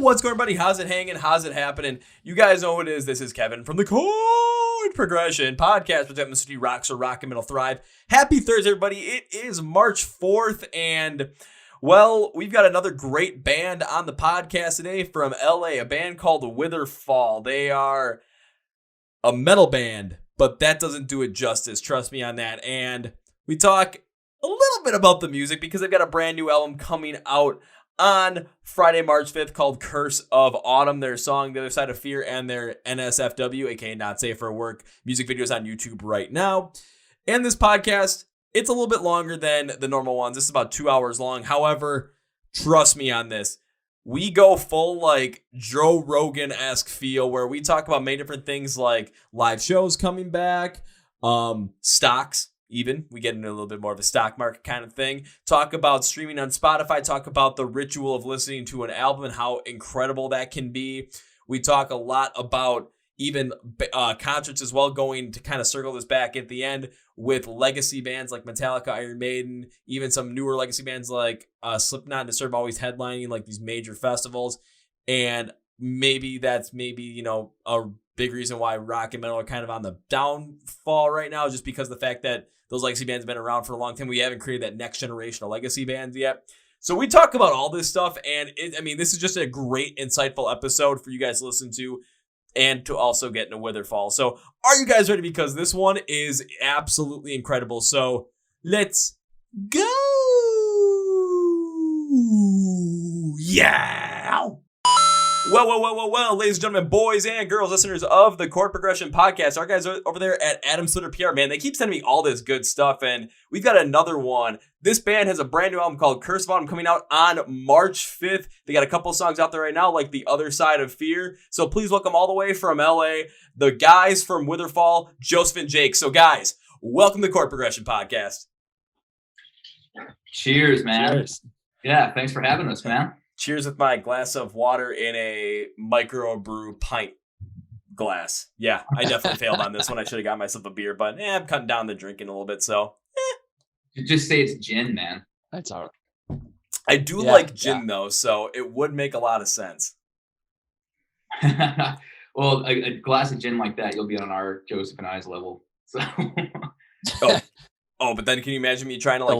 What's going on, buddy? How's it hanging? How's it happening? You guys know who it is. This is Kevin from the Chord Progression Podcast, which happens to be Rocks or Rock and Metal Thrive. Happy Thursday, everybody. It is March 4th, and, well, we've got another great band on the podcast today from LA, a band called Witherfall. They are a metal band, but that doesn't do it justice. Trust me on that. And we talk a little bit about the music because they've got a brand new album coming out on Friday, March 5th called Curse of Autumn. Their song, The Other Side of Fear, and their NSFW, aka Not Safe for Work, music videos on YouTube right now. And this podcast, it's a little bit longer than the normal ones. This is about 2 hours long. However, trust me on this. We go full like Joe Rogan-esque feel where we talk about many different things like live shows coming back, stocks. Even we get into a little bit more of a stock market kind of thing, talk about streaming on Spotify, talk about the ritual of listening to an album and how incredible that can be. We talk a lot about even concerts as well, going to kind of circle this back at the end with legacy bands like Metallica, Iron Maiden, even some newer legacy bands like Slipknot and Disturbed always headlining like these major festivals. And maybe that's a big reason why rock and metal are kind of on the downfall right now, just because of the fact that those legacy bands have been around for a long time. We haven't created that next generation of legacy bands yet. So we talk about all this stuff, and this is just a great, insightful episode for you guys to listen to and to also get into Witherfall. So are you guys ready? Because this one is absolutely incredible. So let's go. Yeah. Well, ladies and gentlemen, boys and girls, listeners of the Chord Progression Podcast, our guys are over there at Adam Slitter PR, man, they keep sending me all this good stuff, and we've got another one. This band has a brand new album called Curse of Autumn coming out on March 5th. They got a couple songs out there right now, like The Other Side of Fear. So please welcome all the way from LA, the guys from Witherfall, Joseph and Jake. So guys, welcome to the Chord Progression Podcast. Cheers, man. Cheers. Yeah, thanks for having us, man. Cheers with my glass of water in a microbrew pint glass. Yeah, I definitely failed on this one. I should have got myself a beer, but I'm cutting down the drinking a little bit, so. Just say it's gin, man. That's all right. I do like gin, though, so it would make a lot of sense. Well, a glass of gin like that, you'll be on our Joseph and I's level. So. Oh, but then can you imagine me trying to like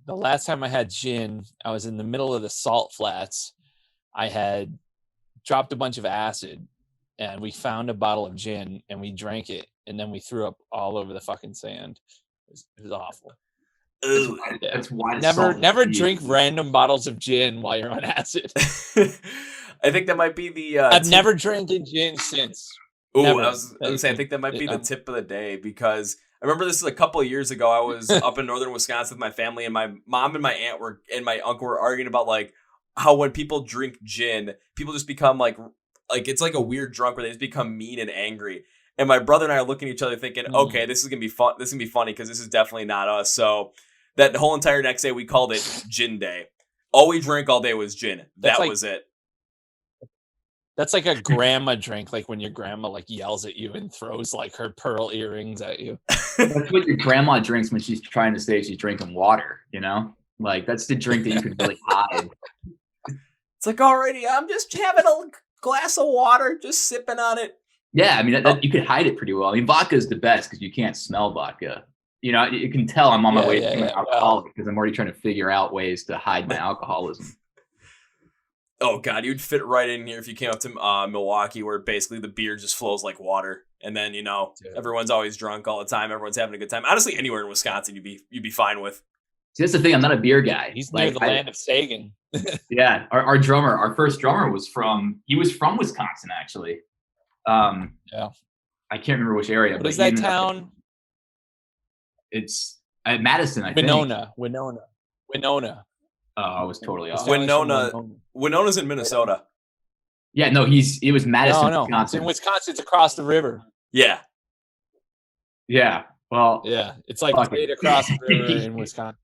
The last time I had gin, I was in the middle of the salt flats. I had dropped a bunch of acid, and we found a bottle of gin, and we drank it, and then we threw up all over the fucking sand. It was awful. That's why. Never drink random bottles of gin while you're on acid. I think that might be the. I've never drank gin since. Oh, I was going to say, I think that might be the tip of the day, because I remember this is a couple of years ago. I was up in northern Wisconsin with my family, and my mom and my aunt and my uncle were arguing about like how when people drink gin, people just become like it's like a weird drunk where they just become mean and angry. And my brother and I are looking at each other thinking, okay, this is gonna be fun. This is gonna be funny because this is definitely not us. So that whole entire next day we called it Gin Day. All we drank all day was gin. That was it. That's like a grandma drink, like when your grandma like yells at you and throws like her pearl earrings at you. That's what your grandma drinks when she's trying to say she's drinking water, you know? Like, that's the drink that you could really hide. It's like, already, I'm just having a glass of water, just sipping on it. Yeah, I mean, that you could hide it pretty well. I mean, vodka is the best because you can't smell vodka. You know, you can tell I'm on my way to becoming alcoholic because I'm already trying to figure out ways to hide my alcoholism. Oh, God, you'd fit right in here if you came up to Milwaukee, where basically the beer just flows like water. And then, everyone's always drunk all the time. Everyone's having a good time. Honestly, anywhere in Wisconsin, you'd be fine with. See, that's the thing. I'm not a beer guy. He's near the land of Sagan. Yeah. Our first drummer was from Wisconsin, actually. Yeah. I can't remember which area. What is that town? It's at Madison, I think. Winona. Oh, I was totally off. Winona's in Minnesota. Yeah, no, it was Madison, no. Wisconsin. It's in Wisconsin. It's across the river. Yeah. Yeah. Well. Yeah, it's like right across the river in Wisconsin.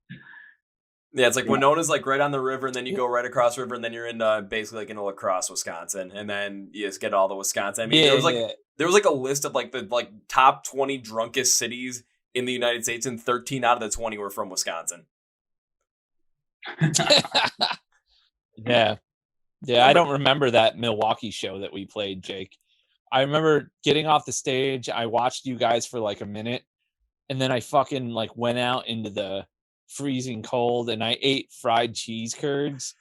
Yeah, it's like Winona's like right on the river, and then you go right across the river, and then you're in basically like in La Crosse, Wisconsin, and then you just get all the Wisconsin. I mean, there was like a list of like the top 20 drunkest cities in the United States, and 13 out of the 20 were from Wisconsin. Yeah, Yeah, I don't remember that Milwaukee show that we played, Jake. I remember getting off the stage. I watched you guys for like a minute, and then I fucking like went out into the freezing cold, and I ate fried cheese curds,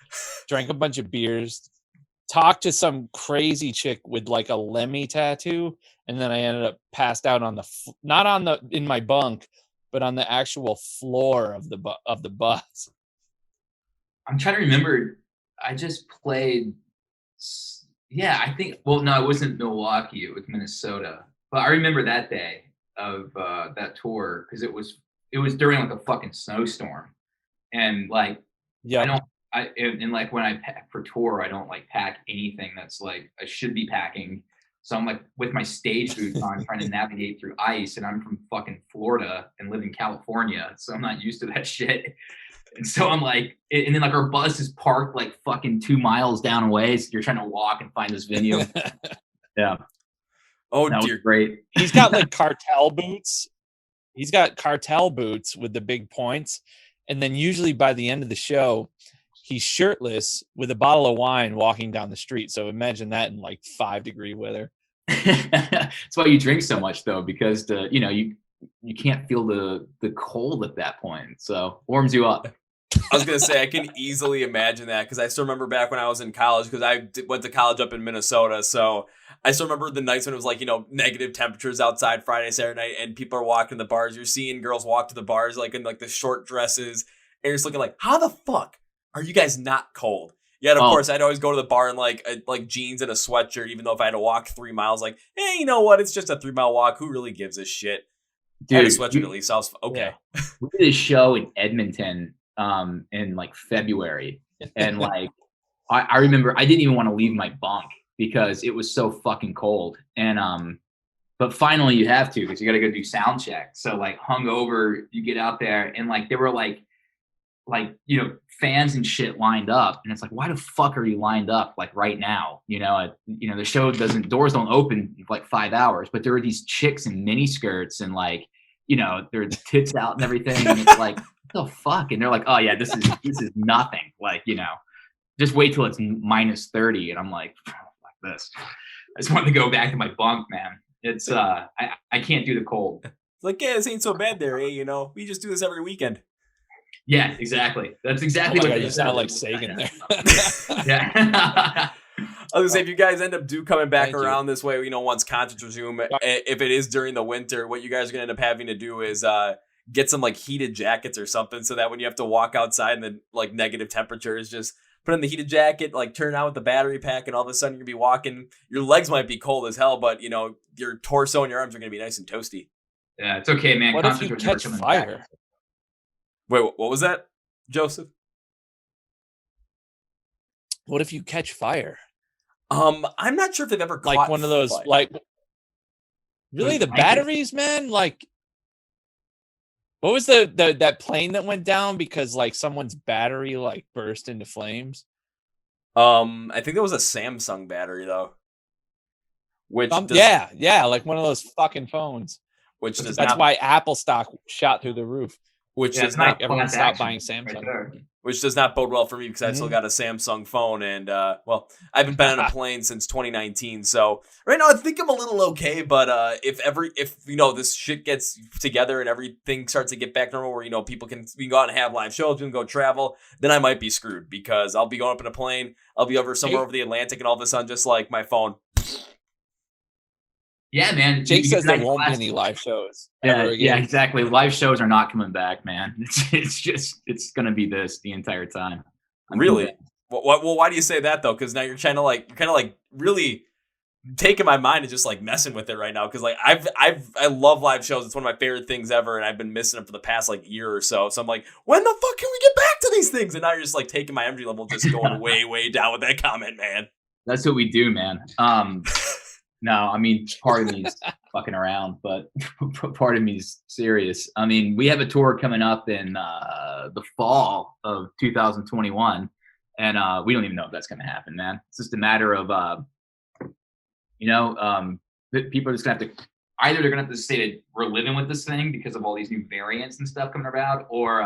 drank a bunch of beers, talked to some crazy chick with like a Lemmy tattoo, and then I ended up passed out on the not on the in my bunk, but on the actual floor of the bus. I'm trying to remember. I just played. Yeah, I think. Well, no, it wasn't Milwaukee. It was Minnesota. But I remember that day of that tour because it was during like a fucking snowstorm, and like Yeah, and like when I pack for tour, I don't like pack anything that's like I should be packing. So I'm like with my stage boots on, trying to navigate through ice, and I'm from fucking Florida and live in California, so I'm not used to that shit. And so I'm like, and then like our bus is parked like fucking 2 miles down away. So you're trying to walk and find this venue. Yeah. Oh, that dear. was great. He's got like cartel boots. He's got cartel boots with the big points. And then usually by the end of the show, he's shirtless with a bottle of wine walking down the street. So imagine that in like 5-degree weather. That's why you drink so much though, because you can't feel the cold at that point. So warms you up. I was going to say, I can easily imagine that because I still remember back when I was in college because I went to college up in Minnesota. So I still remember the nights when it was like, negative temperatures outside Friday, Saturday night, and people are walking the bars. You're seeing girls walk to the bars like in like the short dresses, and you're just looking like, how the fuck are you guys not cold? Yet, of course, I'd always go to the bar in like jeans and a sweatshirt, even though if I had to walk 3 miles, like, hey, you know what? It's just a 3-mile walk. Who really gives a shit? Dude, I had a sweatshirt at least. So I was okay. Yeah. We did a show in Edmonton in like February, and like I remember I didn't even want to leave my bunk because it was so fucking cold, and but finally you have to because you got to go do sound check. So like hungover, you get out there, and like there were like fans and shit lined up, and it's like, why the fuck are you lined up like right now? The show doors don't open for like 5 hours, but there were these chicks in mini skirts and like their tits out and everything, and it's like, what the fuck? And they're like, oh yeah, this is nothing. Like, just wait till it's minus 30. And I'm like, fuck this. I just wanted to go back to my bunk, man. It's I can't do the cold. It's like, yeah, this ain't so bad there, eh? We just do this every weekend. Yeah, exactly. That's exactly what you sound like Sagan there. Yeah. I was gonna say, if you guys end up coming back around this way, once concerts resume, if it is during the winter, what you guys are gonna end up having to do is get some like heated jackets or something, so that when you have to walk outside in the like negative temperatures, just put on the heated jacket, like turn on with the battery pack, and all of a sudden you're gonna be walking. Your legs might be cold as hell, but your torso and your arms are gonna be nice and toasty. Yeah, it's okay, man. What if you catch fire? Back. Wait, what was that, Joseph? What if you catch fire? I'm not sure if they've ever caught like one of those fire. like really the batteries, man. Like, what was that plane that went down because like someone's battery like burst into flames? I think that was a Samsung battery though. Which yeah, like one of those fucking phones. That's why Apple stock shot through the roof. Which does not everyone stopped buying Samsung. Right, which does not bode well for me because I still got a Samsung phone, and I haven't been on a plane since 2019. So right now I think I'm a little okay, but if this shit gets together and everything starts to get back normal, where we can go out and have live shows, we can go travel, then I might be screwed because I'll be going up in a plane, I'll be over somewhere over the Atlantic, and all of a sudden just like my phone. Yeah, man. Jake says there won't be any live shows. Yeah, exactly. Live shows are not coming back, man. It's gonna be this the entire time. Really? Well, why do you say that though? Because now you're kind of like really taking my mind and just like messing with it right now. Because like I love live shows. It's one of my favorite things ever, and I've been missing them for the past like year or so. So I'm like, when the fuck can we get back to these things? And now you're just like taking my energy level, just going way, way down with that comment, man. That's what we do, man. No, I mean, part of me is fucking around, but part of me is serious. I mean, we have a tour coming up in the fall of 2021, and we don't even know if that's going to happen, man. It's just a matter of, people are just going to have to, either they're going to have to say that we're living with this thing because of all these new variants and stuff coming about, or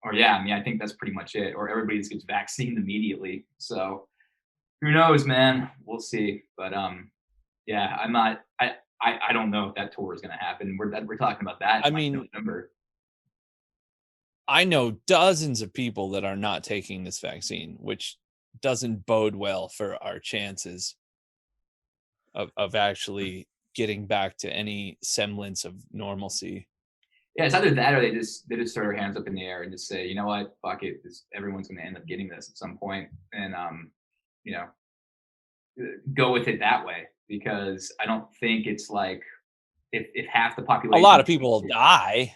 Or yeah, I mean, I think that's pretty much it. Or everybody just gets vaccinated immediately. So who knows, man? We'll see. But yeah, I'm not. I don't know if that tour is going to happen. We're talking about that. I mean, November. I know dozens of people that are not taking this vaccine, which doesn't bode well for our chances of actually getting back to any semblance of normalcy. Yeah, it's either that or they just throw their hands up in the air and just say, you know what, fuck it, everyone's going to end up getting this at some point, and you know, go with it that way, because I don't think it's like if half the population, a lot of people will die.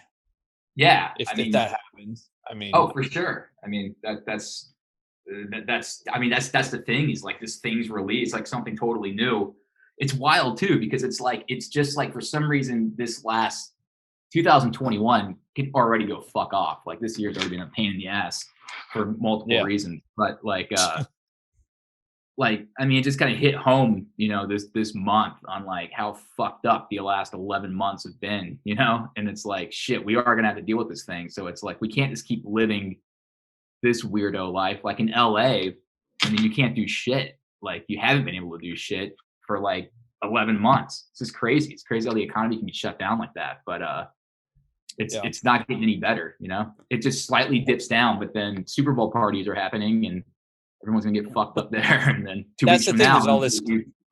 Yeah, if that happens. I mean, oh, for sure. I mean, that's the thing, is like this thing's released like something totally new. It's wild too, because it's just like for some reason this last 2021 can already go fuck off. Like this year's already been a pain in the ass for multiple reasons. But like I mean, it just kind of hit home, you know, this month on like how fucked up the last 11 months have been, you know? And it's like, shit, we are gonna have to deal with this thing. So it's like we can't just keep living this weirdo life. Like in LA, I mean, you can't do shit. Like you haven't been able to do shit for like 11 months. It's just crazy. It's crazy how the economy can be shut down like that. But it's not getting any better, you know? It just slightly dips down, but then Super Bowl parties are happening and everyone's gonna get fucked up there. And then 2 weeks from now, there's all this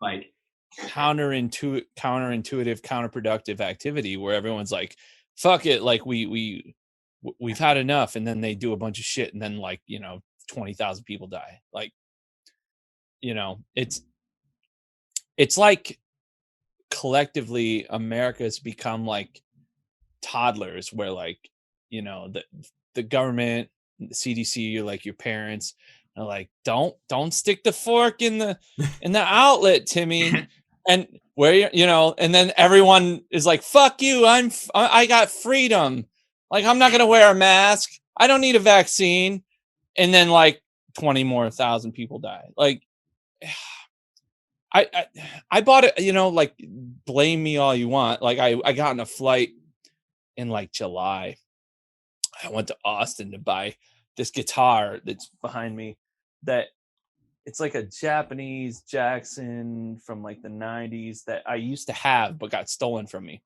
like counterintuitive, counterproductive activity where everyone's like, fuck it, like we've had enough, and then they do a bunch of shit, and then like, you know, 20,000 people die. Like, you know, it's like collectively America's become like toddlers, where like, you know, the government, the CDC, like your parents are like, don't stick the fork in the outlet, Timmy. And where, you know, and then everyone is like, fuck you, I got freedom. Like, I'm not going to wear a mask. I don't need a vaccine. And then like 20,000 more people die. Like, I bought it, you know, like, blame me all you want. Like I got on a flight in like July. I went to Austin to buy this guitar that's behind me, that it's like a Japanese Jackson from like the 90s that I used to have but got stolen from me.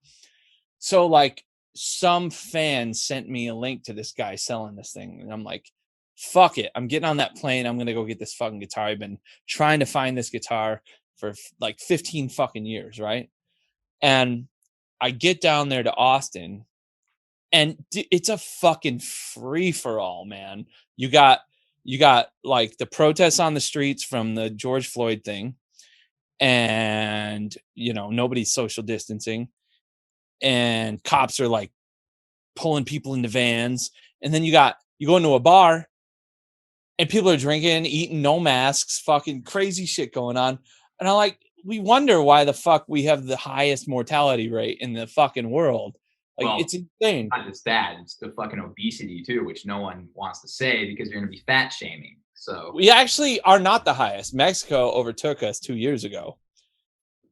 So like some fan sent me a link to this guy selling this thing, and I'm like, fuck it, I'm getting on that plane, I'm gonna go get this fucking guitar. I've been trying to find this guitar for like 15 fucking years, right? And I get down there to Austin, and it's a fucking free for all, man. You got like the protests on the streets from the George Floyd thing, and you know, nobody's social distancing, and cops are like pulling people into vans, and then you go into a bar and people are drinking, eating, no masks, fucking crazy shit going on. And I'm like, we wonder why the fuck we have the highest mortality rate in the fucking world. Like, well, it's insane. Not just that, it's the fucking obesity too, which no one wants to say because you're going to be fat shaming. So we actually are not the highest. Mexico overtook us 2 years ago.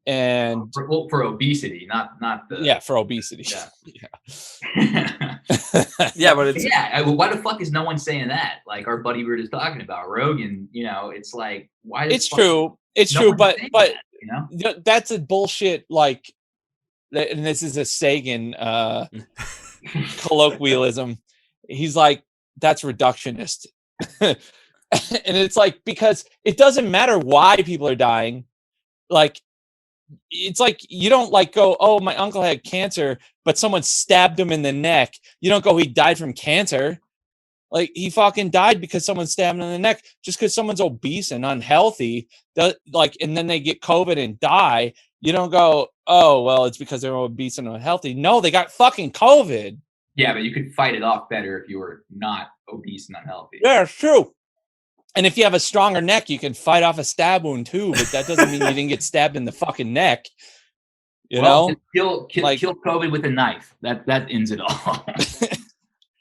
And for obesity, not the for obesity. Yeah. Yeah, but it's why the fuck is no one saying that? Like our buddy we were just talking about, Rogan, you know, it's like, why it's true. It's true, but that, you know, that's a bullshit, like, and this is a Sagan colloquialism. He's like, that's reductionist. And it's like, because it doesn't matter why people are dying. Like, it's like, you don't like go, oh, my uncle had cancer, but someone stabbed him in the neck. You don't go, he died from cancer. Like, he fucking died because someone stabbed him in the neck. Just because someone's obese and unhealthy, like, and then they get COVID and die, you don't go, oh, well, it's because they're obese and unhealthy. No, they got fucking COVID. Yeah, but you could fight it off better if you were not obese and unhealthy. Yeah, it's true. And if you have a stronger neck, you can fight off a stab wound too, but that doesn't mean you didn't get stabbed in the fucking neck. You know? Kill COVID with a knife. That ends it all.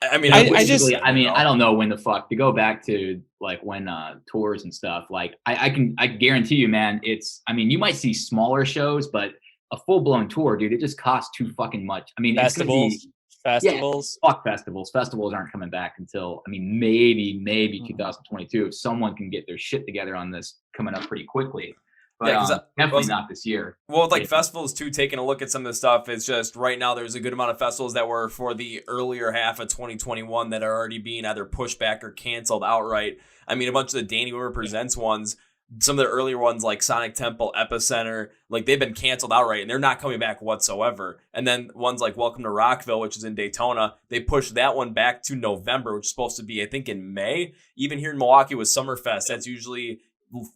I mean, I don't know when the fuck to go back to, like, when tours and stuff. Like, I guarantee you, man. You might see smaller shows, but a full blown tour, dude, it just costs too fucking much. I mean, festivals. Festivals. Yeah, fuck festivals. Festivals aren't coming back until, I mean, maybe 2022 if someone can get their shit together on this coming up pretty quickly. But Yeah, because definitely not this year. Well, with like festivals too, taking a look at some of the stuff, it's just right now there's a good amount of festivals that were for the earlier half of 2021 that are already being either pushed back or canceled outright. I mean, a bunch of the Danny Weaver Presents ones, some of the earlier ones like Sonic Temple, Epicenter, like they've been canceled outright and they're not coming back whatsoever. And then ones like Welcome to Rockville, which is in Daytona, they pushed that one back to November, which is supposed to be, I think, in May. Even here in Milwaukee with Summerfest, that's usually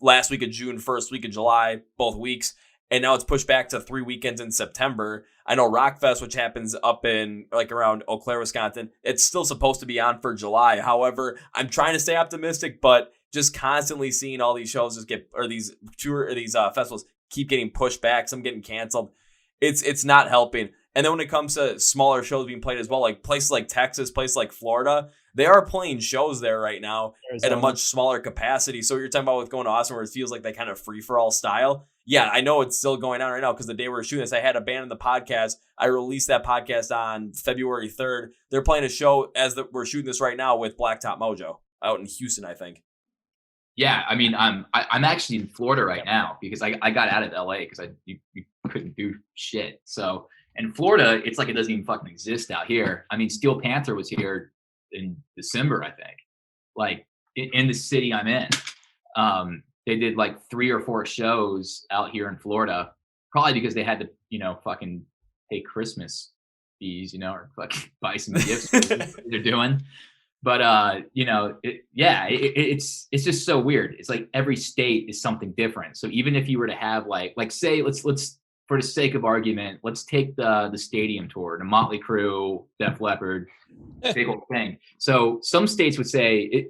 last week of June, first week of July, both weeks. And now it's pushed back to 3 weekends in September. I know Rockfest, which happens up in like around Eau Claire, Wisconsin, it's still supposed to be on for July. However, I'm trying to stay optimistic, but just constantly seeing all these shows these festivals keep getting pushed back, some getting canceled. It's not helping. And then when it comes to smaller shows being played as well, like places like Texas, places like Florida, they are playing shows there right now at a much smaller capacity. So you're talking about with going to Austin where it feels like that kind of free-for-all style. Yeah, I know it's still going on right now because the day we were shooting this, I had abandoned the podcast. I released that podcast on February 3rd. They're playing a show we're shooting this right now with Blacktop Mojo out in Houston, I think. Yeah, I mean, I'm actually in Florida right now because I got out of LA because you couldn't do shit. So in Florida, it's like it doesn't even fucking exist out here. I mean, Steel Panther was here in December, I think, like in the city I'm in. They did like 3 or 4 shows out here in Florida, probably because they had to, fucking pay Christmas fees, or fucking buy some gifts for what they're doing. But it's just so weird. It's like every state is something different. So even if you were to have like say let's for the sake of argument, let's take the stadium tour, the Motley Crue, Def Leppard, big whole thing. So some states would say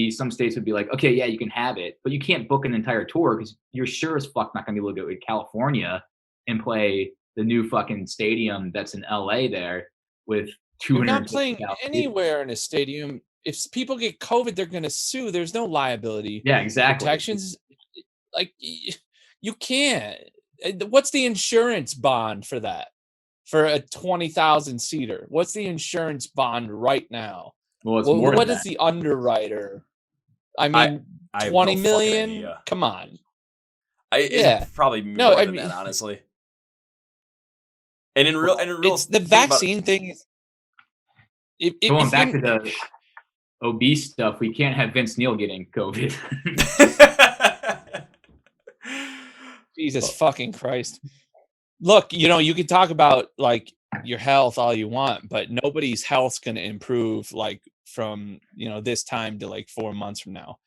some states would be like, okay, yeah, you can have it, but you can't book an entire tour because you're sure as fuck not gonna be able to go to California and play the new fucking stadium that's in LA there with 200. You're not playing anywhere in a stadium. If people get COVID, they're gonna sue. There's no liability. Yeah, exactly. Protections, like you can't. What's the insurance bond for that? For a 20,000 seater, what's the insurance bond right now? Well, it's more. What is the underwriter? I mean, 20 million. Come on. It's probably more than that, honestly. And in real, it's the vaccine thing. Going back to the obese stuff, we can't have Vince Neil getting COVID. Jesus fucking Christ. Look, you can talk about like your health all you want, but nobody's health's going to improve like from, this time to like 4 months from now.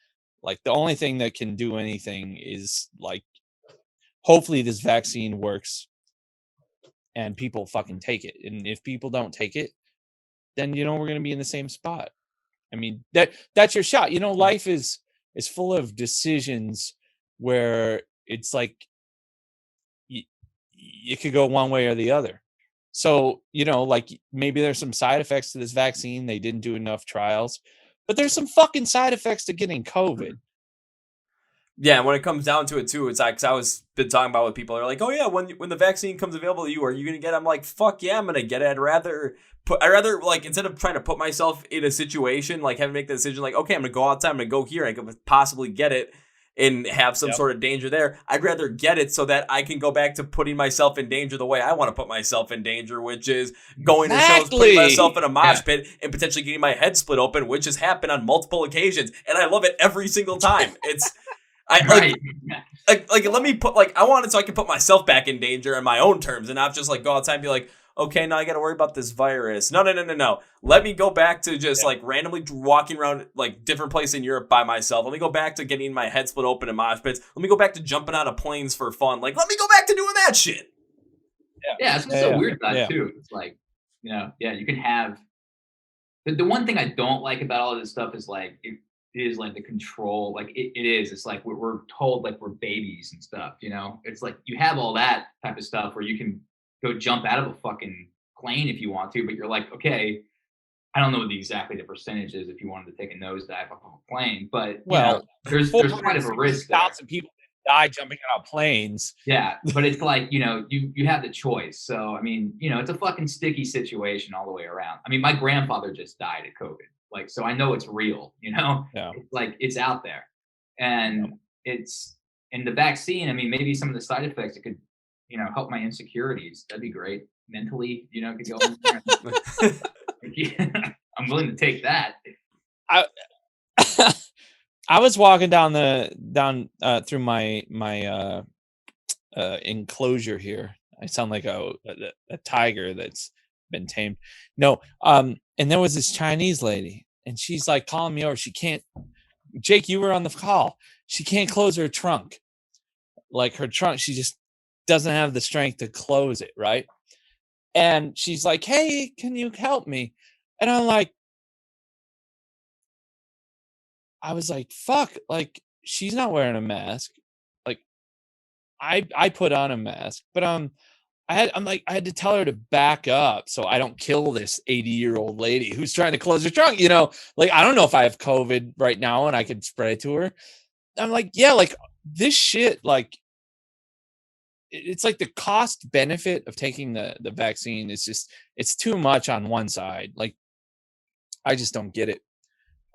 Like the only thing that can do anything is like, hopefully this vaccine works and people fucking take it. And if people don't take it, then, we're going to be in the same spot. I mean, that's your shot. Life is full of decisions where it's like, it could go one way or the other. So, like maybe there's some side effects to this vaccine. They didn't do enough trials, but there's some fucking side effects to getting COVID. Yeah, and when it comes down to it too, it's like, 'cause I was been talking about with people. They're like, "Oh yeah, when the vaccine comes available to you, are you gonna get it?" I'm like, "Fuck yeah, I'm gonna get it." I'd rather like instead of trying to put myself in a situation like having to make the decision like, okay, I'm gonna go outside, I'm gonna go here, I could possibly get it and have some sort of danger there. I'd rather get it so that I can go back to putting myself in danger the way I want to put myself in danger, which is going to shows, putting myself in a mosh pit, and potentially getting my head split open, which has happened on multiple occasions, and I love it every single time. It's like let me put I want it so I can put myself back in danger on my own terms and not just like go outside and be like, okay, now I got to worry about this virus. No. Let me go back to just like randomly walking around like different places in Europe by myself. Let me go back to getting my head split open in mosh pits. Let me go back to jumping out of planes for fun. Like, let me go back to doing that shit. Yeah, it's so weird about it too. It's like, you can have. The one thing I don't like about all of this stuff is like it is like the control. Like it is. It's like we're told like we're babies and stuff. It's like you have all that type of stuff where you can go jump out of a fucking plane if you want to, but you're like, okay, I don't know exactly the percentage is if you wanted to take a nosedive off a plane, but there's quite of a risk there. 1,000 people die jumping out of planes. Yeah, but it's like, you have the choice. So, I mean, it's a fucking sticky situation all the way around. I mean, my grandfather just died of COVID. Like, so I know it's real, Yeah. It's like, it's out there. And and the vaccine, I mean, maybe some of the side effects, it could, help my insecurities. That'd be great. Mentally, could go in there. I'm willing to take that. I was walking down through my enclosure here. I sound like a tiger that's been tamed. No, and there was this Chinese lady, and she's like calling me over. She can't. Jake, you were on the call. She can't close her trunk. Like her trunk, she just doesn't have the strength to close it, right? And she's like, "Hey, can you help me?" And I was like, "Fuck!" Like she's not wearing a mask. Like I put on a mask, but I had to tell her to back up so I don't kill this 80-year-old lady who's trying to close her trunk. Like I don't know if I have COVID right now and I could spread it to her. I'm like, yeah, like this shit, like it's like the cost benefit of taking the vaccine is just, it's too much on one side. Like I just don't get it.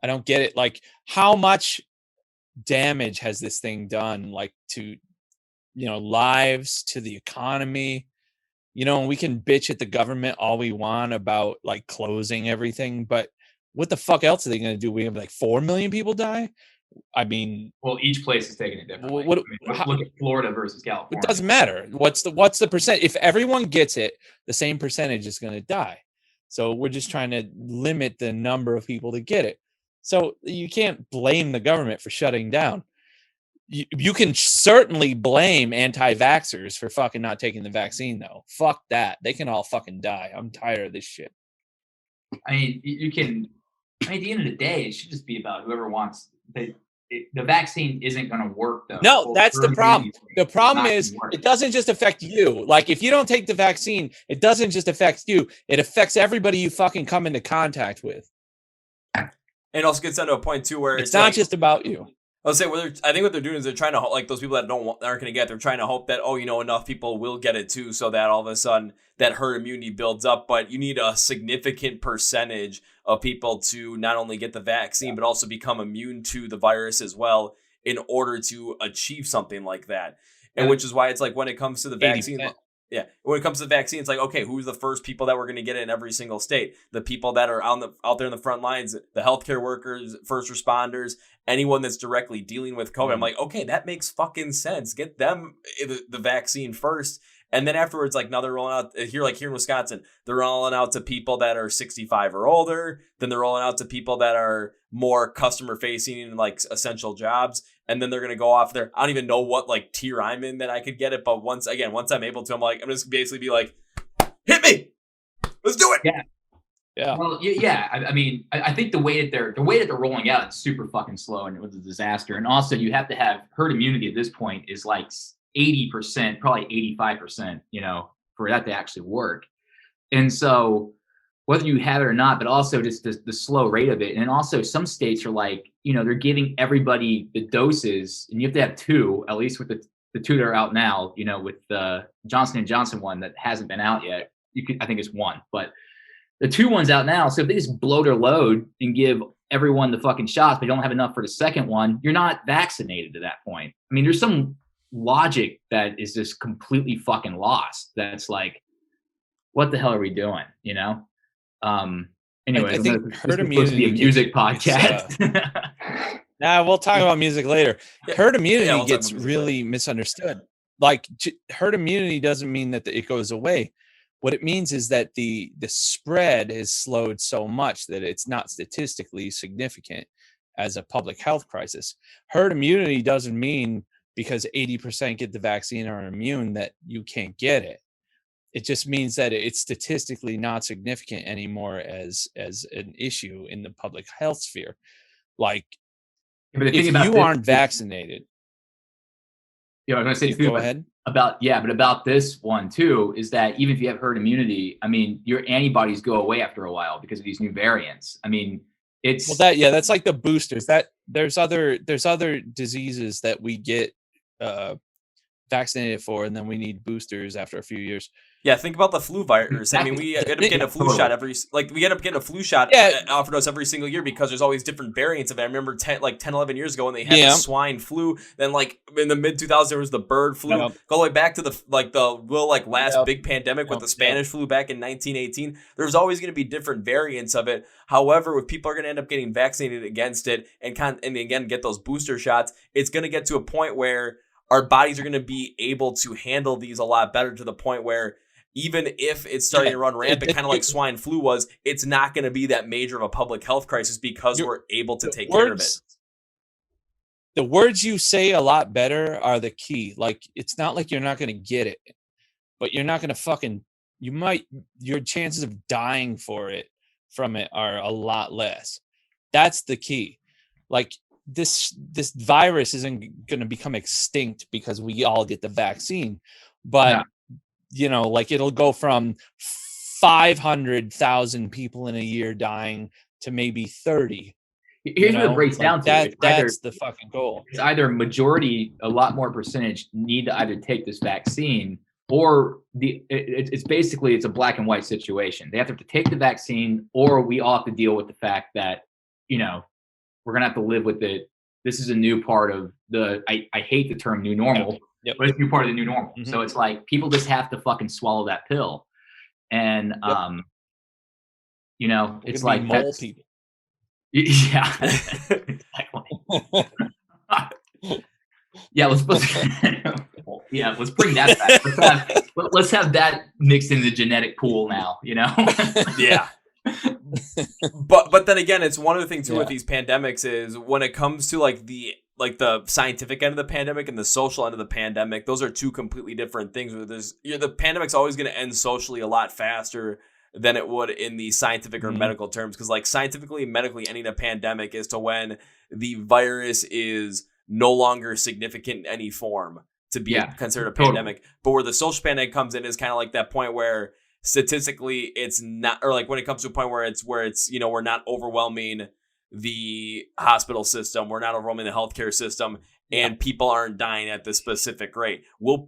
I don't get it. Like how much damage has this thing done, like to, lives, to the economy? We can bitch at the government all we want about like closing everything, but what the fuck else are they going to do? We have like 4 million people die. I mean, well, each place is taking it differently. Look at Florida versus California. It doesn't matter. What's the percent? If everyone gets it, the same percentage is going to die. So we're just trying to limit the number of people to get it. So you can't blame the government for shutting down. You can certainly blame anti-vaxxers for fucking not taking the vaccine, though. Fuck that. They can all fucking die. I'm tired of this shit. I mean, at the end of the day, it should just be about whoever wants. The vaccine isn't going to work, though. No, that's the problem. The problem is it doesn't just affect you. Like if you don't take the vaccine, it doesn't just affect you. It affects everybody you fucking come into contact with. And also gets down to a point too where it's not just about you. Let's say I think what they're doing is they're trying to, like those people that aren't going to get, they're trying to hope that enough people will get it too, so that all of a sudden that herd immunity builds up. But you need a significant percentage of people to not only get the vaccine but also become immune to the virus as well in order to achieve something like that. And which is why it's like when it comes to the vaccine. 80%. Yeah, when it comes to the vaccine, it's like, okay, who's the first people that we're going to get in every single state? The people that are out there in the front lines, the healthcare workers, first responders, anyone that's directly dealing with COVID. I'm like, okay, that makes fucking sense. Get them the vaccine first. And then afterwards, like now they're rolling out here in Wisconsin, they're rolling out to people that are 65 or older. Then they're rolling out to people that are more customer facing in like essential jobs. And then they're going to go off there. I don't even know what like tier I'm in that I could get it. But once I'm able to, I'm just basically be like, hit me. Let's do it. Yeah. Yeah. Well, yeah. I mean, I think the way that they're rolling out, it's super fucking slow and it was a disaster. And also you have to have herd immunity at this point is like 80%, probably 85%, for that to actually work. And so whether you have it or not, but also just the slow rate of it. And also some states are like, they're giving everybody the doses and you have to have two, at least with the two that are out now, with the Johnson & Johnson one that hasn't been out yet. I think it's one, but the two ones out now. So if they just blow their load and give everyone the fucking shots, but you don't have enough for the second one, you're not vaccinated at that point. I mean, there's some logic that is just completely fucking lost. That's like, what the hell are we doing? Anyway, I think herd immunity supposed to be a music podcast. We'll talk about music later. Herd immunity gets really misunderstood. Like herd immunity doesn't mean that it goes away. What it means is that the spread is slowed so much that it's not statistically significant as a public health crisis. Herd immunity doesn't mean because 80% get the vaccine or are immune that you can't get it. It just means that it's statistically not significant anymore as an issue in the public health sphere. Like, if you aren't vaccinated, I was going to say, go ahead. But about this one too, is that even if you have herd immunity, I mean, your antibodies go away after a while because of these new variants. I mean, it's that's like the boosters. That there's other diseases that we get vaccinated for, and then we need boosters after a few years. Yeah, think about the flu virus. I mean, we end up getting a flu shot we end up getting a flu shot offered us every single year because there's always different variants of it. I remember 10, 11 years ago when they had the swine flu. Then like in the mid 2000s, there was the bird flu. Go all the way back to the last big pandemic with the Spanish flu back in 1918. There's always going to be different variants of it. However, if people are going to end up getting vaccinated against it and again get those booster shots, it's going to get to a point where our bodies are going to be able to handle these a lot better, to the point where even if it's starting to run rampant, kind of like swine flu was, it's not going to be that major of a public health crisis because we're able to take care of it. The words you say a lot better are the key. Like, it's not like you're not going to get it, but you're not going to your chances of dying from it are a lot less. That's the key. Like, this virus isn't going to become extinct because we all get the vaccine, but like it'll go from 500,000 people in a year dying to maybe 30. Here's what it breaks down to. That's the fucking goal. It's either majority, a lot more percentage need to either take this vaccine, or it's basically a black and white situation. They have to take the vaccine, or we all have to deal with the fact that, we're going to have to live with it. This is a new part of I hate the term new normal, but it's a new part of the new normal. Mm-hmm. So it's like people just have to fucking swallow that pill. And, it's like mole people. Yeah. Yeah, let's bring that back. Let's have that mixed in the genetic pool now, Yeah. But then again, it's one of the things too with these pandemics is when it comes to the scientific end of the pandemic and the social end of the pandemic, those are two completely different things. The pandemic's always going to end socially a lot faster than it would in the scientific or medical terms, because scientifically and medically ending a pandemic is to when the virus is no longer significant in any form to be considered a pandemic. But where the social pandemic comes in is kind of like that point where statistically it's not, or when it comes to a point where it's we're not overwhelming the hospital system, we're not overwhelming the healthcare system, and people aren't dying at the specific rate. Will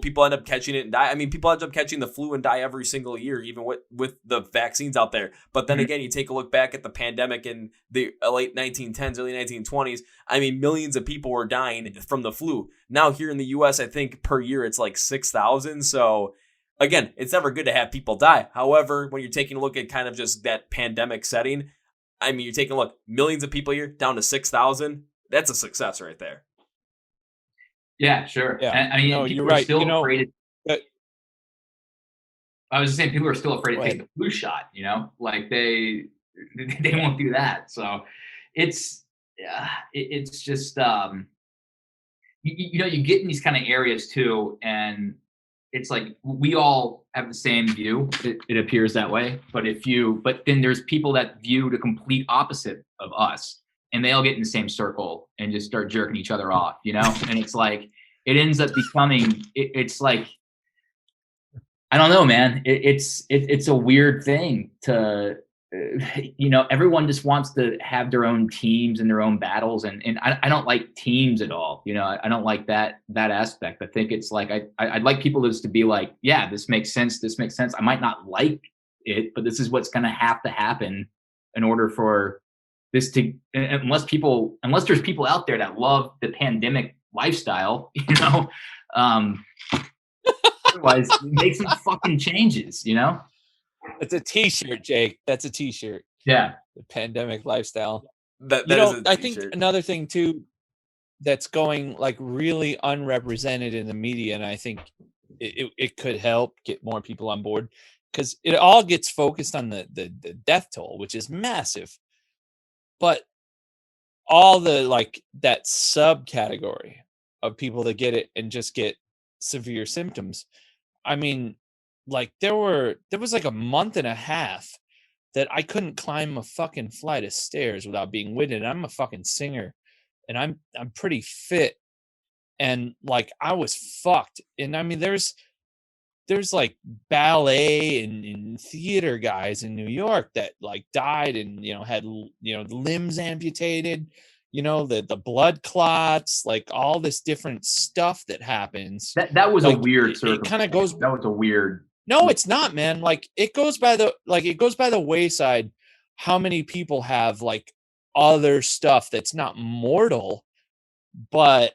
people end up catching it and die? I mean, people end up catching the flu and die every single year, even with the vaccines out there. But then again, you take a look back at the pandemic in the late 1910s, early 1920s. I mean, millions of people were dying from the flu. Now here in the U.S., I think per year it's 6,000. So again, it's never good to have people die. However, when you're taking a look at kind of just that pandemic setting, I mean, you're taking a look, millions of people here down to 6,000. That's a success right there. Yeah, sure. Yeah. I mean, you're right. Still afraid. I was just saying, people are still afraid to take the flu shot. They won't do that. So it's just you get in these kind of areas too, and it's like we all have the same view. It appears that way, but then there's people that view the complete opposite of us, and they all get in the same circle and just start jerking each other off, And it's like it ends up becoming. It's like I don't know, man. It's a weird thing to. Everyone just wants to have their own teams and their own battles, and I don't like teams at all. I don't like that aspect. I think it's like I'd like people just to be like, yeah, this makes sense. This makes sense. I might not like it, but this is what's going to have to happen in order for this to. Unless there's people out there that love the pandemic lifestyle, otherwise make some fucking changes, It's a t-shirt, Jake. That's a t-shirt. Yeah. The pandemic lifestyle. I think another thing too that's going really unrepresented in the media, and I think it could help get more people on board, because it all gets focused on the death toll, which is massive. But all the that subcategory of people that get it and just get severe symptoms. I mean, there was a month and a half that I couldn't climb a fucking flight of stairs without being winded. I'm a fucking singer, and I'm pretty fit, and I was fucked. And I mean, there's ballet and theater guys in New York that died and had limbs amputated, the blood clots, like all this different stuff that happens. That was like, a weird it kind of goes. That was a weird. No, it's not, man. Like it goes by the wayside how many people have like other stuff that's not mortal, but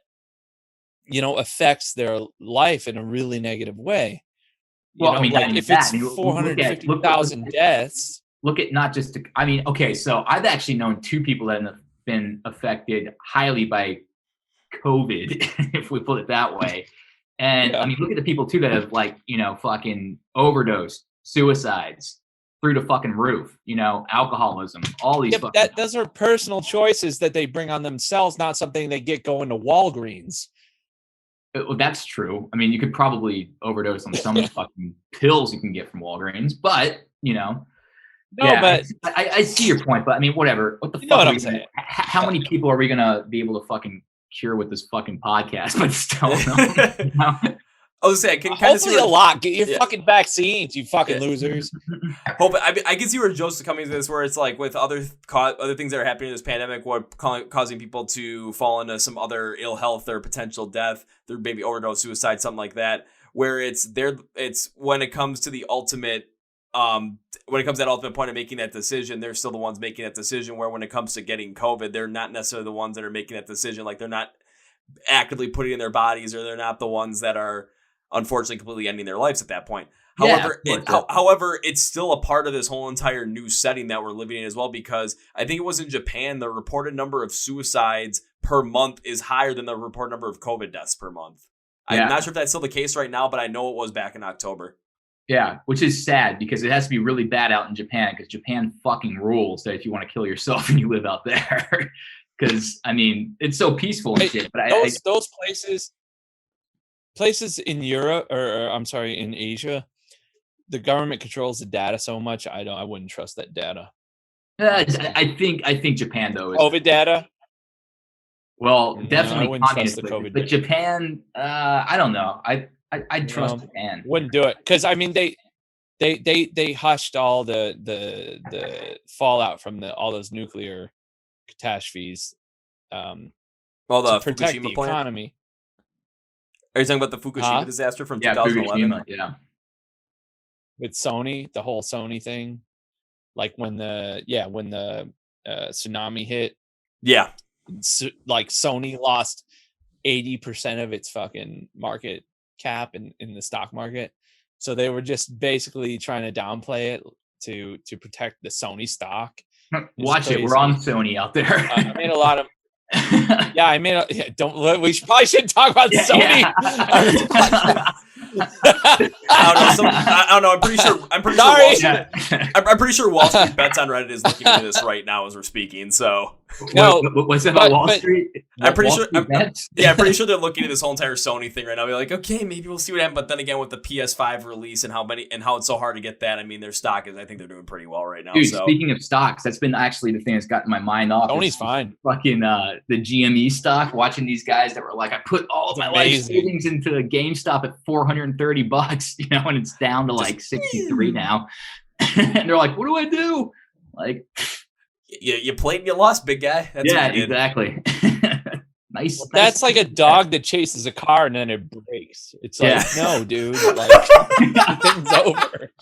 affects their life in a really negative way. Well, I mean, like if it's 450,000 deaths. Look at not just, okay, so I've actually known 2 people that have been affected highly by COVID, if we put it that way. And I mean, look at the people too that have like, fucking overdose, suicides through the fucking roof, alcoholism, all these. Yeah, those are personal choices that they bring on themselves, not something they get going to Walgreens. Well, that's true. I mean, you could probably overdose on some fucking pills you can get from Walgreens, but No, but I see your point. But I mean, whatever. What the fuck? I'm saying? How many people are we gonna be able to fucking cure with this fucking podcast? But still, I was saying, I can kind of see a lot. Get your fucking vaccines, you fucking losers. I can see where Joseph's coming to this, where it's like with other things that are happening in this pandemic, what causing people to fall into some other ill health or potential death, their maybe overdose, suicide, something like that. Where it's when it comes to the ultimate. When it comes to that ultimate point of making that decision, they're still the ones making that decision. Where when it comes to getting COVID, they're not necessarily the ones that are making that decision. Like they're not actively putting it in their bodies, or they're not the ones that are unfortunately completely ending their lives at that point. However, it's still a part of this whole entire new setting that we're living in as well, because I think it was in Japan, the reported number of suicides per month is higher than the reported number of COVID deaths per month. I'm not sure if that's still the case right now, but I know it was back in October. Yeah, which is sad because it has to be really bad out in Japan, because Japan fucking rules that if you want to kill yourself and you live out there. Because, I mean, it's so peaceful and shit. But those places in Europe, or I'm sorry, in Asia, the government controls the data so much. I wouldn't trust that data. I think Japan though is COVID data. Well, definitely I wouldn't trust the COVID but data. Japan, I don't know. I'd trust Japan. Wouldn't do it, because I mean they hushed all the fallout from all those nuclear catastrophes. All the to protect Fukushima the plant? economy. Are you talking about the Fukushima disaster from 2011? Fukushima, yeah. With Sony, the whole Sony thing, like when the tsunami hit. Yeah. Like Sony lost 80% of its fucking market cap in the stock market. So they were just basically trying to downplay it to protect the Sony stock. Watch it. We're on Sony out there. I made a lot of. We probably shouldn't talk about Sony. Yeah. I don't know. I'm pretty sure Wall Street Bets on Reddit is looking into this right now as we're speaking. So what's it about Wall Street? I'm pretty sure they're looking at this whole entire Sony thing right now. Be like, okay, maybe we'll see what happens. But then again, with the PS5 release and how it's so hard to get that, I mean, their stock is. I think they're doing pretty well right now. Dude, speaking of stocks, that's been actually the thing that's gotten my mind off. Sony's fine. Fucking the GME stock. Watching these guys that were like, I put all of my life savings into GameStop at $430, and it's down to like 63 now. And they're like, what do I do? Like, you played and you lost, big guy. That's what you did. Exactly. Nice. That's like a dog that chases a car and then it breaks. It's like, no, dude. Like, thing's over.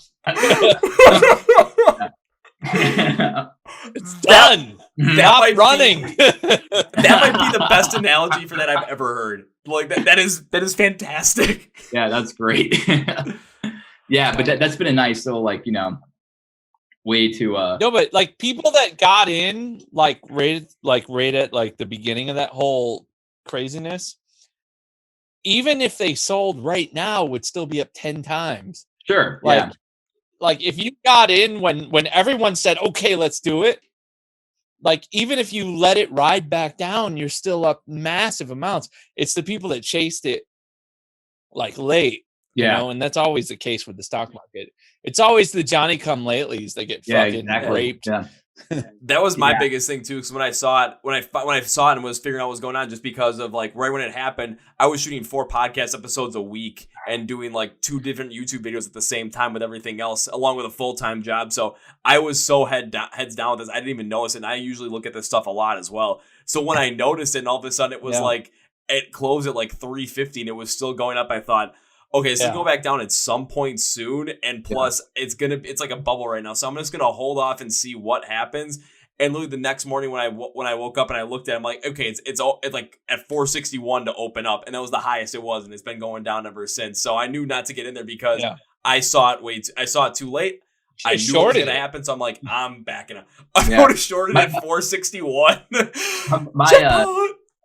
It's done. Stop running. That might be the best analogy for that I've ever heard. Like that is fantastic. Yeah, that's great. Yeah, but that's been a nice little way to No, but like people that got in right at the beginning of that whole craziness, even if they sold right now, would still be up 10 times. Sure. Like if you got in when everyone said, okay, let's do it, like even if you let it ride back down, you're still up massive amounts. It's the people that chased it like late. And that's always the case with the stock market. It's always the Johnny come latelys that get fucking raped That was my Yeah. biggest thing too, because when I saw it and was figuring out what was going on, just because of like right when it happened, I was shooting 4 podcast episodes a week and doing like 2 different YouTube videos at the same time with everything else, along with a full-time job. So I was so heads down with this, I didn't even notice it. And I usually look at this stuff a lot as well. So when I noticed it, and all of a sudden it was like it closed at like 350 and it was still going up, I thought, okay, so go back down at some point soon, and plus it's like a bubble right now, so I'm just gonna hold off and see what happens. And literally the next morning when I woke up and I looked at it, I'm like, okay, it's like at 461 to open up, and that was the highest it was, and it's been going down ever since. So I knew not to get in there because I saw it too late. I knew it was gonna happen, so I'm like, I'm backing up. I would have shorted at 461.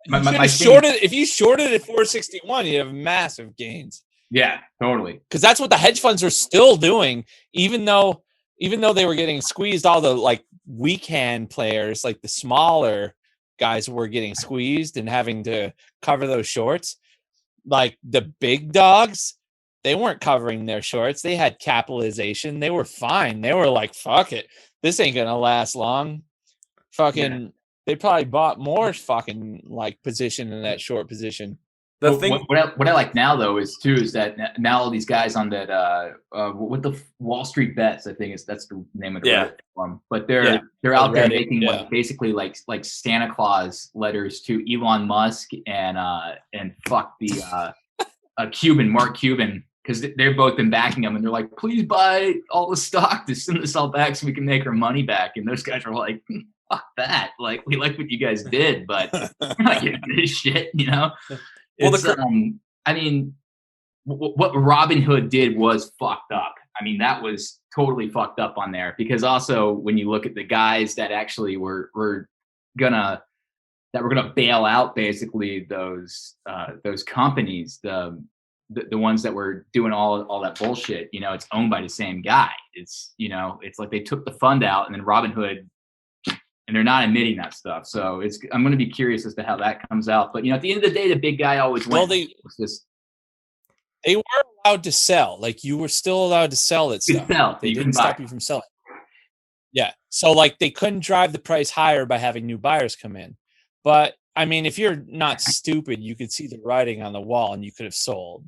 If you shorted at 461, you have massive gains. Yeah, totally. Because that's what the hedge funds are still doing, even though they were getting squeezed. All the like weak hand players, like the smaller guys, were getting squeezed and having to cover those shorts. Like the big dogs, they weren't covering their shorts. They had capitalization. They were fine. They were like, fuck it, this ain't gonna last long. They probably bought more fucking like position in that short position. What I like now though is that now all these guys on that what the Wall Street Bets, I think that's the name of the platform, but they're out there making basically like Santa Claus letters to Elon Musk and fuck the Mark Cuban, because they've both been backing them, and they're like, please buy all the stock to send us all back so we can make our money back. And those guys are like, fuck that, like we like what you guys did, but we're not getting this shit, you know. I mean, what Robinhood did was fucked up. I mean, that was totally fucked up on there, because also when you look at the guys that actually were gonna bail out basically those companies, the ones that were doing all that bullshit, you know, it's owned by the same guy. It's, you know, it's like they took the fund out and then Robinhood, and they're not admitting that stuff. So I'm going to be curious as to how that comes out. But, you know, at the end of the day, the big guy always wins. Well, they were allowed to sell. Like, you were still allowed to sell that stuff. They didn't stop you from selling. Yeah. So, like, they couldn't drive the price higher by having new buyers come in. But, I mean, if you're not stupid, you could see the writing on the wall and you could have sold.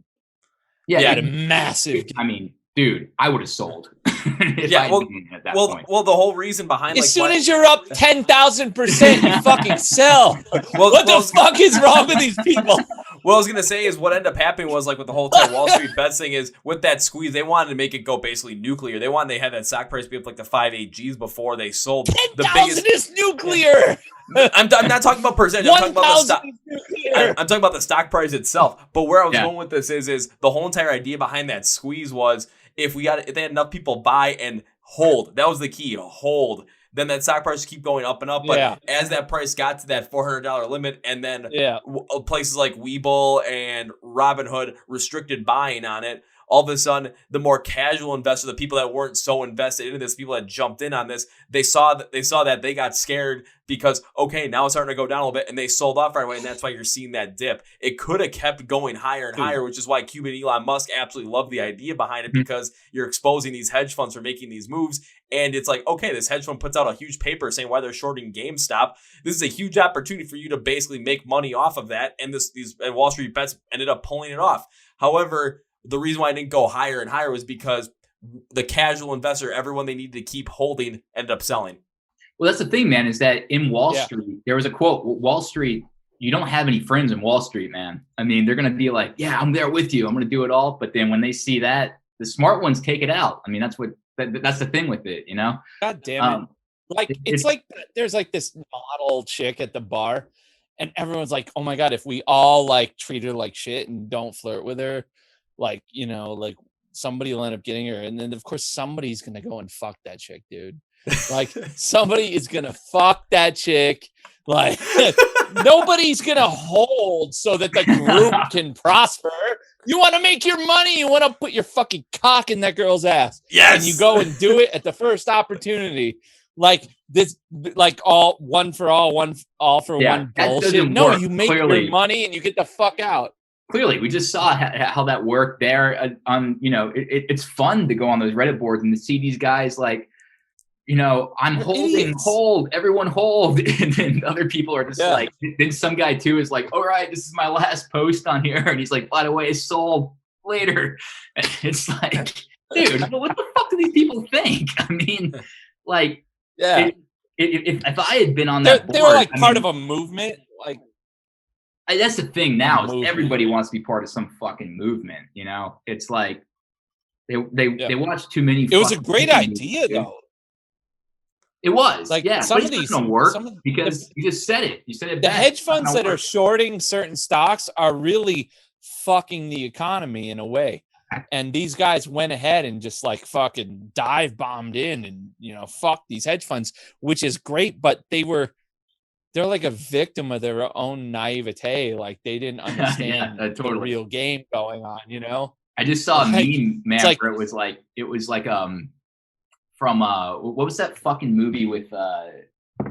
Yeah. You had a massive... I mean, dude, I would have sold. Well, the whole reason behind as soon as you're up 10,000%, you fucking sell. What the fuck is wrong with these people? What I was gonna say is what ended up happening was, like, with the whole Wall Street Bets thing, is with that squeeze, they wanted to make it go basically nuclear. They had that stock price be up like the 5.8 Gs before they sold. 10,000 is nuclear. I'm not talking about percentage. I'm talking about the stock. I'm talking about the stock price itself. But where I was going with this is the whole entire idea behind that squeeze was, if they had enough people buy and hold, that was the key, hold, then that stock price would keep going up and up. But as that price got to that $400 limit, and then places like Webull and Robinhood restricted buying on it, all of a sudden, the more casual investor, the people that weren't so invested into this, people that jumped in on this, they saw that they got scared because, okay, now it's starting to go down a little bit, and they sold off right away, and that's why you're seeing that dip. It could have kept going higher and higher, which is why Cuban and Elon Musk absolutely love the idea behind it, because you're exposing these hedge funds for making these moves, and it's like, okay, this hedge fund puts out a huge paper saying why they're shorting GameStop. This is a huge opportunity for you to basically make money off of that, and and Wall Street Bets ended up pulling it off. However, the reason why I didn't go higher and higher was because the casual investor, everyone they needed to keep holding, ended up selling. Well, that's the thing, man, is that in Wall Street, there was a quote, Wall Street, you don't have any friends in Wall Street, man. I mean, they're going to be like, yeah, I'm there with you, I'm going to do it all. But then when they see that, the smart ones take it out. I mean, that's the thing with it, you know? God damn it. Like, it's like there's like this model chick at the bar, and everyone's like, oh my God, if we all like treat her like shit and don't flirt with her, like, you know, like somebody will end up getting her. And then of course somebody's going to go and fuck that chick, dude. Like somebody is going to fuck that chick. Like nobody's going to hold so that the group can prosper. You want to make your money. You want to put your fucking cock in that girl's ass. Yes. And you go and do it at the first opportunity. Like this, like all one for all, one all for one bullshit. No, you make your money and you get the fuck out. Clearly, we just saw how that worked there. On, you know, it's fun to go on those Reddit boards and to see these guys like I'm They're holding, idiots. hold, everyone hold. And then other people are just Yeah. like, then some guy too is like, all right, this is my last post on here. And he's like, by the way, it's sold later. And it's like, dude, what the fuck do these people think? I mean, like, Yeah. if I had been on They that were board, like part of a movement. Like, that's the thing now is movement. everybody wants to be part of some fucking movement. It's like they watch too many. it was a fucking great TV idea, movies, dude. though. It was, Like, yeah. some But of it's these- not gonna work some of because you just said it. You said it. The best. hedge It's not funds gonna that are work. shorting certain stocks are really fucking the economy in a way. And these guys went ahead and just like fucking dive bombed in and, fuck these hedge funds, which is great. But they're like a victim of their own naivete. Like they didn't understand the totally. real game going on. I just saw a Like, meme, man, like- where it was like from what was that fucking movie with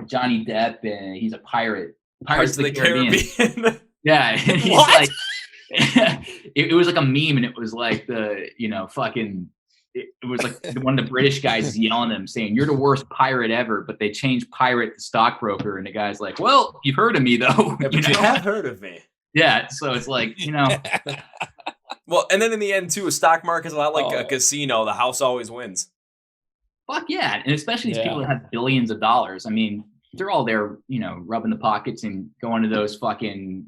Johnny Depp and he's a pirate. Pirates of the Caribbean. Yeah, and he's What? like it was like a meme, and it was like the fucking it was like one of the British guys is yelling at him saying, "You're the worst pirate ever," but they changed pirate to stockbroker, and the guy's like, "Well, you've heard of me though." Yeah, but you have heard of me. Yeah, so it's like Well, and then in the end too, a stock market is a lot like a Oh. casino. The house always wins. fuck yeah, and especially these Yeah. people that have billions of dollars. I mean, they're all there, rubbing the pockets and going to those fucking,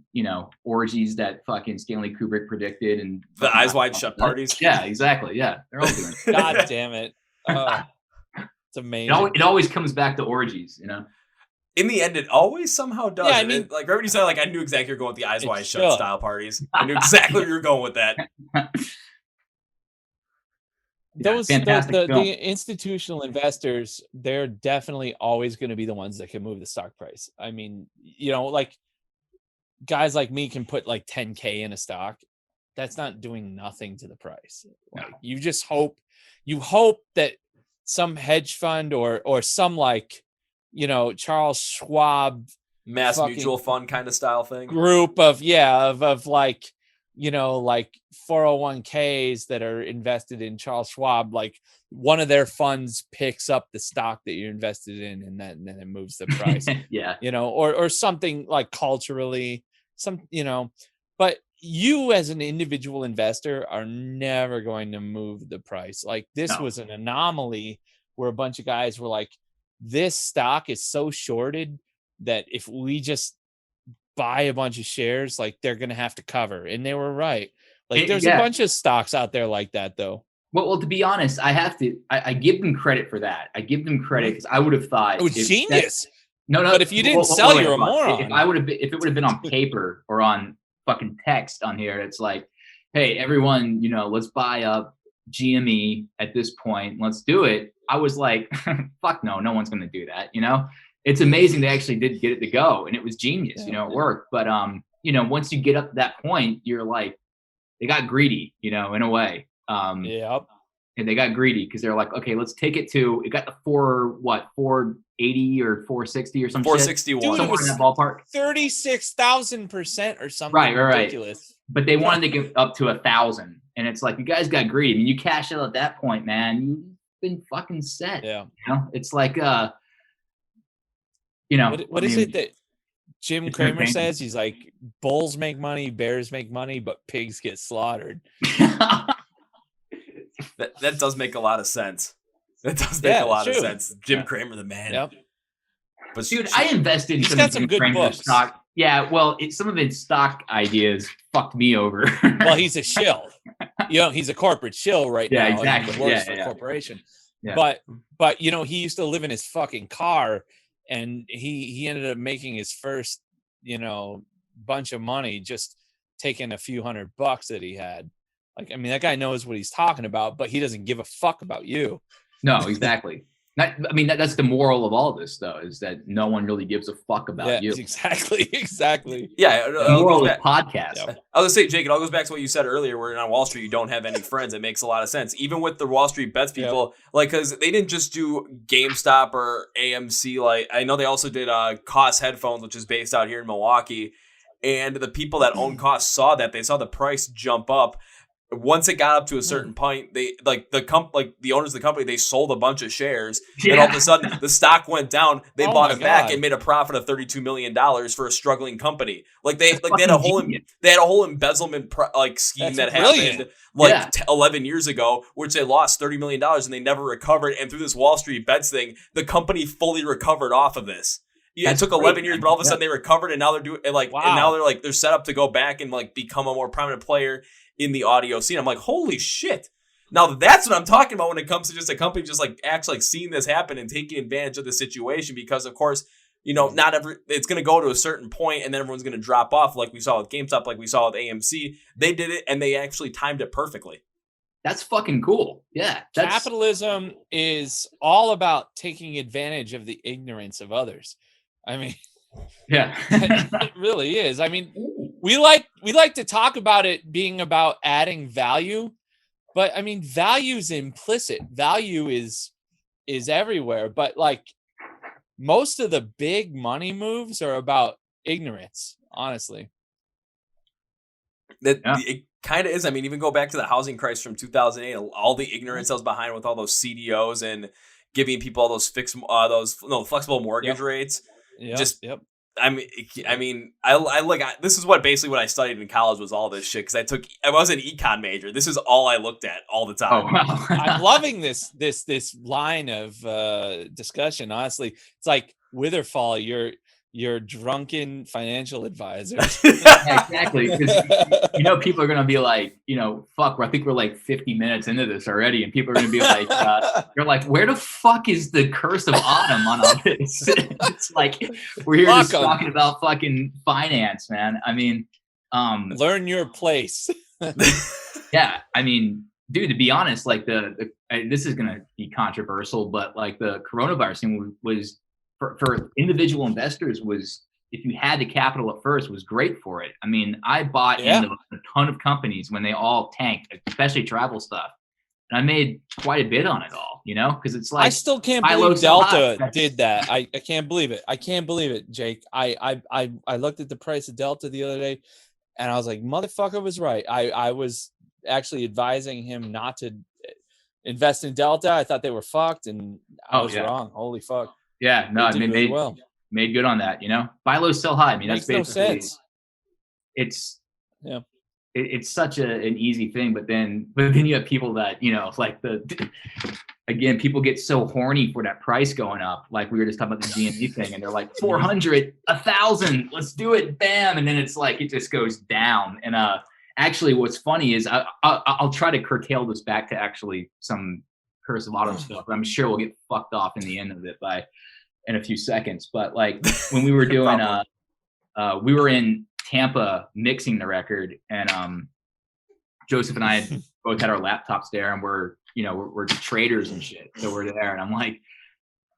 orgies that fucking Stanley Kubrick predicted and The fucking- eyes wide shut parties. Yeah, exactly. Yeah, they're all doing it. God damn it. It's amazing. It always comes back to orgies, In the end, it always somehow does. Yeah, I And mean- like everybody said, like I knew exactly you're going with the eyes It wide shut should. style parties. I knew exactly where you were going with that. Those fantastic the film. institutional investors, they're definitely always going to be the ones that can move the stock price. I mean, like guys like me can put like 10K in a stock. That's not doing nothing to the price. Like, you just hope that some hedge fund or some like, Charles Schwab Mass Fucking mutual fund kind of style thing. group of like, like 401ks that are invested in Charles Schwab, like one of their funds picks up the stock that you're invested in and then it moves the price. Yeah. Or something like culturally, but you as an individual investor are never going to move the price. Like this No. was an anomaly where a bunch of guys were like, this stock is so shorted that if we just buy a bunch of shares, like they're going to have to cover. And they were right. Like there's a bunch of stocks out there like that though. Well, to be honest, I give them credit for that. I give them credit because I would have thought It was genius. No, But if you didn't sell, you're a moron. If it would have been on paper or on fucking text on here, it's like, hey, everyone, let's buy up GME at this point. Let's do it. I was like, fuck no one's going to do that. It's amazing they actually did get it to go, and it was genius. It worked. But once you get up to that point, you're like, they got greedy, in a way. Yep. And they got greedy because they're like, okay, let's take it to. It got the 480 or 460 or something. 461. Dude, it Somewhere was in that ballpark. 36,000% or something Right. ridiculous. But they wanted to get up to 1,000, and it's like you guys got greedy. I mean, you cash out at that point, man. You've been fucking set. Yeah. It's like What is it that Jim it's Cramer entertaining. says? He's like, bulls make money, bears make money, but pigs get slaughtered. That does make a lot of sense. That does make a lot of true. sense. Jim Yeah. Kramer, the man. Yep. But Dude, I invested in He's some got of some Jim good Cramer's books. stock. Yeah, well, some of its stock ideas fucked me over. Well, he's a shill. He's a corporate shill right Yeah, now. exactly. He works Yeah, for a yeah. corporation. Yeah. But he used to live in his fucking car, and he ended up making his first, bunch of money just taking a few $100 that he had. Like, I mean, that guy knows what he's talking about, but he doesn't give a fuck about you. No, exactly. That's the moral of all this, though, is that no one really gives a fuck about you. Exactly. yeah, The moral of back, the podcast. Yeah. I was gonna say, Jake, it all goes back to what you said earlier, where on Wall Street you don't have any friends. It makes a lot of sense, even with the Wall Street bets people, like because they didn't just do GameStop or AMC. Like I know they also did Koss Headphones, which is based out here in Milwaukee, and the people that own Koss saw that they saw the price jump up. once it got up to a certain point, they the owners of the company, they sold a bunch of shares, and all of a sudden the stock went down. They bought it back and made a profit of $32 million for a struggling company. They had a whole embezzlement scheme that happened 11 years ago, which they lost $30 million and they never recovered. And through this Wall Street bets thing, the company fully recovered off of this. Yeah, it took 11 years, but all of a sudden they recovered, and now they're doing and now they're set up to go back and become a more prominent player in the audio scene. I'm like, holy shit. Now that's what I'm talking about when it comes to just a company just actually seeing this happen and taking advantage of the situation, because of course, it's going to go to a certain point and then everyone's going to drop off, like we saw with GameStop, like we saw with AMC. They did it and they actually timed it perfectly. That's fucking cool. Yeah. Capitalism is all about taking advantage of the ignorance of others. I mean, yeah, it really is. I mean, we like to talk about it being about adding value, but I mean, value's implicit. Value is everywhere, but most of the big money moves are about ignorance, honestly. It kind of is. I mean, even go back to the housing crisis from 2008, all the ignorance that was behind with all those CDOs and giving people all those flexible mortgage rates. Yep. I mean, this is basically what I studied in college was all this shit, because I was an econ major. This is all I looked at all the time. Oh, wow. I'm loving this line of discussion. Honestly, it's like Witherfall, your drunken financial advisors. Yeah, exactly. Because people are gonna be like, fuck, I think we're 50 minutes into this already, and people are gonna be like, they're like, where the fuck is the curse of autumn on all this? It's like we're here just talking about fucking finance, man. I mean, learn your place. Yeah, I mean, dude, to be honest, this is gonna be controversial, but the coronavirus thing was for individual investors, was, if you had the capital at first, was great for it. I mean, I bought into a ton of companies when they all tanked, especially travel stuff. And I made quite a bit on it all, because it's I still can't believe Delta did that. I can't believe it. I can't believe it, Jake. I looked at the price of Delta the other day and I was like, motherfucker was right. I was actually advising him not to invest in Delta. I thought they were fucked, and I was wrong. Holy fuck. Yeah, no, made good on that, Buy low, sell high. I mean, that's basically no sense. It's such an easy thing, but then you have people that, again, people get so horny for that price going up. Like we were just talking about the GME thing, and they're like 400, 1,000, let's do it, bam. And then it's it just goes down. And actually what's funny is I'll try to curtail this back to actually some curse of autumn stuff, but I'm sure we'll get fucked off in the end of it in a few seconds. But when we were doing we were in Tampa mixing the record, and Joseph and I both had our laptops there, and we're traders and shit, so we're there, and I'm like,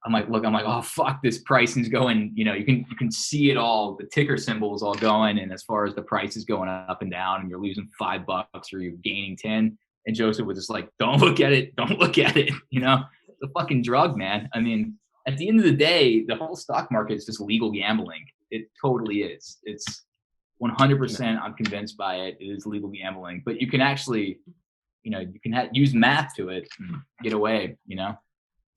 oh fuck, this pricing's going, you can see it all, the ticker symbols all going, and as far as the price is going up and down, and you're losing $5 or you're gaining 10. And Joseph was just like, don't look at it. It's a fucking drug, man. I mean, at the end of the day, the whole stock market is just legal gambling. It totally is. It's 100%. I'm convinced by it. It is legal gambling, but you can actually, you can use math to it and get away,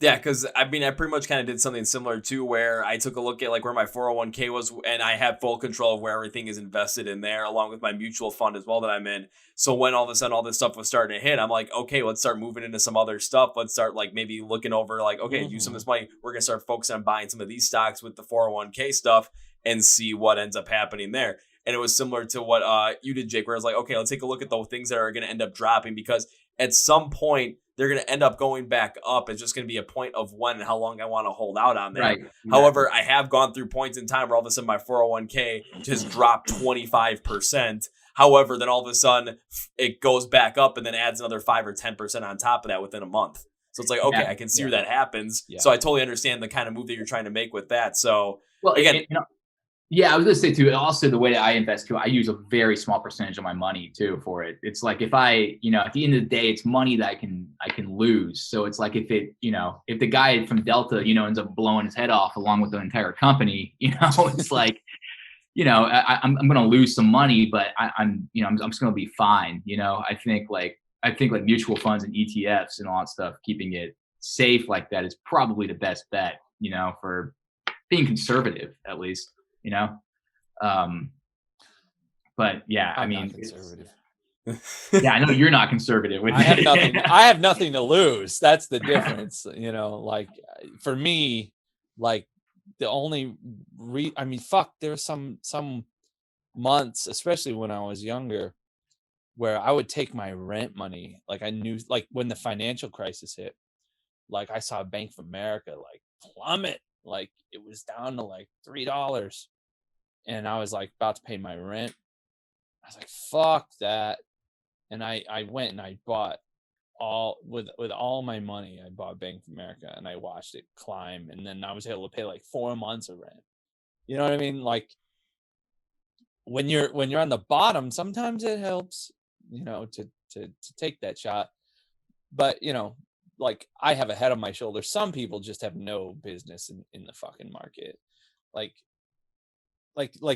Yeah, because I mean, I pretty much kind of did something similar too, where I took a look at where my 401k was, and I have full control of where everything is invested in there, along with my mutual fund as well that I'm in. So when all of a sudden all this stuff was starting to hit, I'm like, okay, let's start moving into some other stuff. Let's start maybe looking over okay, use some of this money. We're gonna start focusing on buying some of these stocks with the 401k stuff and see what ends up happening there. And it was similar to what you did, Jake, where I was like, okay, let's take a look at the things that are going to end up dropping, because at some point they're going to end up going back up. It's just going to be a point of when and how long I want to hold out on there. Right. However, I have gone through points in time where all of a sudden my 401k just dropped 25%. However, then all of a sudden it goes back up and then adds another 5 or 10% on top of that within a month. So it's like, okay, I can see where that happens. Yeah. So I totally understand the kind of move that you're trying to make with that. So again, I was going to say too, also the way that I invest too, I use a very small percentage of my money too for it. It's like if I, at the end of the day, it's money that I can lose. So it's like if the guy from Delta, ends up blowing his head off along with the entire company, it's like, you know, I'm going to lose some money, but I'm just going to be fine. You know, I think like mutual funds and ETFs and all that stuff, keeping it safe like that is probably the best bet, you know, for being conservative, at least, you know? But yeah, I'm I mean, not conservative. yeah, I know you're not conservative. I have nothing to lose. That's the difference. You know, like for me, like the only I mean, fuck, there were some months, especially when I was younger, where I would take my rent money. Like I knew, like when the financial crisis hit, like I saw Bank of America like plummet. Like it was down to like $3. And I was like about to pay my rent. I was like, fuck that. And I went and I bought all with all my money. I bought Bank of America and I watched it climb. And then I was able to pay like 4 months of rent. You know what I mean? Like when you're on the bottom, sometimes it helps, you know, to take that shot. But you know, like I have a head on my shoulders. Some people just have no business in the fucking market. Like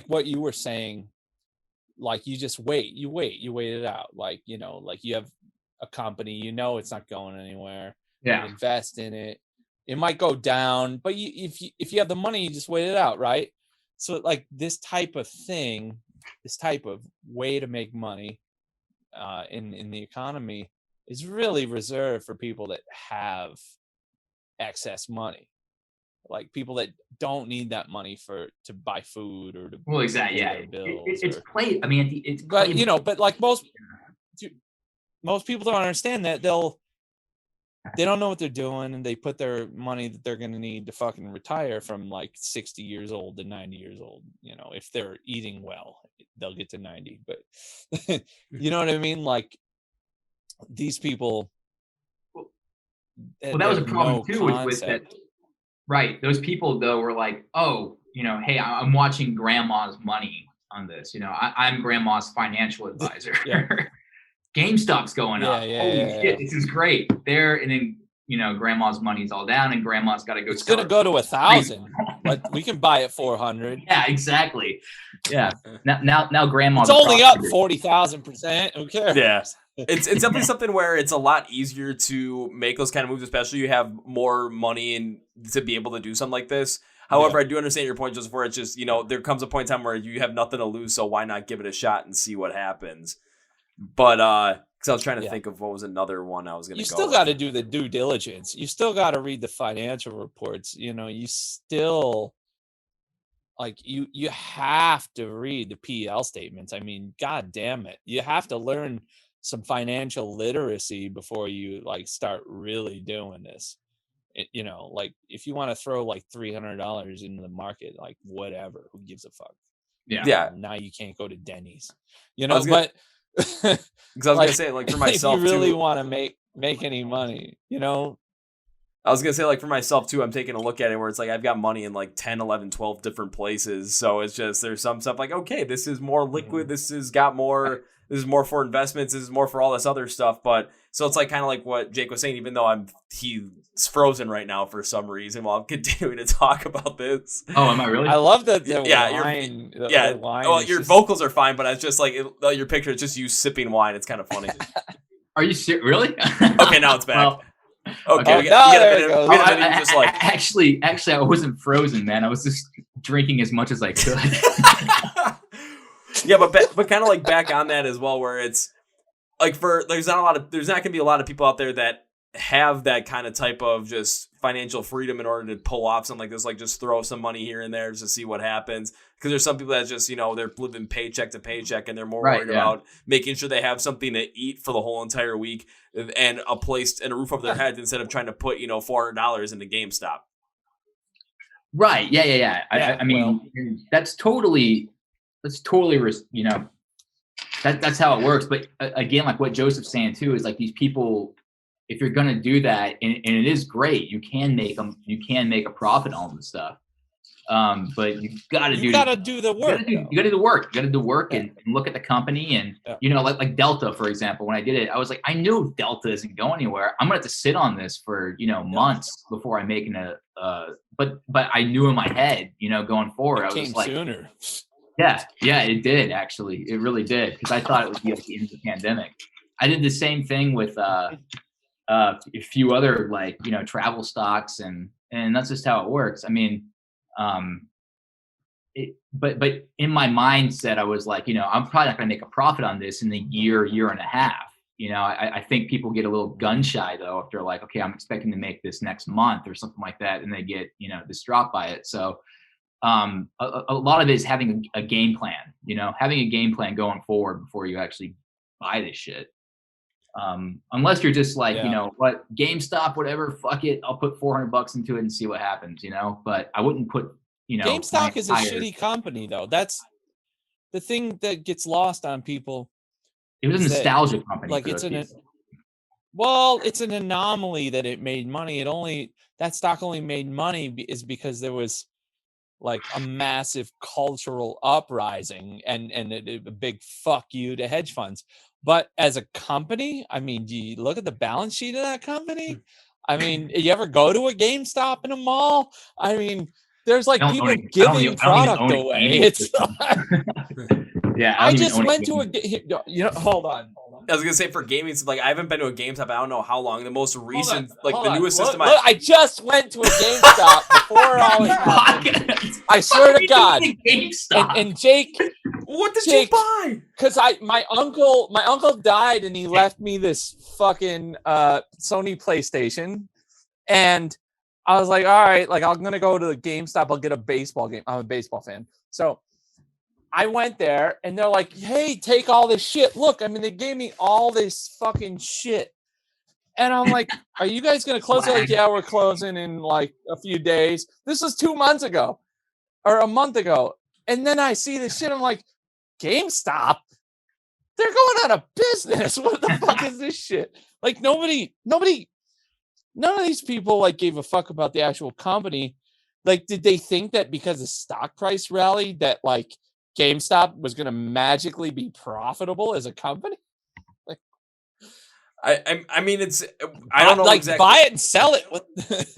what you were saying, like you just wait it out. Like, you know, like you have a company, you know, it's not going anywhere. Yeah. You invest in it. It might go down, but if you have the money, you just wait it out, right? So like this type of thing, this type of way to make money in the economy is really reserved for people that have excess money. Like people that don't need that money to buy food or to exactly, yeah. It's played. I mean, it's but you know, but like most people don't understand that they don't know what they're doing, and they put their money that they're going to need to fucking retire from like 60 years old to 90 years old. You know, if they're eating well, they'll get to 90. But you know what I mean? Like these people. Well, that was a problem too with that. Right. Those people, though, were like, oh, you know, hey, I'm watching grandma's money on this. You know, I'm grandma's financial advisor. GameStop's going up. Holy shit, this is great. And then, you know, grandma's money's all down and grandma's got to go. It's going to go to 1,000, but we can buy it 400. Yeah, exactly. Yeah. Now grandma's. It's only up 40,000%. Who cares? Yeah. It's definitely something where it's a lot easier to make those kind of moves, especially you have more money and to be able to do something like this. However, I do understand your point, just where it's just, you know, there comes a point in time where you have nothing to lose, so why not give it a shot and see what happens? But because I was trying to think of what was another one I was going to go. You still got to do the due diligence. You still got to read the financial reports. You know, you still like you have to read the PL statements. I mean, God damn it, you have to learn some financial literacy before you like start really doing this. You know, like if you want to throw like $300 into the market, like whatever, who gives a fuck? Yeah. Now you can't go to Denny's, you know, but because I was gonna say, like for myself, if you really want to make any money, you know. I was gonna say, like for myself too, I'm taking a look at it where it's like I've got money in like 10, 11, 12 different places. So it's just there's some stuff like, okay, this is more liquid, this has got more. This is more for investments. This is more for all this other stuff. But so it's like kind of like what Jake was saying, even though he's frozen right now for some reason while I'm continuing to talk about this. Oh, am I really? I love that. Wine, well, your just... vocals are fine, but it's just like your picture. It's just you sipping wine. It's kind of funny. Are you serious? Really? Okay, now it's back. Well, okay, we got a minute. Just like actually, I wasn't frozen, man. I was just drinking as much as I could. Yeah, but kind of like back on that as well, where it's like there's not gonna be a lot of people out there that have that kind of type of just financial freedom in order to pull off something like this, like just throw some money here and there just to see what happens. Because there's some people that just, you know, they're living paycheck to paycheck and they're more worried about making sure they have something to eat for the whole entire week and a place and a roof over their heads instead of trying to put, you know, $400 into GameStop. Right. Yeah. I mean, that's totally, you know, that's how it works. But again, like what Joseph's saying too, is like these people, if you're going to do that, and it is great, you can make a profit on this stuff. But you got to do the work. You got to do the work. You got to do work and look at the company. And, you know, like Delta, for example, when I did it, I was like, I knew Delta isn't going anywhere. I'm going to have to sit on this for, you know, months before I'm making but I knew in my head, you know, going forward, I was like, sooner. Yeah, it did actually. It really did, because I thought it would be like the end of the pandemic. I did the same thing with a few other, like, travel stocks, and that's just how it works. I mean, but in my mindset, I was like, I'm probably not going to make a profit on this in the year and a half. I think people get a little gun shy though if they're like, okay, I'm expecting to make this next month or something like that, and they get distraught by it. So a lot of it is having a game plan, having a game plan going forward before you actually buy this shit. Unless you're just like, what, GameStop, whatever, fuck it, I'll put $400 into it and see what happens, but I wouldn't put, GameStop is a shitty company though. That's the thing that gets lost on people. It was a nostalgia company. Like it's an anomaly that it made money. That stock only made money is because there was like a massive cultural uprising and a big fuck you to hedge funds. But as a company, I mean, do you look at the balance sheet of that company? I mean, you ever go to a GameStop in a mall? I mean, there's like people giving product away. It's yeah. I just went to hold on. I was gonna say, for gaming, like, I haven't been to a GameStop. I don't know how long. The most recent, the newest system. I just went to a GameStop before all this happened. I swear to God. And Jake, what did you buy? Because my uncle died, and he left me this fucking Sony PlayStation, and I was like, all right, like, I'm gonna go to the GameStop. I'll get a baseball game. I'm a baseball fan, so I went there, and they're like, hey, take all this shit. Look, I mean, they gave me all this fucking shit. And I'm like, are you guys going to close? They're like, yeah, we're closing in like a few days. This was 2 months ago or a month ago. And then I see this shit. I'm like, GameStop? They're going out of business. What the fuck is this shit? Like, none of these people like gave a fuck about the actual company. Like, did they think that because the stock price rallied that like GameStop was going to magically be profitable as a company? Like, I mean, I don't know, like, exactly. Buy it and sell it.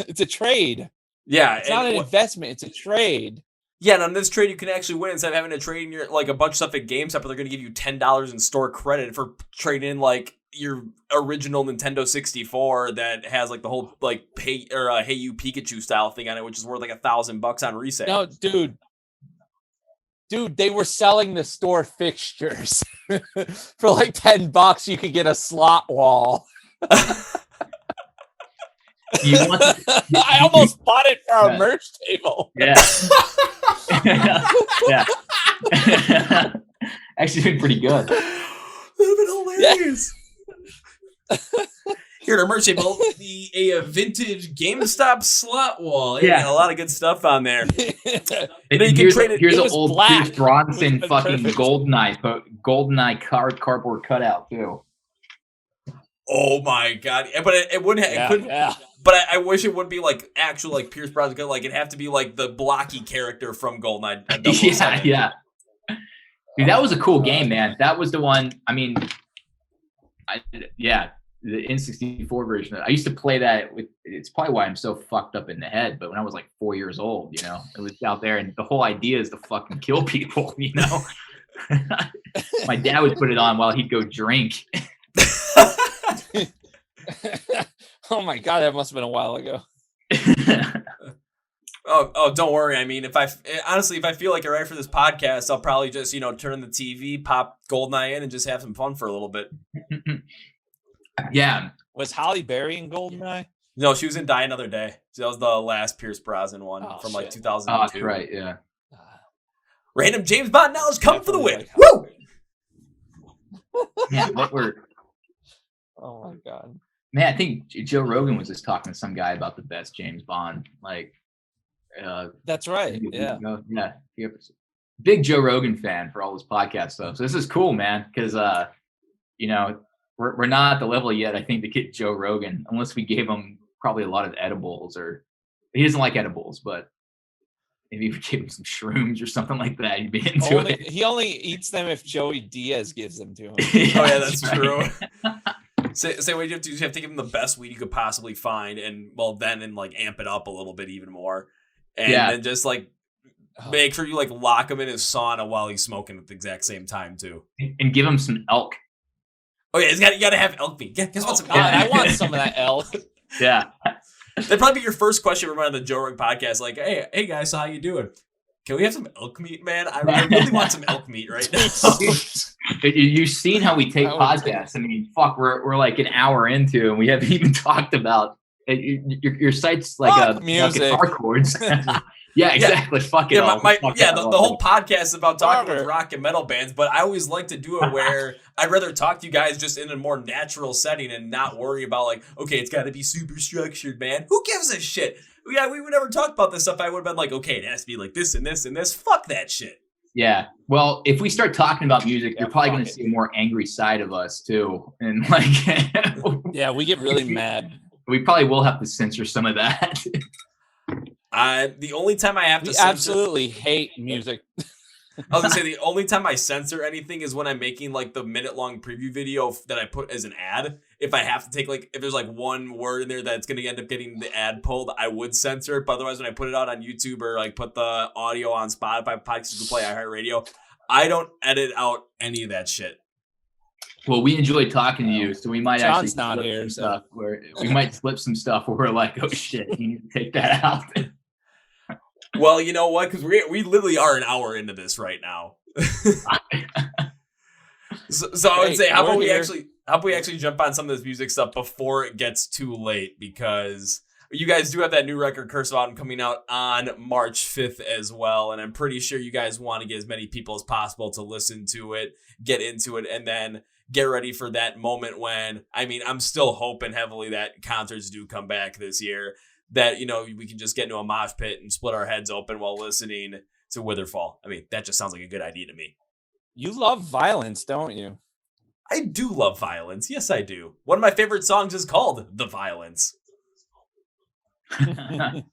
It's a trade. Yeah, it's not an investment. It's a trade. Yeah, and on this trade, you can actually win instead of having to trade in your like a bunch of stuff at GameStop. But they're going to give you $10 in store credit for trading in like your original Nintendo 64 that has like the whole like Hey You Pikachu style thing on it, which is worth like $1,000 on resale. No, dude, they were selling the store fixtures for like $10. You could get a slot wall. I almost bought it for a merch table. Yeah. Yeah. Actually, been pretty good. That would have been hilarious. Here at our merch table, a vintage GameStop slot wall. Yeah, a lot of good stuff on there. Here's an old Pierce Bronson fucking GoldenEye cardboard cutout too. Oh my God! But it wouldn't. It couldn't. Yeah. But I wish it wouldn't be like actual like Pierce Bronson. Like, it'd have to be like the blocky character from GoldenEye. Yeah. Dude, that was a cool game, man. That was the one. I mean, the N64 version. I used to play that with. It's probably why I'm so fucked up in the head. But when I was like 4 years old, it was out there, and the whole idea is to fucking kill people. My dad would put it on while he'd go drink. Oh my God, that must have been a while ago. Oh, don't worry. I mean, if I feel like you're right for this podcast, I'll probably just, turn the TV, pop GoldenEye in, and just have some fun for a little bit. Yeah. Was Halle Berry in GoldenEye? No, she was in Die Another Day. So that was the last Pierce Brosnan one from like 2002. Oh, that's right, yeah. Random James Bond knowledge coming for the win. Woo! Yeah, what were... Oh my God. Man, I think Joe Rogan was just talking to some guy about the best James Bond. Like, that's right. Yeah. Yeah. Big Joe Rogan fan for all his podcast stuff. So this is cool, man. Because we're not at the level yet, I think, to get Joe Rogan, unless we gave him probably a lot of edibles, or he doesn't like edibles, but maybe if we gave him some shrooms or something like that, he'd be into it. He only eats them if Joey Diaz gives them to him. Yeah, that's true. Say what you have to give him the best weed you could possibly find, and like amp it up a little bit even more, and then just like Make sure you like lock him in his sauna while he's smoking at the exact same time too. And give him some elk. Oh yeah, you got to have elk meat. Guess what's God, I want some of that elk. Yeah. That'd probably be your first question from the Joe Rogan podcast. Like, hey guys, so how you doing? Can we have some elk meat, man? I really want some elk meat right now. You've seen how we take podcasts. I mean, fuck, we're like an hour into, and we haven't even talked about your site's like a music. guitar chords. Yeah, exactly. Fuck it. Yeah, all. the whole podcast is about talking with rock and metal bands, but I always like to do it where I'd rather talk to you guys just in a more natural setting and not worry about like, okay, it's got to be super structured, man. Who gives a shit? Yeah, we would never talk about this stuff. I would have been like, okay, it has to be like this and this and this. Fuck that shit. Yeah. Well, if we start talking about music, you're probably going to see a more angry side of us too, and like, yeah, we get really mad. We probably will have to censor some of that. The only time I have to absolutely hate music. I was gonna say the only time I censor anything is when I'm making like the minute-long preview video that I put as an ad. If I have to take like, if there's like one word in there that's gonna end up getting the ad pulled, I would censor it. But otherwise, when I put it out on YouTube or like put the audio on Spotify, podcasts, Google Play, iHeart Radio, I don't edit out any of that shit. Well, we enjoy talking to you, so we might John's actually not here, stuff where we might slip some stuff where we're like, oh shit, you need to take that out. Well, you know what? Because we literally are an hour into this right now. so I would say, how about we actually jump on some of this music stuff before it gets too late? Because you guys do have that new record, Curse of Autumn, coming out on March 5th as well, and I'm pretty sure you guys want to get as many people as possible to listen to it, get into it, and then get ready for that moment when, I mean, I'm still hoping heavily that concerts do come back this year. That, you know, we can just get into a mosh pit and split our heads open while listening to Witherfall. I mean, that just sounds like a good idea to me. You love violence, don't you? I do love violence. Yes, I do. One of my favorite songs is called The Violence. I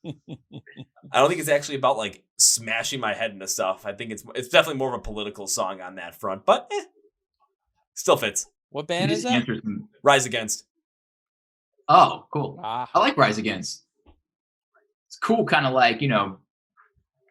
don't think it's actually about like smashing my head into stuff. I think it's definitely more of a political song on that front, but still fits. What band is that? Rise Against. Oh, cool. I like Rise Against. It's cool, kind of like, you know,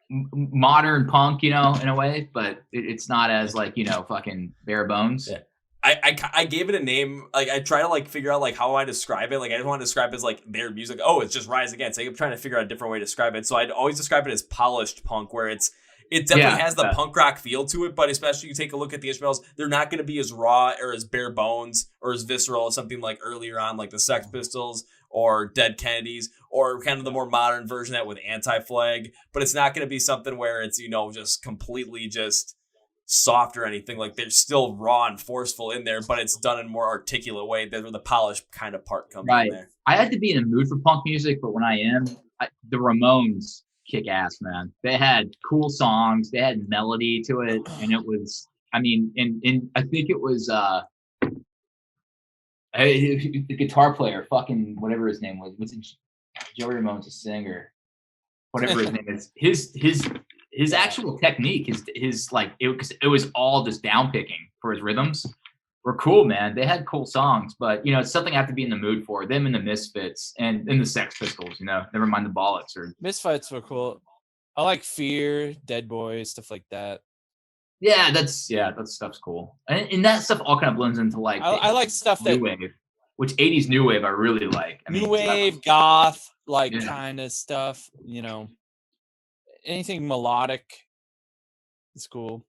modern punk, you know, in a way, but it's not as like, you know, fucking bare bones. Yeah. I gave it a name. Like I try to like figure out like how I describe it. Like I didn't want to describe it as like their music. Oh, it's just Rise Against. I'm trying to figure out a different way to describe it. So I'd always describe it as polished punk, where it definitely has the punk rock feel to it, but especially you take a look at the instrumentals, they're not going to be as raw or as bare bones or as visceral as something like earlier on, like the Sex Pistols or Dead Kennedys, or kind of the more modern version of that with Anti-Flag. But it's not going to be something where it's, you know, just completely just soft or anything. Like they're still raw and forceful in there, but it's done in a more articulate way. That's where the polished kind of part comes in there. I had to be in the mood for punk music, but when I am, the Ramones kick ass, man. They had cool songs, they had melody to it, and it was, I mean, and I think it was the guitar player, fucking whatever his name was it Joey Ramone's a singer, whatever his name is, his actual technique, his like, it was all just down picking for his rhythms were cool, man. They had cool songs, but you know, it's something I have to be in the mood for. Them and the Misfits and the Sex Pistols, you know, never mind the Bollocks or Misfits were cool. I like Fear, Dead Boys, stuff like that. Yeah, that stuff's cool, and that stuff all kind of blends into like I like stuff new wave, which 80s new wave I really like. I mean, new wave, goth, like kind of stuff. You know, anything melodic is cool.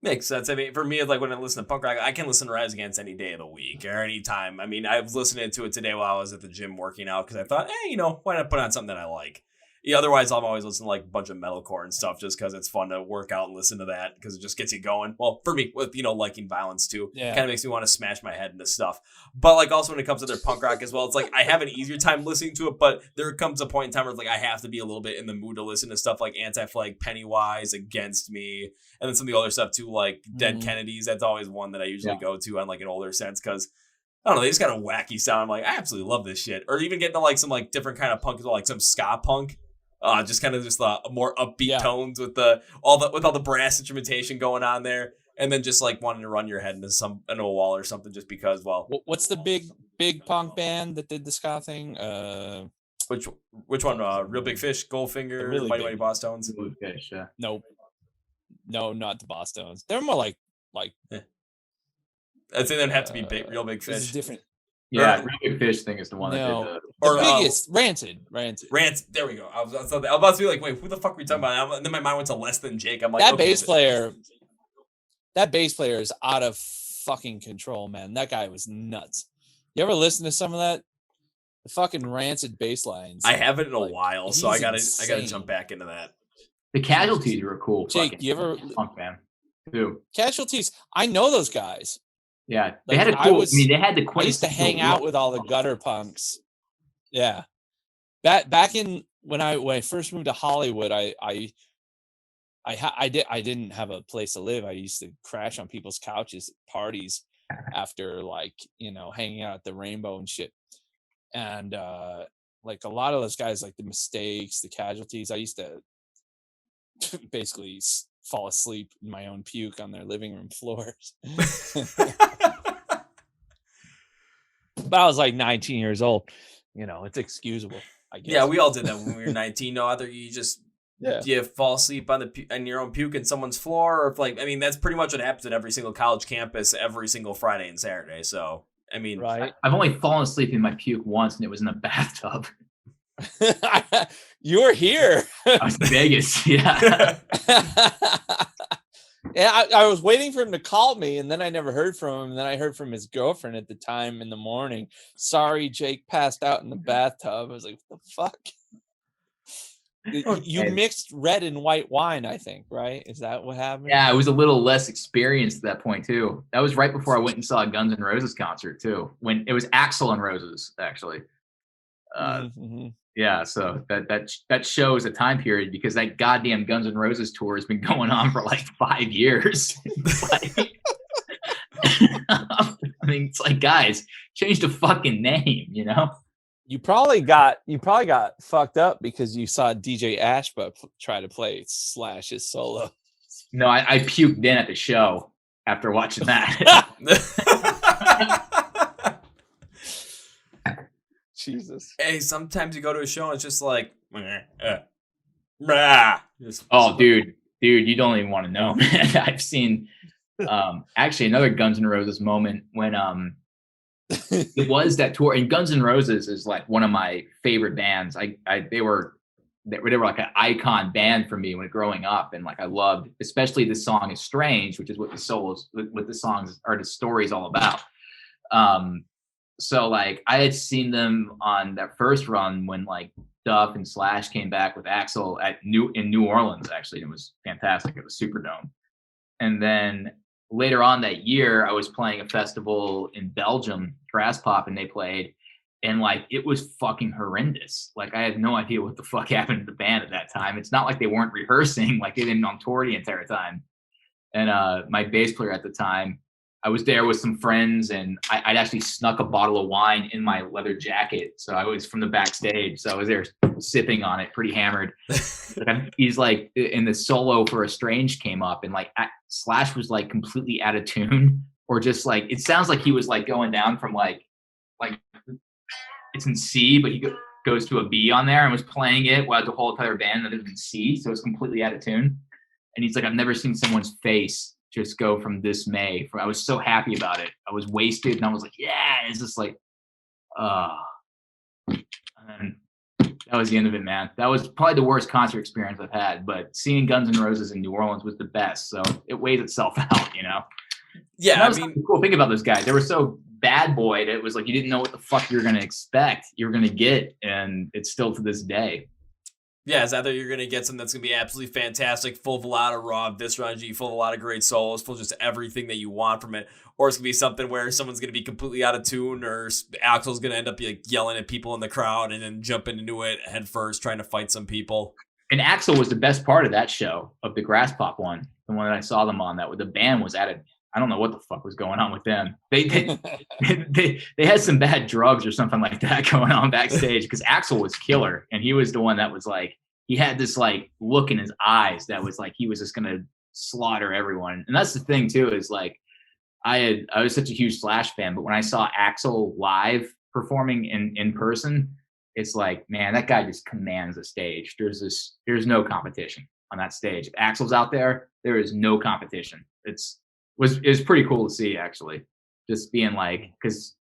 Makes sense. I mean, for me, like when I listen to punk rock, I can listen to Rise Against any day of the week or any time. I mean, I was listening to it today while I was at the gym working out because I thought, hey, you know, why not put on something that I like? Yeah, otherwise, I'm always listening to like a bunch of metalcore and stuff just because it's fun to work out and listen to that because it just gets you going. Well, for me, with, you know, liking violence too, kind of makes me want to smash my head into stuff. But like also when it comes to their punk rock as well, it's like I have an easier time listening to it, but there comes a point in time where it's like I have to be a little bit in the mood to listen to stuff like Anti-Flag, Pennywise, Against Me, and then some of the other stuff too, like Dead Kennedys. That's always one that I usually go to on like an older sense because I don't know, they just got a wacky sound. I'm like, I absolutely love this shit. Or even getting to like some like different kind of punk as well, like some ska punk. Just kind of just more upbeat tones with all the brass instrumentation going on there, and then just like wanting to run your head into a wall or something just because. Well, what's the big punk band that did the ska thing? Which one? Real Big Fish, Goldfinger, Really Mighty big. Mighty Boss Tones. Blue Fish, yeah. Nope. No, not the Boss Tones. They're more like I'd say they'd have to be Real Big this is Fish. different. Yeah, Real Big Fish thing is the one that No. did The Or, biggest Rancid. Rant. There we go. I was about to be like, wait, who the fuck are we talking about? And then my mind went to Less Than Jake. I'm like, That okay, bass player is out of fucking control, man. That guy was nuts. You ever listen to some of that? The fucking Rancid bass lines. I haven't in a while, so I he's gotta insane. jump back into that. The Casualties were a cool. Jake, fucking you ever punk band too? Casualties? I know those guys. Yeah, they Like, had a I cool. I, was- mean, they had the. I used to hang out with all the gutter punks. Yeah, back in when I first moved to Hollywood, I didn't have a place to live. I used to crash on people's couches at parties after, like, you know, hanging out at the Rainbow and shit. And like a lot of those guys, like the Mistakes, the Casualties, I used to basically fall asleep in my own puke on their living room floors. But I was like 19 years old. You know, it's excusable, I guess. Yeah, we all did that when we were 19. No, either you just Yeah. you fall asleep on your own puke in someone's floor, or if, like, I mean, that's pretty much what happens at every single college campus every single Friday and Saturday. So I mean, Right. I've only fallen asleep in my puke once, and it was in a bathtub. You were here. I was in Vegas. Yeah. Yeah, I was waiting for him to call me, and then I never heard from him. And then I heard from his girlfriend at the time in the morning. Sorry, Jake passed out in the bathtub. I was like, what the fuck? You mixed red and white wine, I think, right? Is that what happened? Yeah, I was a little less experienced at that point too. That was right before I went and saw a Guns N' Roses concert too. When it was Axl and Roses, actually. Yeah, so that shows a time period, because that goddamn Guns N' Roses tour has been going on for like 5 years. I mean, it's like, guys, change the fucking name, you know? You probably got fucked up because you saw DJ Ashba try to play Slash's solo. No, I puked in at the show after watching that. Jesus. Hey, sometimes you go to a show and it's just like, Oh, dude, you don't even want to know, man. I've seen actually another Guns N' Roses moment when it was that tour. And Guns N' Roses is like one of my favorite bands. They were like an icon band for me when growing up, and like I loved, especially the song "Estranged," which is what the songs or the story's all about. So like I had seen them on that first run when like Duff and Slash came back with Axl in New Orleans, actually. It was fantastic. It was Superdome. And then later on that year, I was playing a festival in Belgium, Grass Pop, and they played, and like it was fucking horrendous. Like I had no idea what the fuck happened to the band at that time. It's not like they weren't rehearsing, like they didn't on tour the entire time. And my bass player at the time, I was there with some friends, and I'd actually snuck a bottle of wine in my leather jacket. So I was from the backstage. So I was there sipping on it, pretty hammered. He's like, in the solo for Estranged came up, and like Slash was like completely out of tune, or just like, it sounds like he was like going down from like it's in C, but he goes to a B on there, and was playing it while the whole entire band that is in C. So it's completely out of tune. And he's like, I've never seen someone's face just go from dismay. I was so happy about it. I was wasted, and I was like, yeah, it's just like, and that was the end of it, man. That was probably the worst concert experience I've had, but seeing Guns N' Roses in New Orleans was the best. So it weighs itself out, you know? Yeah, I mean, the cool thing about those guys, they were so bad boyed. It was like, you didn't know what the fuck you were going to expect, you were going to get. And it's still to this day. Yeah, it's either you're going to get something that's going to be absolutely fantastic, full of a lot of raw viscerality, full of a lot of great solos, full of just everything that you want from it, or it's going to be something where someone's going to be completely out of tune, or Axl's going to end up like yelling at people in the crowd and then jumping into it head first, trying to fight some people. And Axl was the best part of that show, of the Grass Pop one, the one that I saw them on. That the band was at it. I don't know what the fuck was going on with them. They had some bad drugs or something like that going on backstage, because Axl was killer, and he was the one that was like, he had this like look in his eyes that was like he was just gonna slaughter everyone. And that's the thing too, is like I was such a huge Slash fan, but when I saw Axl live performing in person, it's like, man, that guy just commands the stage. There's no competition on that stage. If Axl's out there, there is no competition. It was pretty cool to see, actually, just being like, because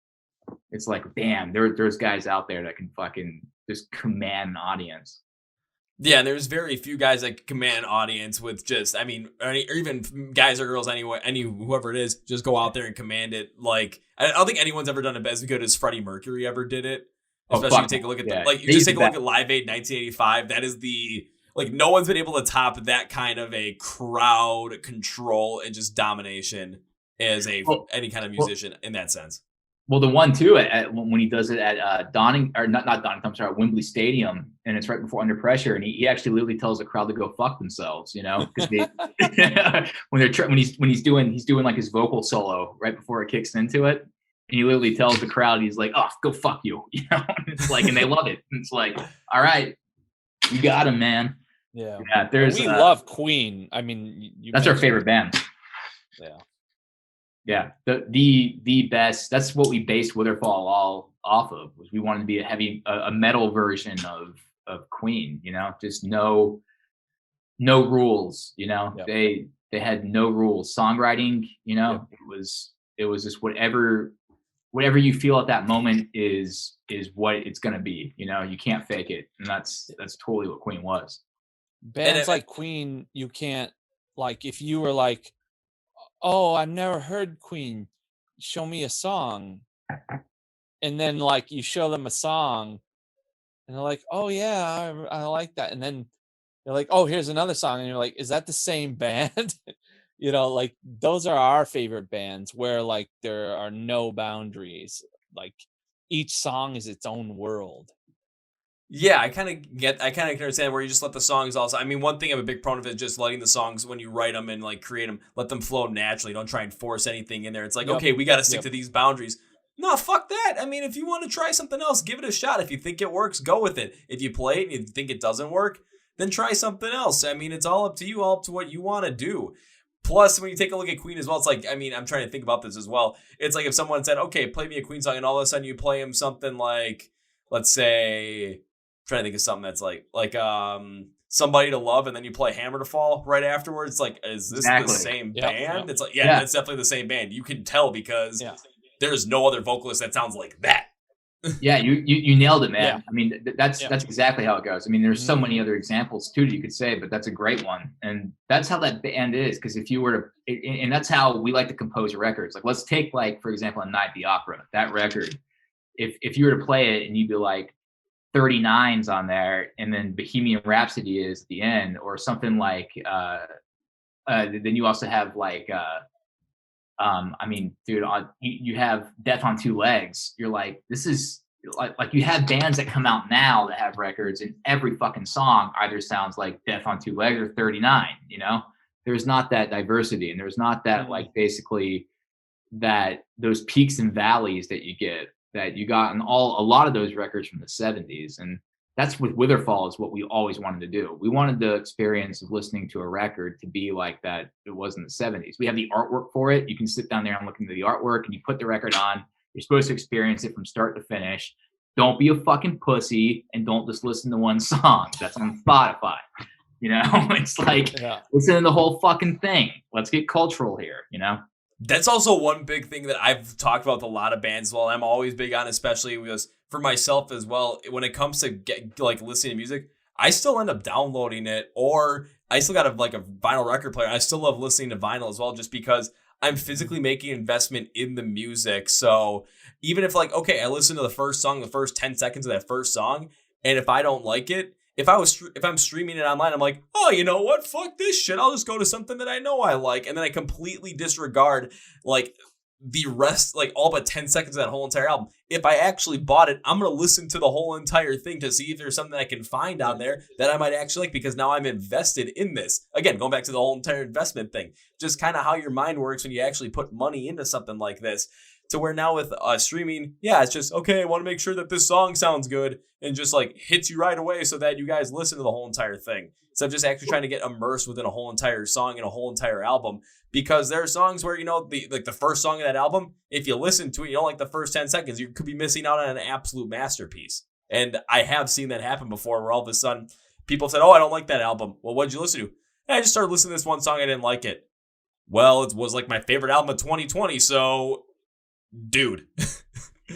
it's like, damn, there's guys out there that can fucking just command an audience. Yeah, and there's very few guys that command an audience with just, I mean, or even guys or girls, anyway, whoever it is, just go out there and command it. Like, I don't think anyone's ever done it as good as Freddie Mercury ever did it. Especially take a look at you just take a look at Live Aid 1985. That is like, no one's been able to top that kind of a crowd control and just domination as any kind of musician in that sense. Well, the one too when he does it at Wembley Stadium, and it's right before Under Pressure, and he actually literally tells the crowd to go fuck themselves, you know, because when he's doing like his vocal solo right before it kicks into it, and he literally tells the crowd, he's like, "Oh, go fuck you," you know. It's like, and they love it. It's like, all right, you got him, man. Yeah. We love Queen. I mean, that's our favorite band. Yeah. Yeah, the best. That's what we based Witherfall all off of. Was we wanted to be a metal version of Queen. You know, just no rules. You know, yep. They had no rules. Songwriting. You know, yep. it was just whatever you feel at that moment is what it's gonna be. You know, you can't fake it, and that's totally what Queen was. Bands like Queen, you can't, like, if you were like, oh, I've never heard Queen, show me a song. And then, like, you show them a song, and they're like, oh, yeah, I like that. And then they're like, oh, here's another song. And you're like, is that the same band? You know, like, those are our favorite bands where, like, there are no boundaries. Like, each song is its own world. Yeah, I kind of understand where you just let the songs also. I mean, one thing I'm a big proponent of is just letting the songs, when you write them and like create them, let them flow naturally. Don't try and force anything in there. It's like, okay, we got to stick to these boundaries. No, fuck that. I mean, if you want to try something else, give it a shot. If you think it works, go with it. If you play it and you think it doesn't work, then try something else. I mean, it's all up to you, all up to what you want to do. Plus, when you take a look at Queen as well, it's like, I mean, I'm trying to think about this as well. It's like if someone said, okay, play me a Queen song, and all of a sudden you play him something like, let's say, trying to think of something that's like Somebody to Love, and then you play Hammer to Fall right afterwards. It's like, is this the same band? Yeah. It's like, it's definitely the same band. You can tell because there's no other vocalist that sounds like that. Yeah, you nailed it, man. Yeah. I mean, that's exactly how it goes. I mean, there's so many other examples too that you could say, but that's a great one. And that's how that band is. Because if you were to, and that's how we like to compose records. Like, let's take, like, for example, A Night at the Opera, that record. If you were to play it and you'd be like, 39s on there, and then Bohemian Rhapsody is at the end, or something like then you also have like I mean, dude, you have Death on Two Legs. You're like, this is like you have bands that come out now that have records, and every fucking song either sounds like Death on Two Legs or 39. You know, there's not that diversity, and there's not that like basically that those peaks and valleys that you get that you got in a lot of those records from the 70s. And that's with Witherfall is what we always wanted to do. We wanted the experience of listening to a record to be like that it was in the 70s. We have the artwork for it. You can sit down there and look into the artwork, and you put the record on. You're supposed to experience it from start to finish. Don't be a fucking pussy, and don't just listen to one song that's on Spotify. You know, it's like, listen to the whole fucking thing. Let's get cultural here, you know? That's also one big thing that I've talked about with a lot of bands as well. I'm always big on, especially because for myself as well, when it comes to listening to music, I still end up downloading it, or I still got a vinyl record player. I still love listening to vinyl as well, just because I'm physically making an investment in the music. So even if I listen to the first song, the first 10 seconds of that first song, and if I don't like it, if I'm streaming it online, I'm like, oh, you know what? Fuck this shit. I'll just go to something that I know I like. And then I completely disregard like the rest, like all but 10 seconds of that whole entire album. If I actually bought it, I'm going to listen to the whole entire thing to see if there's something I can find on there that I might actually like, because now I'm invested in this. Again, going back to the whole entire investment thing, just kind of how your mind works when you actually put money into something like this. To where now with streaming, it's just, okay, I want to make sure that this song sounds good, and just like hits you right away so that you guys listen to the whole entire thing. So I'm just actually trying to get immersed within a whole entire song and a whole entire album, because there are songs where, you know, the first song of that album, if you listen to it, you don't like the first 10 seconds, you could be missing out on an absolute masterpiece. And I have seen that happen before where all of a sudden people said, oh, I don't like that album. Well, what'd you listen to? And I just started listening to this one song. I didn't like it. Well, it was like my favorite album of 2020. So, dude.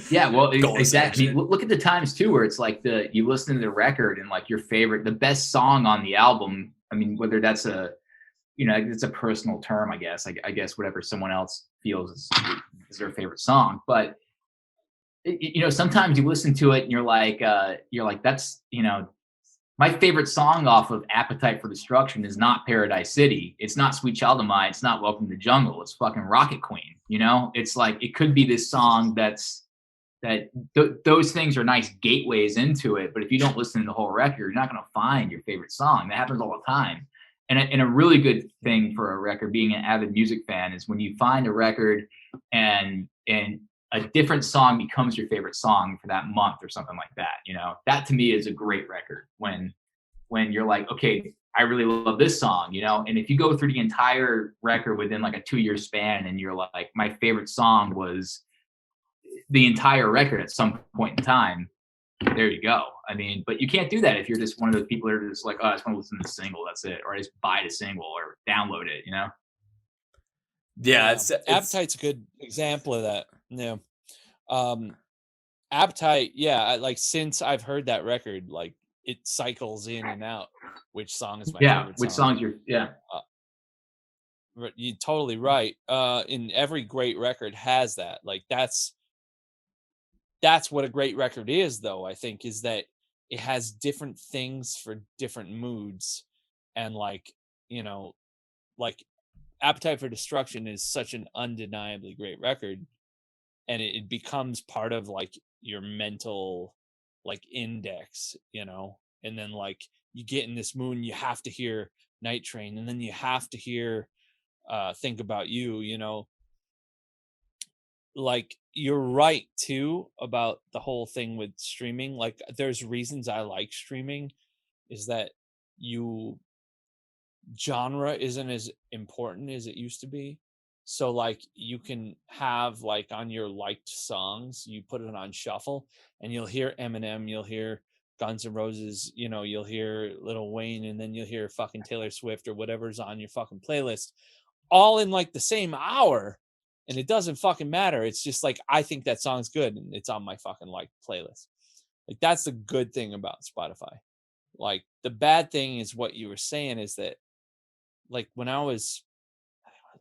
Yeah, well, Go listen exactly. to I mean, look at the times too, where it's like you listen to the record and like your favorite, the best song on the album. I mean, whether that's it's a personal term, I guess. I guess whatever someone else feels is their favorite song. But sometimes you listen to it and you're like, that's my favorite song off of Appetite for Destruction is not Paradise City. It's not Sweet Child of Mine. It's not Welcome to the Jungle. It's fucking Rocket Queen. It's like it could be this song those things are nice gateways into it. But if you don't listen to the whole record, you're not going to find your favorite song. That happens all the time. And a really good thing for a record, being an avid music fan, is when you find a record and a different song becomes your favorite song for that month or something like that. That to me is a great record when you're like, okay, I really love this song, and if you go through the entire record within like a 2-year span and you're like, my favorite song was the entire record at some point in time, there you go. I mean, but you can't do that if you're just one of those people that are just like, oh, I just want to listen to the single, that's it, or I just buy the single or download it, Yeah, it's Appetite's a good example of that. Yeah. Appetite, yeah, like since I've heard that record, like it cycles in and out which song is my favorite which song. songs you're You're totally right. In every great record has that. Like that's what a great record is, though, I think, is that it has different things for different moods. And like Appetite for Destruction is such an undeniably great record, and it becomes part of like your mental like index, and then like you get in this mood and you have to hear Night Train, and then you have to hear Think About You, like you're right too about the whole thing with streaming. Like there's reasons I like streaming is that genre isn't as important as it used to be. So like you can have like on your liked songs, you put it on shuffle and you'll hear Eminem, you'll hear Guns N' Roses, you'll hear Lil Wayne, and then you'll hear fucking Taylor Swift or whatever's on your fucking playlist all in like the same hour. And it doesn't fucking matter. It's just like, I think that song's good and it's on my fucking like playlist. Like that's the good thing about Spotify. Like the bad thing is what you were saying is that like when I was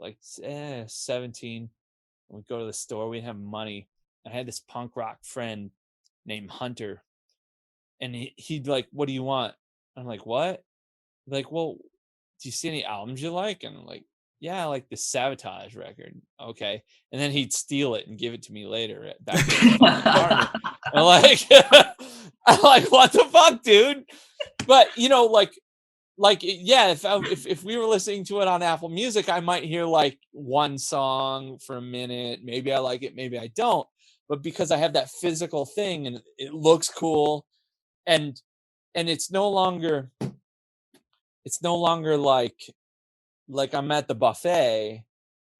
like 17, we'd go to the store, we'd have money. I had this punk rock friend named Hunter, and he'd be like, what do you want? I'm like, what? Like, well, do you see any albums you like? And I'm like, yeah, I like the Sabotage record. Okay. And then he'd steal it and give it to me later back in the apartment. I'm like, I'm like, what the fuck, dude? But yeah, if we were listening to it on Apple Music, I might hear like one song for a minute. Maybe I like it, maybe I don't. But because I have that physical thing and it looks cool, and it's no longer like I'm at the buffet,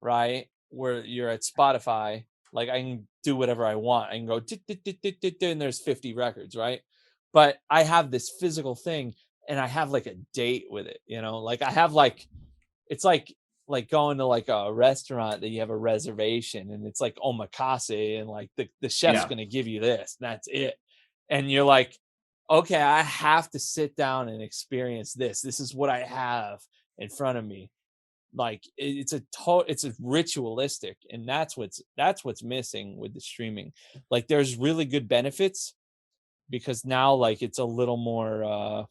right? Where you're at Spotify, like I can do whatever I want. I can go and there's 50 records, right? But I have this physical thing and I have like a date with it, like I have like, it's like going to like a restaurant that you have a reservation and it's like omakase and like the chef's going to give you this and that's it. And you're like, okay, I have to sit down and experience this. This is what I have in front of me. Like it's a ritualistic, and that's what's missing with the streaming. Like there's really good benefits because now like it's a little more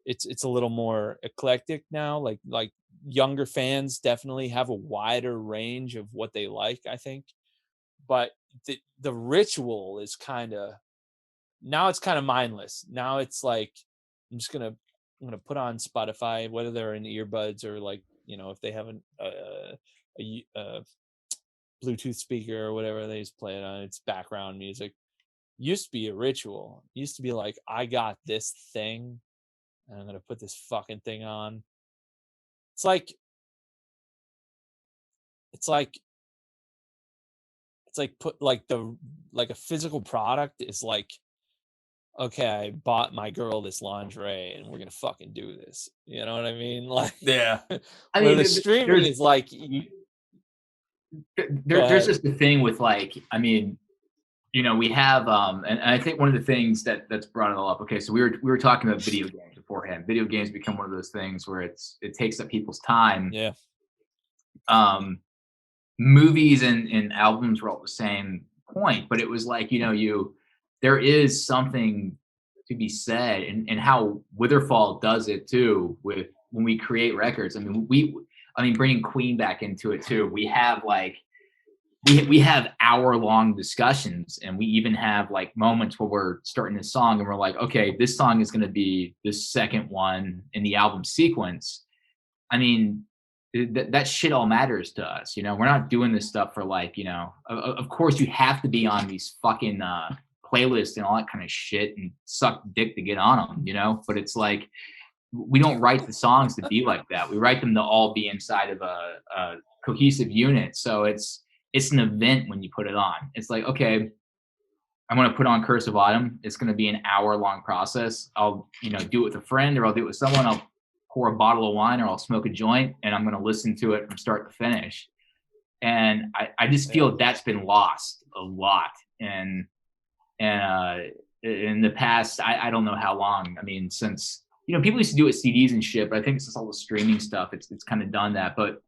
it's a little more eclectic now. Like younger fans definitely have a wider range of what they like, I think. But the ritual is kind of mindless. Now it's like I'm gonna put on Spotify, whether they're in earbuds or like if they have a Bluetooth speaker or whatever, they just play it on. It's background music. Used to be a ritual. Used to be like, I got this thing and I'm gonna put this fucking thing on. It's like put like a physical product is like okay, I bought my girl this lingerie and we're gonna fucking do this. You know what I mean? Like, Yeah. I where mean, the streaming is like, there's just the thing with like, I mean, you know, we have and I think one of the things that's brought it all up. Okay, so we were talking about video games beforehand. Video games become one of those things where it takes up people's time. yeah, Movies and albums were all the same point, but it was like, you know, there is something to be said, and how Witherfall does it too with when we create records. I mean, bringing Queen back into it too. We have like we have hour-long discussions, and we even have like moments where we're starting a song and we're like, okay, this song is going to be the second one in the album sequence. I mean, that shit all matters to us, you know. We're not doing this stuff for like, you know, of course you have to be on these fucking playlists and all that kind of shit and suck dick to get on them, you know. But it's like, we don't write the songs to be like that. We write them to all be inside of a cohesive unit. So it's an event when you put it on. It's like, okay, I'm going to put on Curse of Autumn. It's going to be an hour-long process. I'll, you know, do it with a friend, or I'll do it with someone. I'll pour a bottle of wine, or I'll smoke a joint, and I'm going to listen to it from start to finish. And I just feel that's been lost a lot. And in the past, I don't know how long. I mean, since, you know, people used to do it with CDs and shit, but I think since all the streaming stuff, it's kind of done that. But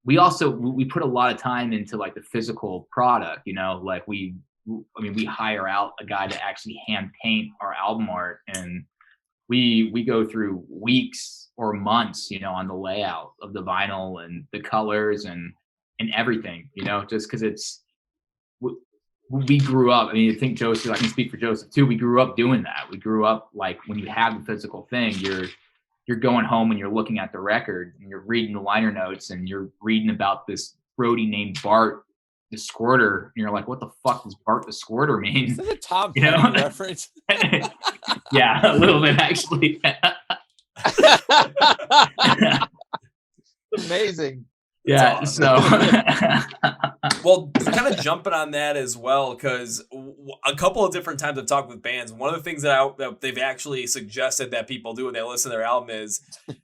we put a lot of time into like the physical product, you know, like we hire out a guy to actually hand paint our album art, and we go through weeks or months, you know, on the layout of the vinyl and the colors and everything, you know, just because we grew up. I mean, I think Joseph, I can speak for Joseph too. We grew up doing that. We grew up like, when you have the physical thing, you're going home and you're looking at the record and you're reading the liner notes and you're reading about this roadie named Bart the Squirter, and you're like, what the fuck does Bart the Squirter mean? is that a Tom You know? Petty reference? Yeah, a little bit actually. Amazing. Yeah, so Well, kind of jumping on that as well, because a couple of different times I've talked with bands. One of the things that they've actually suggested that people do when they listen to their album is,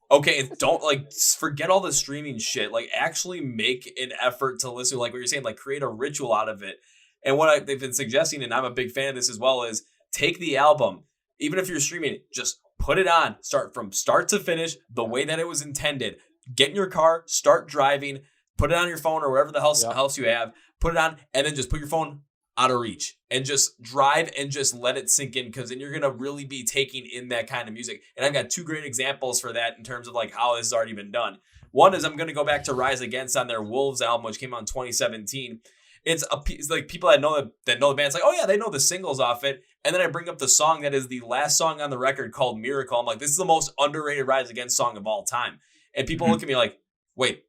okay, don't like forget all the streaming shit. Like, actually make an effort to listen. Like what you're saying, like create a ritual out of it. And what they've been suggesting, and I'm a big fan of this as well, is take the album, even if you're streaming it, just put it on, start from start to finish the way that it was intended. Get in your car, start driving, put it on your phone or wherever the house you have, put it on, and then just put your phone out of reach and just drive and just let it sink in, because then you're going to really be taking in that kind of music. And I've got two great examples for that in terms of like how this has already been done. One is I'm going to go back to Rise Against on their Wolves album, which came out in 2017. It's like people that know the band's like, oh yeah, they know the singles off it. And then I bring up the song that is the last song on the record called Miracle. I'm like, this is the most underrated Rise Against song of all time. And people look at me like, wait,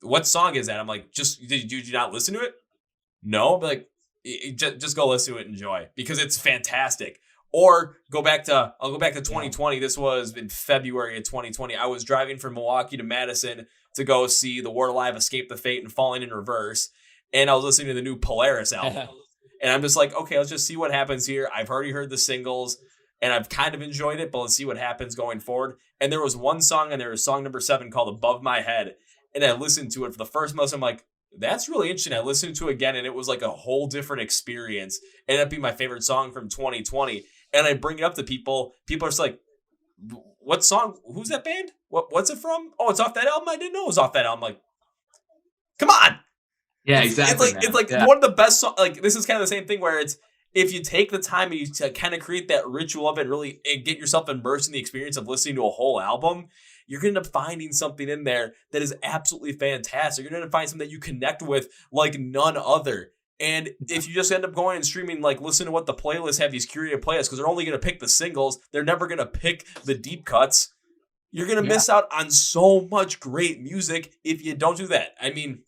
what song is that? I'm like, did you not listen to it? No, but like, just go listen to it and enjoy, because it's fantastic. Or I'll go back to 2020. This was in February of 2020. I was driving from Milwaukee to Madison to go see The Word Alive, Escape the Fate, and Falling in Reverse. And I was listening to the new Polaris album. And I'm just like, okay, let's just see what happens here. I've already heard the singles and I've kind of enjoyed it, but let's see what happens going forward. And there was one song, and there was song number 7 called Above My Head. And I listened to it for the first month. I'm like, that's really interesting. I listened to it again, and it was like a whole different experience. It ended up being my favorite song from 2020. And I bring it up to people. People are just like, what song? Who's that band? What's it from? Oh, it's off that album? I didn't know it was off that album. I'm like, come on. Yeah, exactly. It's like one of the best songs. Like, this is kind of the same thing where it's, if you take the time and you to kind of create that ritual of it, really get yourself immersed in the experience of listening to a whole album, you're going to end up finding something in there that is absolutely fantastic. You're going to find something that you connect with like none other. And if you just end up going and streaming, like, listen to what the playlists have, these curated playlists, because they're only going to pick the singles. They're never going to pick the deep cuts. You're going to miss out on so much great music if you don't do that. I mean,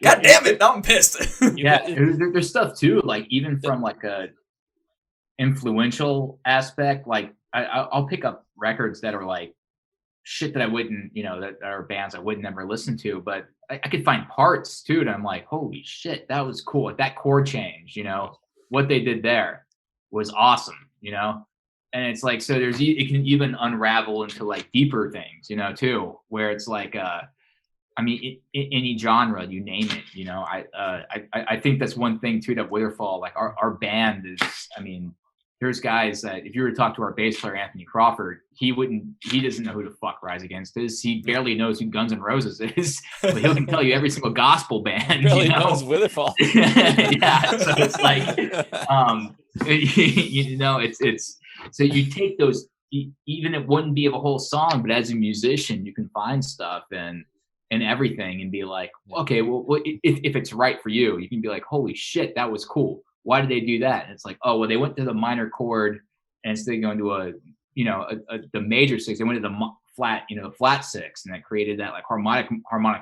God damn it, now I'm pissed. Yeah, there's stuff too, like even from like a influential aspect. Like I'll pick up records that are like shit that I wouldn't, you know, that are bands I would never listen to, but I could find parts too, and I'm like, holy shit, that was cool. Like that chord change, you know, what they did there. was awesome, you know? And it's like, so it can even unravel into like deeper things, you know, too, where it's like, I mean, any genre, you name it, you know. I think that's one thing too that Witherfall, like our band is. I mean, there's guys that if you were to talk to our bass player Anthony Crawford, he doesn't know who the fuck Rise Against is. He barely knows who Guns N' Roses is, but he can tell you every single gospel band. Barely you know? knows Witherfall. Yeah, so it's like, you know, it's so you take those. Even it wouldn't be of a whole song, but as a musician, you can find stuff and everything and be like, okay, well, if it's right for you, you can be like, holy shit, that was cool. Why did they do that? And it's like, oh, well, they went to the minor chord and instead of going to the major six, they went to the flat, the flat six, and that created that like harmonic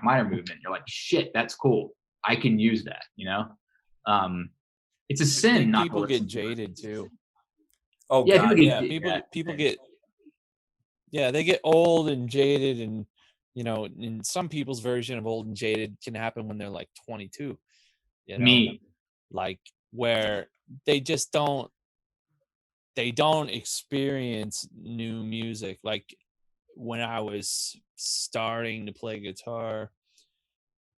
minor movement. You're like, shit, that's cool. I can use that, It's a sin not people to get jaded too. Oh yeah, God, people get they get old and jaded, and in some people's version of old and jaded can happen when they're like 22. Me, like where they just don't experience new music. Like when I was starting to play guitar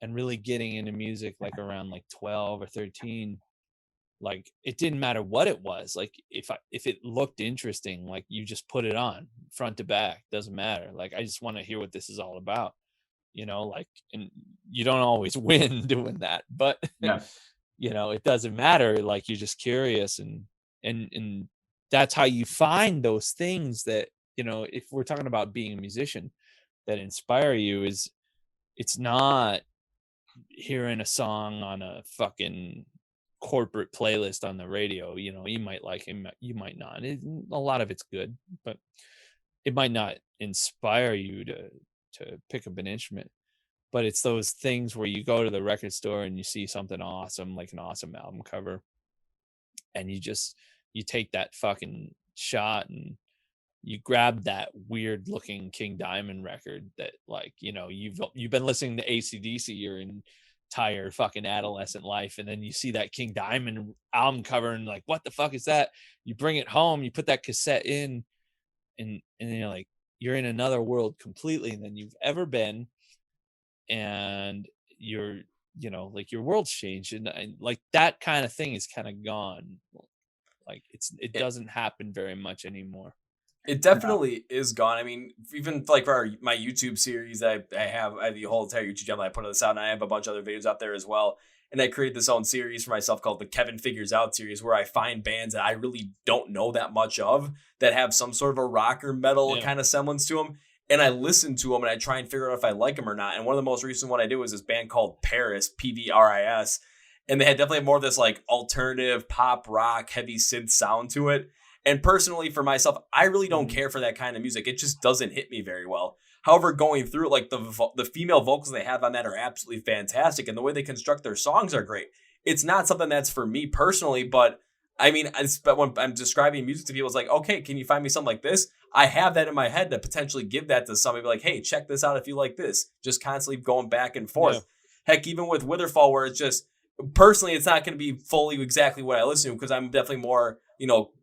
and really getting into music, like around like 12 or 13, like it didn't matter what it was. Like if it looked interesting, like you just put it on front to back, doesn't matter. Like I just want to hear what this is all about, like, and you don't always win doing that, but yeah. It doesn't matter. Like you're just curious, and that's how you find those things that, if we're talking about being a musician, that inspire you. Is it's not hearing a song on a fucking corporate playlist on the radio. You might like him, you might not. A lot of it's good, but it might not inspire you to pick up an instrument. But it's those things where you go to the record store and you see something awesome, like an awesome album cover, and you take that fucking shot and you grab that weird looking King Diamond record that, like, you've been listening to AC/DC your entire fucking adolescent life, and then you see that King Diamond album cover and like, what the fuck is that? You bring it home, you put that cassette in, and then you're like, you're in another world completely than you've ever been, and you're like your world's changed, and like that kind of thing is kind of gone. Like it doesn't happen very much anymore. It definitely is gone. I mean, even like for my YouTube series, I have the whole entire YouTube channel. I put this out, and I have a bunch of other videos out there as well. And I created this own series for myself called the Kevin Figures Out series, where I find bands that I really don't know that much of that have some sort of a rock or metal kind of semblance to them. And I listen to them and I try and figure out if I like them or not. And one of the most recent one I did was this band called Paris, PVRIS. And they had definitely more of this like alternative pop rock, heavy synth sound to it. And personally for myself, I really don't care for that kind of music. It just doesn't hit me very well. However, going through it, like the female vocals they have on that are absolutely fantastic. And the way they construct their songs are great. It's not something that's for me personally, but I mean, when I'm describing music to people, it's like, okay, can you find me something like this? I have that in my head to potentially give that to somebody. Be like, hey, check this out if you like this. Just constantly going back and forth. Yeah. Heck, even with Witherfall, where it's just, personally, it's not going to be fully exactly what I listen to, because I'm definitely more,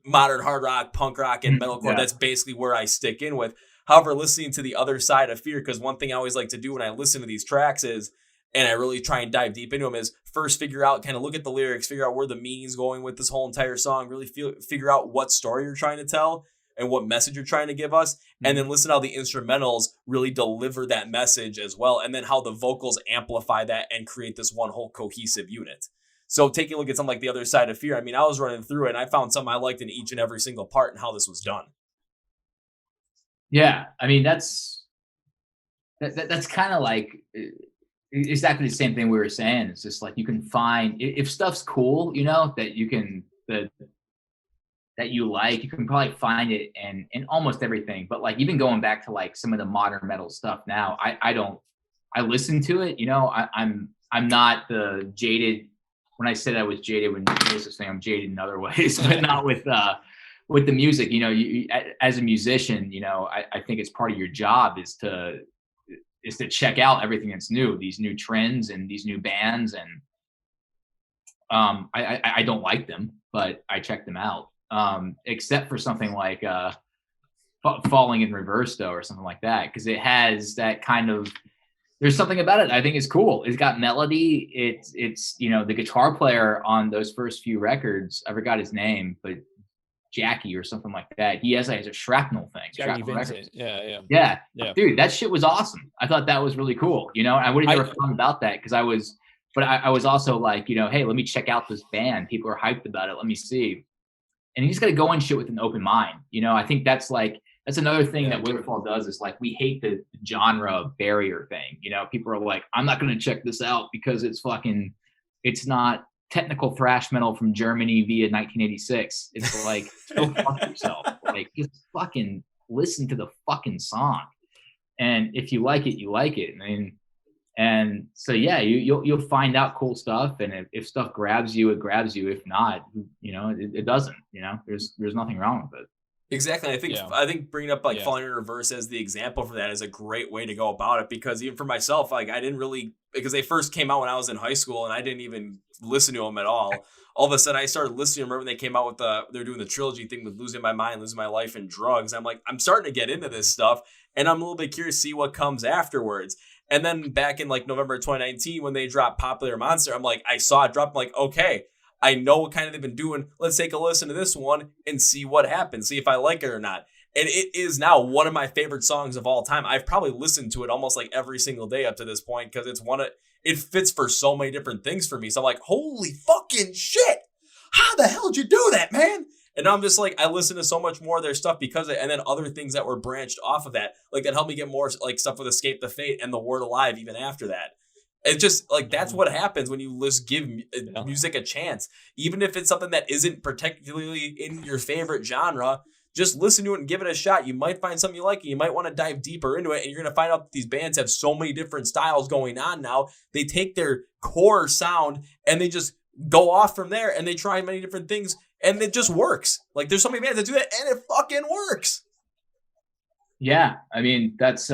modern hard rock, punk rock, and metalcore. Yeah. That's basically where I stick in with. However, listening to the other side of Fear, because one thing I always like to do when I listen to these tracks is, and I really try and dive deep into them, is first figure out, kind of look at the lyrics, figure out where the meaning's going with this whole entire song, really figure out what story you're trying to tell and what message you're trying to give us, and then listen to how the instrumentals really deliver that message as well, and then how the vocals amplify that and create this one whole cohesive unit. So taking a look at something like The Other Side of Fear, I mean, I was running through it and I found something I liked in each and every single part and how this was done. Yeah, I mean, that's kind of like exactly the same thing we were saying. It's just like you can find, if stuff's cool, that you can that you like, you can probably find it in almost everything. But like even going back to like some of the modern metal stuff now, I listen to it. I'm not the jaded. When I said I was jaded with this thing, I'm jaded in other ways, but not with the music. You as a musician, I think it's part of your job is to check out everything that's new, these new trends and these new bands. And I don't like them, but I check them out. except for something like Falling in Reverse, though, or something like that, because it has that kind of, there's something about it I think is cool. It's got melody. It's the guitar player on those first few records, I forgot his name, but Jackie or something like that. He has a Shrapnel thing. Jackie Shrapnel Vincent. Records. Yeah. Dude, that shit was awesome. I thought that was really cool. I would have never thought about that because I was also like, hey, let me check out this band. People are hyped about it. Let me see. And you just got to go in shit with an open mind. I think that's another thing that Witherfall does is like, we hate the genre barrier thing. People are like, I'm not going to check this out because it's not technical thrash metal from Germany via 1986. It's like, go fuck yourself. Like, just fucking listen to the fucking song. And if you like it, you like it. And so, yeah, you'll find out cool stuff. And if stuff grabs you, it grabs you. If not, it doesn't, there's nothing wrong with it. Exactly. I think bringing up Falling in Reverse as the example for that is a great way to go about it, because even for myself, like, I didn't really, because they first came out when I was in high school and I didn't even listen to them at all. All of a sudden I started listening. Remember when they came out with they're doing the trilogy thing with Losing My Mind, Losing My Life, and Drugs. I'm like, I'm starting to get into this stuff and I'm a little bit curious to see what comes afterwards. And then back in like November 2019, when they dropped Popular Monster, I'm like, I saw it drop. I'm like, okay, I know what kind of they've been doing. Let's take a listen to this one and see what happens. See if I like it or not. And it is now one of my favorite songs of all time. I've probably listened to it almost like every single day up to this point, because it fits for so many different things for me. So I'm like, holy fucking shit. How the hell did you do that, man? And I'm just like, I listen to so much more of their stuff because of it. And then other things that were branched off of that, like that helped me get more like stuff with Escape the Fate and The Word Alive even after that. It's just like, that's what happens when you just give music a chance. Even if it's something that isn't particularly in your favorite genre, just listen to it and give it a shot. You might find something you like, and you might want to dive deeper into it. And you're going to find out that these bands have so many different styles going on now. They take their core sound and they just go off from there, and they try many different things, and it just works. Like, there's so many bands that do that, and it fucking works. Yeah, I mean, that's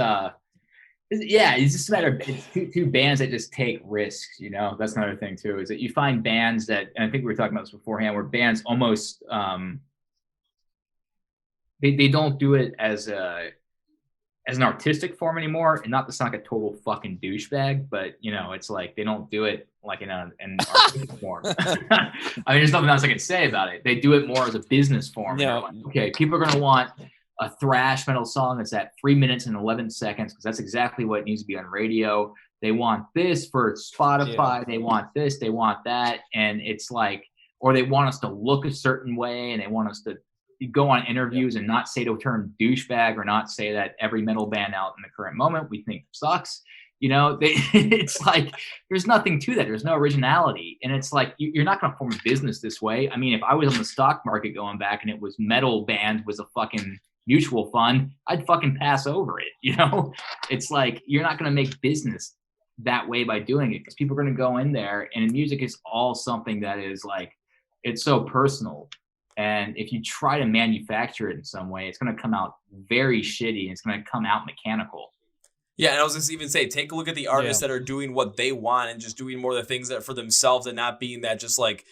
it's just a matter of two bands that just take risks. That's another thing too, is that you find bands that, and I think we were talking about this beforehand, where bands almost they don't do it as an artistic form anymore, and not to sound like a total fucking douchebag, but it's like they don't do it like in an artistic form. I mean, there's nothing else I can say about it. They do it more as a business form. Yeah. Like, okay, people are gonna want a thrash metal song that's at 3 minutes and 11 seconds, because that's exactly what needs to be on radio. They want this for Spotify. Yeah. They want this, they want that. And it's like, or they want us to look a certain way, and they want us to go on interviews and not say the term douchebag, or not say that every metal band out in the current moment we think sucks. It's like, there's nothing to that. There's no originality. And it's like, you're not going to form a business this way. I mean, if I was on the stock market going back and it was metal band was a fucking mutual fund, I'd fucking pass over it. It's like, you're not going to make business that way by doing it, because people are going to go in there, and music is all something that is like, it's so personal. And if you try to manufacture it in some way, it's going to come out very shitty, and it's going to come out mechanical. Yeah, and I was just even say, take a look at the artists that are doing what they want and just doing more of the things that for themselves, and not being that just like,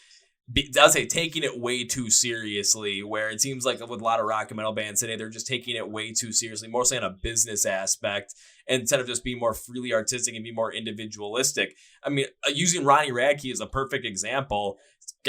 I'll say taking it way too seriously, where it seems like with a lot of rock and metal bands today, they're just taking it way too seriously, mostly on a business aspect, instead of just being more freely artistic and be more individualistic. I mean, using Ronnie Radke is a perfect example.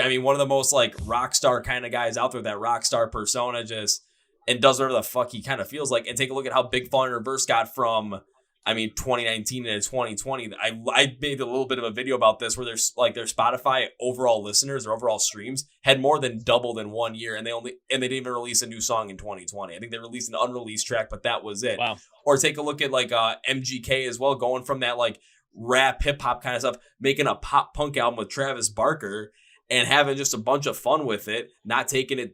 I mean, one of the most like rock star kind of guys out there, that rock star persona, just, and does whatever the fuck he kind of feels like. And take a look at how big Falling in Reverse got from, 2019 into 2020. I made a little bit of a video about this, where there's like their Spotify overall listeners, their overall streams had more than doubled in 1 year, and they didn't even release a new song in 2020. I think they released an unreleased track, but that was it. Wow. Or take a look at like MGK as well, going from that like rap hip hop kind of stuff, making a pop punk album with Travis Barker, and having just a bunch of fun with it, not taking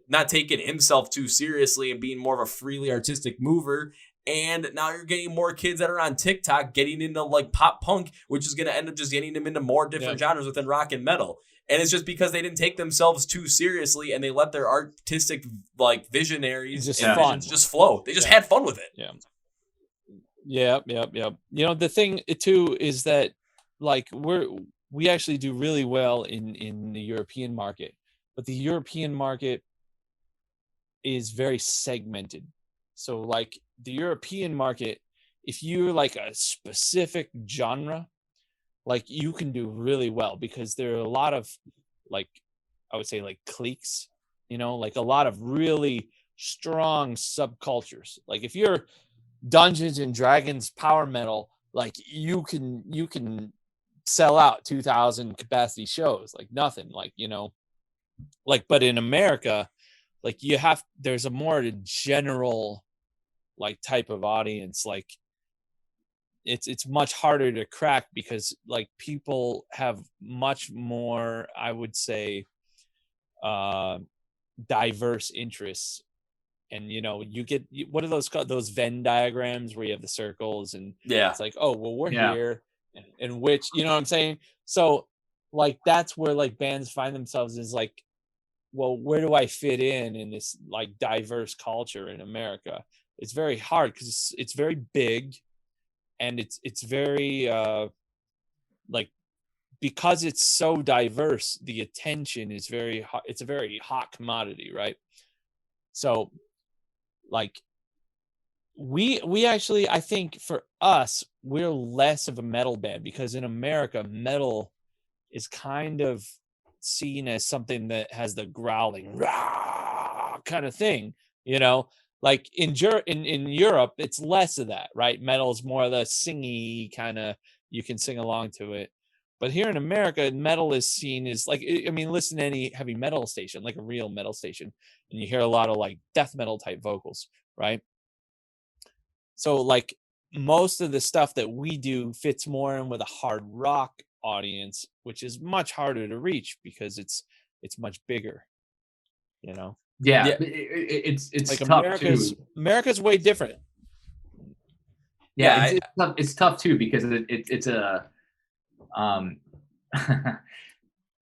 himself too seriously, and being more of a freely artistic mover. And now you're getting more kids that are on TikTok getting into like pop punk, which is going to end up just getting them into more different genres within rock and metal. And it's just because they didn't take themselves too seriously, and they let their artistic like visionaries just flow. They just had fun with it. Yeah. The thing too is that like we actually do really well in the European market, but the European market is very segmented. So like the European market, if you're like a specific genre, like you can do really well because there are a lot of like, I would say like cliques, like a lot of really strong subcultures. Like if you're Dungeons and Dragons power metal, like you can sell out 2,000 capacity shows like nothing, like like, but in America, like there's a more general like type of audience. Like it's much harder to crack because like people have much more, I would say, diverse interests. And you get, what are those called, those Venn diagrams where you have the circles and it's like, oh well, we're here and which, what I'm saying? So like that's where like bands find themselves, is like, well, where do I fit in this like diverse culture in America? It's very hard because it's very big, and it's very like, because it's so diverse, the attention is very hot. It's a very hot commodity, right? So like we actually, I think for us, we're less of a metal band because in America, metal is kind of seen as something that has the growling rah kind of thing, like in Europe, it's less of that, right? Metal is more of the singy kind of, you can sing along to it. But here in America, metal is seen as like, I mean, listen to any heavy metal station, like a real metal station, and you hear a lot of like death metal type vocals, right? So like most of the stuff that we do fits more in with a hard rock audience, which is much harder to reach because it's much bigger, Yeah. It's like tough America's way different. It's tough too because it's a I'm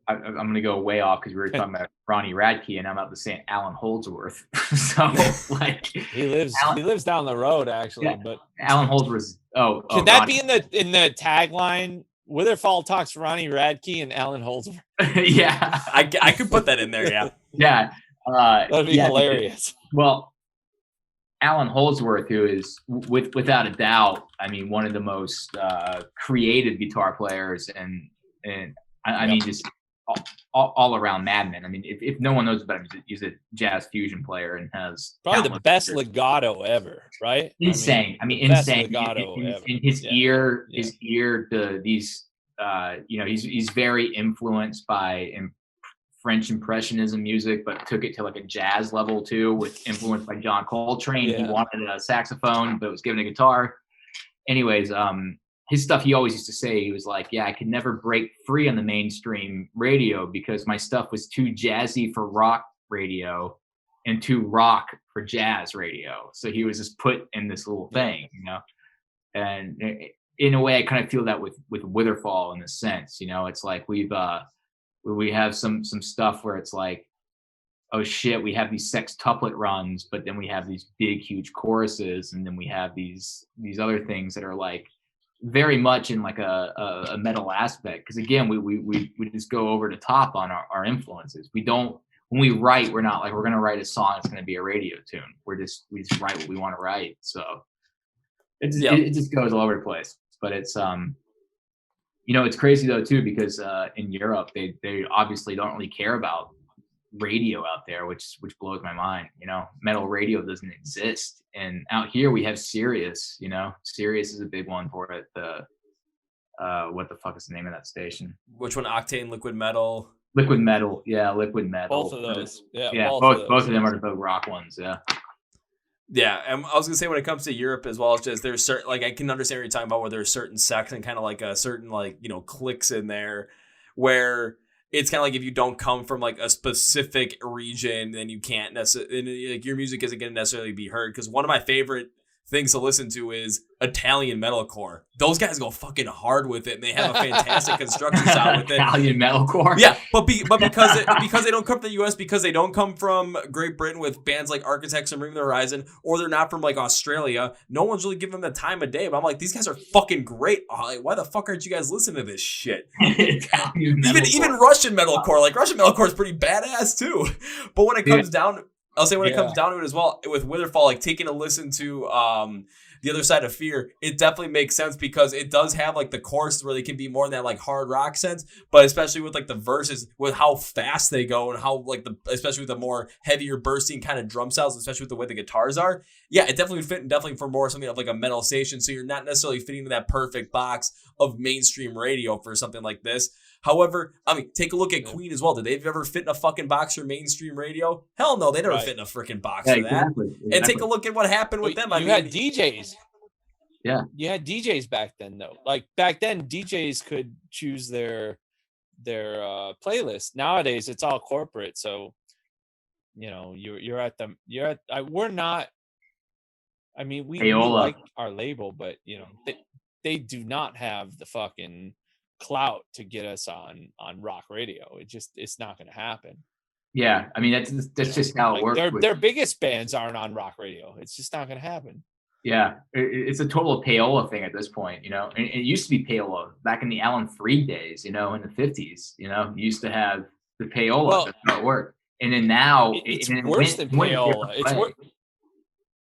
gonna go way off because we were talking about Ronnie Radke, and I'm about to say Alan Holdsworth. So like he lives down the road actually, but Alan Holdsworth. Can that be in the tagline? Witherfall talks Ronnie Radke and Alan Holdsworth. Yeah, I could put that in there. Yeah, yeah, that'd be hilarious. Well, Alan Holdsworth, who is without a doubt, I mean, one of the most creative guitar players, and I mean, just all around madman. I mean, if no one knows about him, he's a jazz fusion player and has probably the best legato ever, right? Insane. I mean insane. In his ear to these, he's very influenced by French Impressionism music, but took it to like a jazz level too, with influence by John Coltrane. He wanted a saxophone, but was given a guitar. Anyways, his stuff, he always used to say, he was like, I could never break free on the mainstream radio because my stuff was too jazzy for rock radio and too rock for jazz radio. So he was just put in this little thing, and in a way I kind of feel that with Witherfall in a sense, it's like we have some stuff where it's like, oh shit, we have these sextuplet runs, but then we have these big huge choruses, and then we have these other things that are like very much in like a metal aspect, because again we just go over the top on our influences. We don't, when we write, we're not like we're gonna write a song that's gonna be a radio tune. We just write what we want to write. So it just goes all over the place. But it's it's crazy though too, because in Europe they obviously don't really care about radio out there, which blows my mind. Metal radio doesn't exist, and out here we have Sirius. Sirius is a big one for it. What the fuck is the name of that station? Which one? Octane, Liquid Metal. Liquid Metal, yeah, Liquid Metal. Both of those, both of them are the rock ones, yeah. Yeah, and I was gonna say, when it comes to Europe as well, it's just there's certain, like, I can understand what you're talking about, where there's certain sects and kind of like a certain like cliques in there, where it's kind of like if you don't come from like a specific region, then you can't necessarily, like, your music isn't going to necessarily be heard. Because one of my favorite things to listen to is Italian metalcore. Those guys go fucking hard with it, and they have a fantastic construction sound with it. Italian metalcore. Yeah, but because they don't come from the U.S., because they don't come from Great Britain with bands like Architects and Bring the Horizon, or they're not from like Australia, no one's really giving them the time of day. But I'm like, these guys are fucking great. Like, why the fuck aren't you guys listening to this shit? Even Russian metalcore, like Russian metalcore is pretty badass too. But when it comes down, I'll say when it comes down to it as well, with Witherfall, like taking a listen to The Other Side of Fear, it definitely makes sense because it does have like the choruses where they can be more in that like hard rock sense, but especially with like the verses, with how fast they go and how like especially with the more heavier bursting kind of drum sounds, especially with the way the guitars are. Yeah, it definitely would fit and definitely for more something of like a metal station. So you're not necessarily fitting into that perfect box of mainstream radio for something like this. However, I mean, take a look at Queen as well. Did they ever fit in a fucking box for mainstream radio? Hell no, they never fit in a freaking box for that. Exactly. And take a look at what happened with them. You had DJs. Yeah. You had DJs back then, though. Like back then, DJs could choose their playlist. Nowadays, it's all corporate. So, you know, we're not. I mean, we like our label, but you know, they do not have the fucking clout to get us on rock radio. It's not going to happen. Yeah, I mean that's just how it works. Their biggest bands aren't on rock radio. It's just not going to happen. Yeah, it's a total payola thing at this point, you know. And it used to be payola back in the Alan Freed days, you know, in the 50s. You know, you used to have the payola. Well, that's how it worked. And then now it's worse than payola.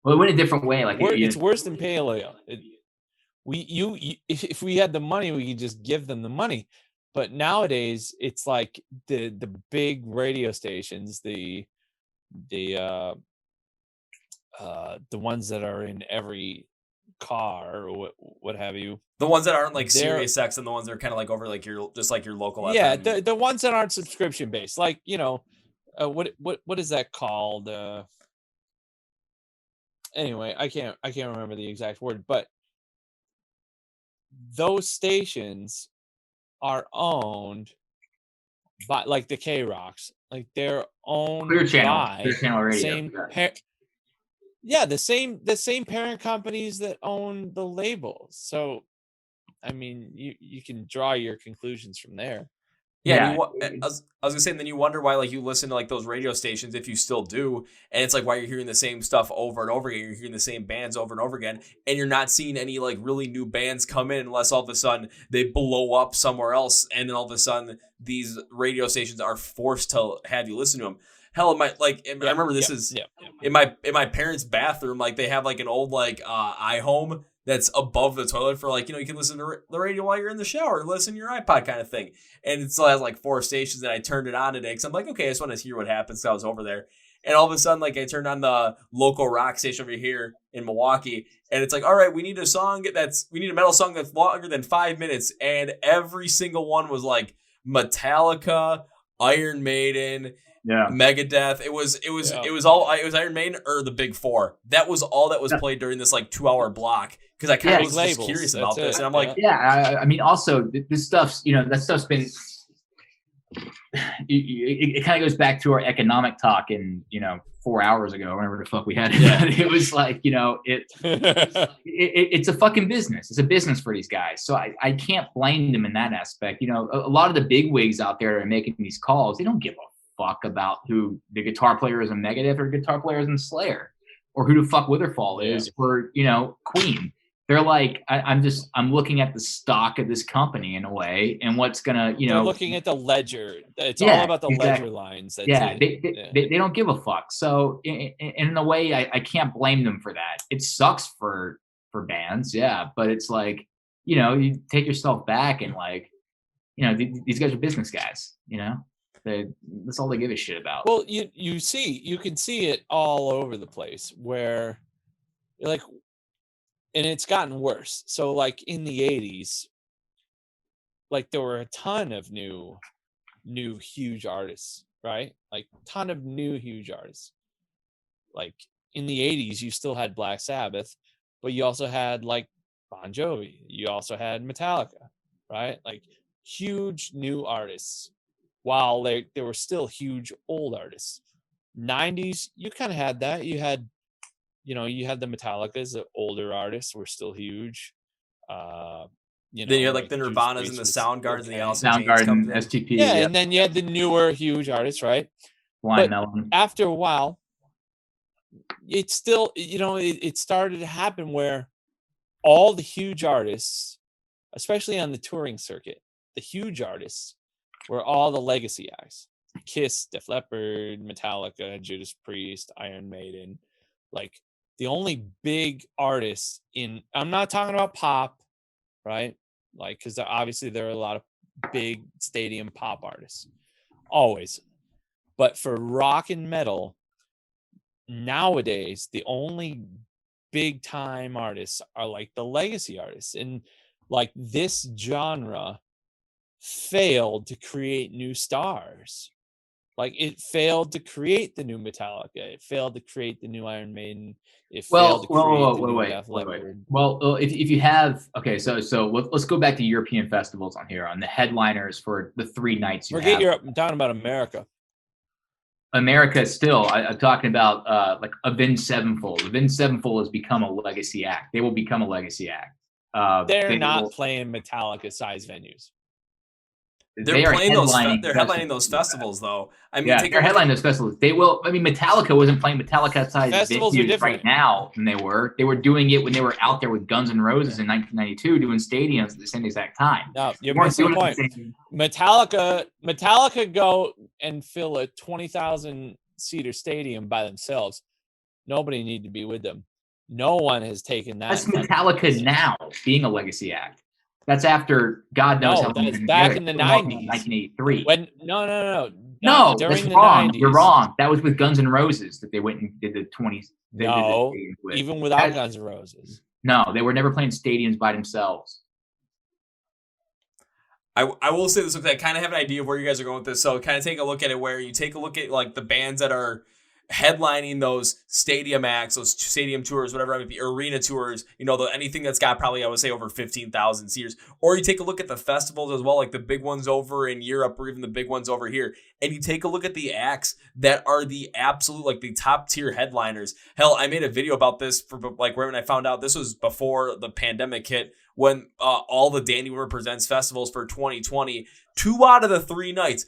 Well, it went a different way. Like it's worse than payola. If we had the money, we could just give them the money. But nowadays, it's like the big radio stations, the ones that are in every car or what have you. The ones that aren't like Sirius X and the ones that are kind of like over like your local. Yeah, FM. the ones that aren't subscription based, like, you know, what is that called? Anyway, I can't remember the exact word, but those stations are owned by, like, the K Rocks, like they're owned Clear Channel, by Clear Channel Radio. the same parent companies that own the labels. So, I mean, you can draw your conclusions from there. Yeah, I was gonna say, and then you wonder why, like, you listen to like those radio stations, if you still do, and it's like why you're hearing the same stuff over and over again. You're hearing the same bands over and over again, and you're not seeing any like really new bands come in unless all of a sudden they blow up somewhere else, and then all of a sudden these radio stations are forced to have you listen to them. Hell, I remember this in my parents' bathroom. Like, they have like an old like iHome that's above the toilet for, like, you know, you can listen to the radio while you're in the shower, listen to your iPod kind of thing. And it still has like 4 stations, and I turned it on today because I'm like, okay, I just want to hear what happens. So I was over there, and all of a sudden, like, I turned on the local rock station over here in Milwaukee, and it's like, all right, we need a metal song that's longer than 5 minutes, and every single one was like Metallica, Iron Maiden, Megadeth. It was Iron Maiden or the Big Four. That was all that was played during this like 2-hour block, because I kind of was just curious about this, and I'm like, I mean, also this stuff's, you know, that stuff's been. It kind of goes back to our economic talk in, you know, 4 hours ago, whenever the fuck we had it. Yeah. It was like, you know, it's a fucking business. It's a business for these guys. So I can't blame them in that aspect. You know, a lot of the big wigs out there are making these calls. They don't give a fuck about who the guitar player is in Megadeth or guitar player is in Slayer, or who the fuck Witherfall is, or, you know, Queen. They're like, I'm looking at the stock of this company in a way, and what's gonna, you know, they're looking at the ledger. It's all about the ledger lines. They don't give a fuck. So in a way, I can't blame them for that. It sucks for bands, but it's like, you know, you take yourself back and, like, you know, these guys are business guys. You know, that's all they give a shit about. Well, you can see it all over the place where, like. And it's gotten worse. So, like, in the 80s, like, there were a ton of new huge artists, right? Like, ton of new huge artists. Like, in the 80s, you still had Black Sabbath, but you also had, like, Bon Jovi. You also had Metallica, right? Like, huge new artists, while there were still huge old artists. 90s, you kind of had that. You had the Metallicas, the older artists were still huge. You know, then you had like the Nirvanas and the Soundgarden and the Alice in Soundgarden, STP. And then you had the newer huge artists, right? Blind Melon. After a while, it's still, you know, it started to happen where all the huge artists, especially on the touring circuit, the huge artists were all the legacy acts. Kiss, Def Leppard, Metallica, Judas Priest, Iron Maiden. Like the only big artists I'm not talking about pop, right? Like, because obviously there are a lot of big stadium pop artists, always. But for rock and metal, nowadays, the only big time artists are like the legacy artists. And like this genre failed to create new stars. Like it failed to create the new Metallica. It failed to create the new Iron Maiden. It failed to create the new Def Leppard. Well, if you have, okay, so let's go back to European festivals on here, on the headliners for the 3 nights. Forget Europe. I'm talking about America. America still, I'm talking about like Avenged Sevenfold. Avenged Sevenfold has become a legacy act. They will become a legacy act. They're not playing Metallica-sized venues. They're headlining those festivals, though. I mean, they're headlining those festivals. They will. I mean, Metallica wasn't playing Metallica-sized venues right now than they were. They were doing it when they were out there with Guns N' Roses in 1992, doing stadiums at the same exact time. No, you're missing the point. Metallica go and fill a 20,000 seater stadium by themselves. Nobody need to be with them. No one has taken that. That's Metallica now being a legacy act. That's after God knows how long. That's back in the 90s. 1983. No. No, during that's the wrong. 90s. You're wrong. That was with Guns N' Roses that they went and did the 20s. No, even without Guns N' Roses. No, they were never playing stadiums by themselves. I will say this, because I kind of have an idea of where you guys are going with this. So kind of take a look at it, where you take a look at like the bands that are headlining those stadium acts, those stadium tours, whatever, I mean, the arena tours, anything that's got probably, I would say, over 15,000 seaters. Or you take a look at the festivals as well, like the big ones over in Europe or even the big ones over here. And you take a look at the acts that are the absolute, like the top tier headliners. Hell, I made a video about this for like when I found out this was before the pandemic hit, when all the Danny Wimmer Presents festivals for 2020, 2 out of the 3 nights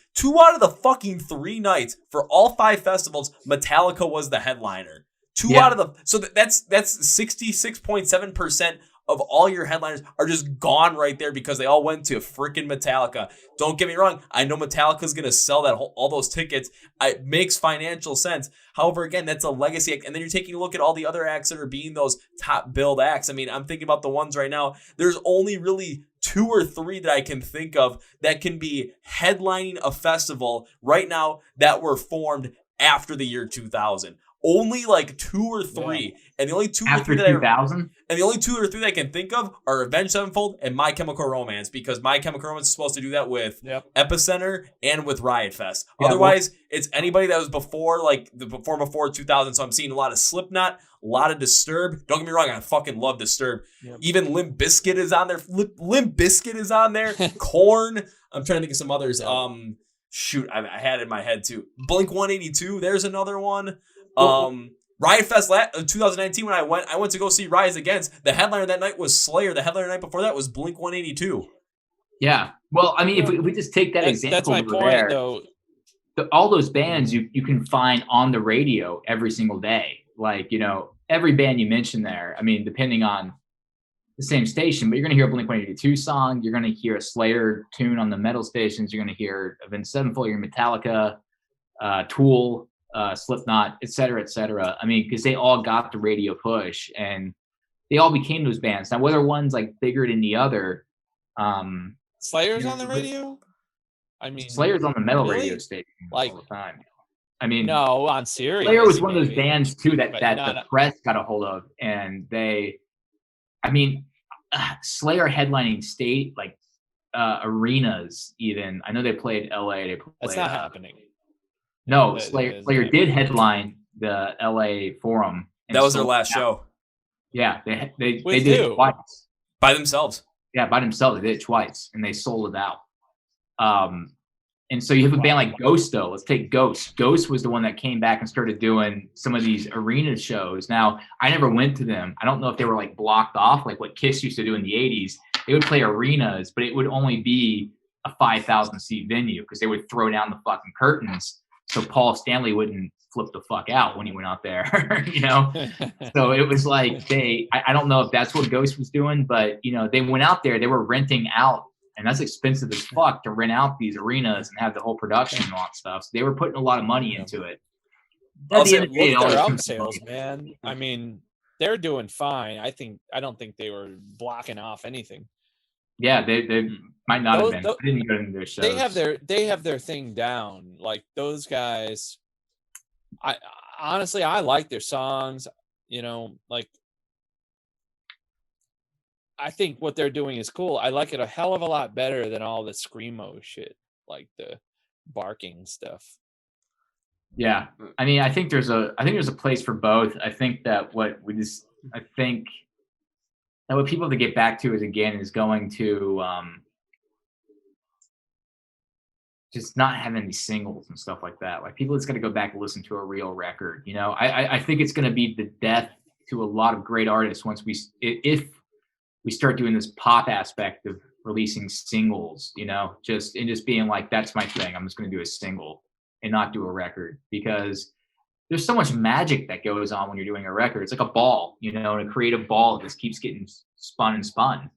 for all 5 festivals, Metallica was the headliner. So that's 66.7% of all your headliners are just gone right there because they all went to freaking Metallica. Don't get me wrong. I know Metallica's going to sell all those tickets. It makes financial sense. However, again, that's a legacy act. And then you're taking a look at all the other acts that are being those top billed acts. I mean, I'm thinking about the ones right now. There's only really 2 or 3 that I can think of that can be headlining a festival right now that were formed after the year 2000. Only like 2 or 3, and the only 2 or 3 that I can think of are Avenged Sevenfold and My Chemical Romance, because My Chemical Romance is supposed to do that with Epicenter and with Riot Fest. Otherwise, it's anybody that was before 2000. So I'm seeing a lot of Slipknot, a lot of Disturbed. Don't get me wrong, I fucking love Disturbed. Yep. Even Limp Bizkit is on there. Limp Bizkit is on there. Korn. I'm trying to think of some others. Shoot, I had it in my head too. Blink 182. There's another one. Riot Fest 2019, when I went to go see Rise Against, the headliner that night was Slayer. The headliner night before that was Blink 182. Yeah. Well, I mean, if we just take that example, that's my point, though. All those bands you can find on the radio every single day. Like, every band you mentioned there, I mean, depending on the same station, but you're going to hear a Blink 182 song. You're going to hear a Slayer tune on the metal stations. You're going to hear Avenged Sevenfold, you're Metallica, Tool, Slipknot, et cetera, et cetera. I mean, because they all got the radio push and they all became those bands. Now, whether one's like bigger than the other, Slayer's on the radio. I mean, Slayer's on the metal radio station all the time. I mean, no, on Sirius. Slayer was one of those bands too that the press got a hold of, and Slayer headlining state like arenas. Even I know they played L.A. That's not happening. No, Slayer did headline the LA Forum. That was their last show. Yeah, they did it twice. By themselves. Yeah, by themselves. They did it twice, and they sold it out. And so you have a band like Ghost, though. Let's take Ghost. Ghost was the one that came back and started doing some of these arena shows. Now, I never went to them. I don't know if they were like blocked off, like what Kiss used to do in the 80s. They would play arenas, but it would only be a 5,000 seat venue because they would throw down the fucking curtains. So Paul Stanley wouldn't flip the fuck out when he went out there, So it was like I don't know if that's what Ghost was doing, but they went out there, they were renting out and that's expensive as fuck to rent out these arenas and have the whole production and all that stuff. So they were putting a lot of money into it. Look at their album sales, man. I mean, they're doing fine. I don't think they were blocking off anything. Yeah, they might not have been. I didn't go into their shows. They have their thing down. Like those guys, I honestly like their songs. You know, like I think what they're doing is cool. I like it a hell of a lot better than all the screamo shit, like the barking stuff. Yeah, I mean, I think there's a place for both. I think that what people have to get back to is going to just not having these singles and stuff like that. Like people just got to go back and listen to a real record. You know, I think it's going to be the death to a lot of great artists if we start doing this pop aspect of releasing singles. You know, just being like, that's my thing. I'm just going to do a single and not do a record, because there's so much magic that goes on when you're doing a record. It's like a ball, you know, and a creative ball that just keeps getting spun and spun.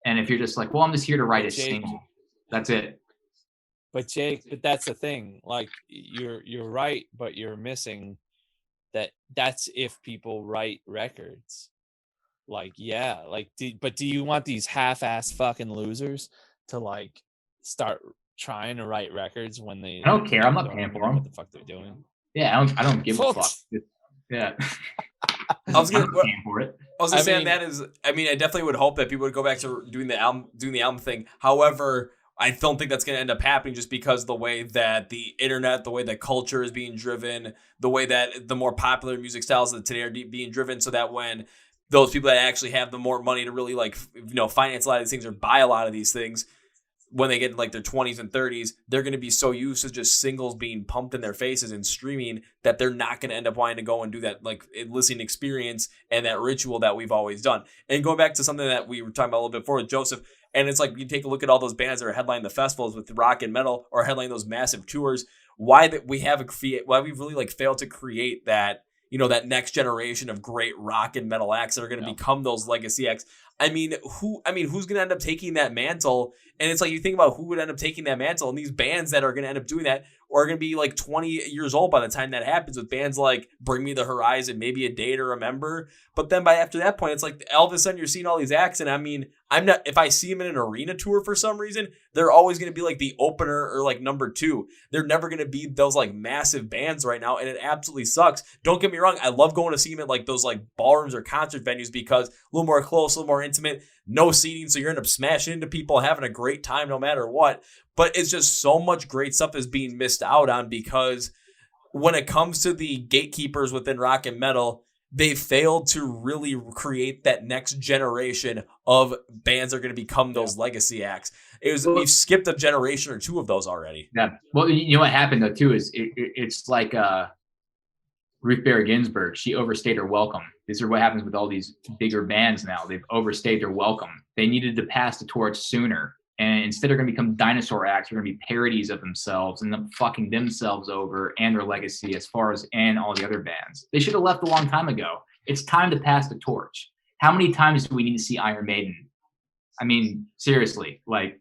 And if you're just like, well, I'm just here to write a single, that's it. But Jake, that's the thing. Like you're right, but you're missing that's if people write records. Like, yeah, like, but do you want these half-ass fucking losers to like start trying to write records when they? I don't care. I'm not paying for them. What the fuck they're doing? Yeah, I don't give a fuck. Yeah. I was gonna for it. I was gonna say, that is, I mean, I definitely would hope that people would go back to doing the album thing. However, I don't think that's going to end up happening, just because the way that the internet, the way that culture is being driven, the way that the more popular music styles of today are being driven, so that when those people that actually have the more money to really like, you know, finance a lot of these things or buy a lot of these things, when they get in like their 20s and 30s, they're going to be so used to just singles being pumped in their faces and streaming that they're not going to end up wanting to go and do that like listening experience and that ritual that we've always done. And going back to something that we were talking about a little bit before with Joseph, and it's like you take a look at all those bands that are headlining the festivals with rock and metal or headlining those massive tours. Why we've really like failed to create that, you know, that next generation of great rock and metal acts that are going to become those legacy acts. I mean, who's going to end up taking that mantle? And it's like, you think about who would end up taking that mantle, and these bands that are going to end up doing that are going to be like 20 years old by the time that happens, with bands like Bring Me the Horizon, maybe A Day to Remember. But then after that point, it's like all of a sudden you're seeing all these acts. And I mean, if I see them in an arena tour for some reason, they're always going to be like the opener or like number two. They're never going to be those like massive bands right now. And it absolutely sucks. Don't get me wrong. I love going to see them at like those like ballrooms or concert venues, because a little more close, a little more intimate, no seating. So you're end up smashing into people, having a great time no matter what. But it's just so much great stuff is being missed out on, because when it comes to the gatekeepers within rock and metal, they failed to really create that next generation of bands that are going to become those legacy acts. We've skipped a generation or two of those already. Yeah. Well, you know what happened though too is it's like Ruth Bader Ginsburg. She overstayed her welcome. These are what happens with all these bigger bands now. They've overstayed their welcome. They needed to pass the torch sooner. And instead they're going to become dinosaur acts. They're going to be parodies of themselves and them fucking themselves over and their legacy and all the other bands. They should have left a long time ago. It's time to pass the torch. How many times do we need to see Iron Maiden? I mean, seriously, like,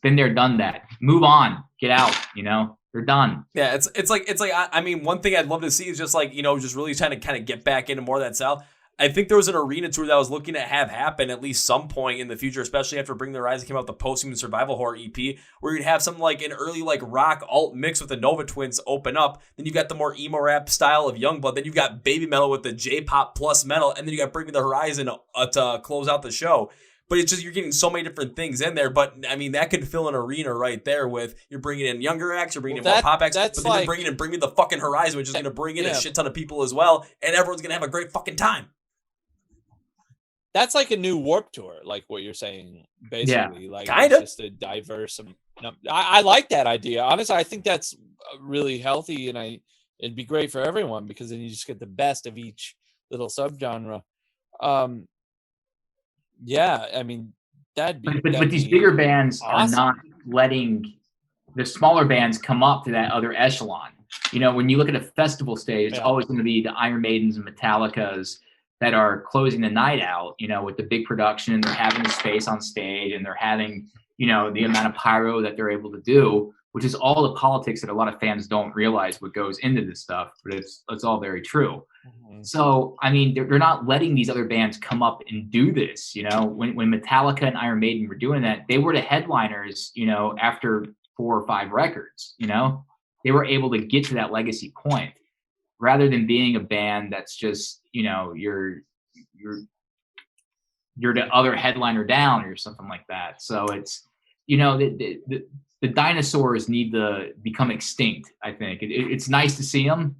been there, done that. Move on, get out, you know? They're done. Yeah, it's like I mean, one thing I'd love to see is just like, you know, just really trying to kind of get back into more of that style. I think there was an arena tour that I was looking to have happen at least some point in the future, especially after Bring the Horizon came out with the Post-Human Survival Horror EP, where you'd have something like an early like rock alt mix with the Nova Twins open up. Then you've got the more emo rap style of Youngblood. Then you've got Baby Metal with the J-pop plus metal. And then you got Bring Me the Horizon to close out the show. But it's just, you're getting so many different things in there. But I mean, that could fill an arena right there with, you're bringing in younger acts, you're bringing in more pop acts, but then you're bringing in Bring Me the fucking Horizon, which is going to bring in a shit ton of people as well. And everyone's going to have a great fucking time. That's like a new Warped Tour, like what you're saying, basically. Yeah, like kind of. Just a diverse. I like that idea. Honestly, I think that's really healthy, and it'd be great for everyone, because then you just get the best of each little subgenre. Yeah, I mean, that'd be. But these bigger bands awesome. Are not letting the smaller bands come up to that other echelon. You know, when you look at a festival stage, it's always going to be the Iron Maidens and Metallicas that are closing the night out, you know, with the big production, and they're having the space on stage, and they're having, the amount of pyro that they're able to do, which is all the politics that a lot of fans don't realize what goes into this stuff, but it's all very true. Mm-hmm. So, I mean, they're not letting these other bands come up and do this, when Metallica and Iron Maiden were doing that, they were the headliners, after 4 or 5 records, they were able to get to that legacy point rather than being a band that's just, you're the other headliner down or something like that. So it's, the dinosaurs need to become extinct. I think it's nice to see them,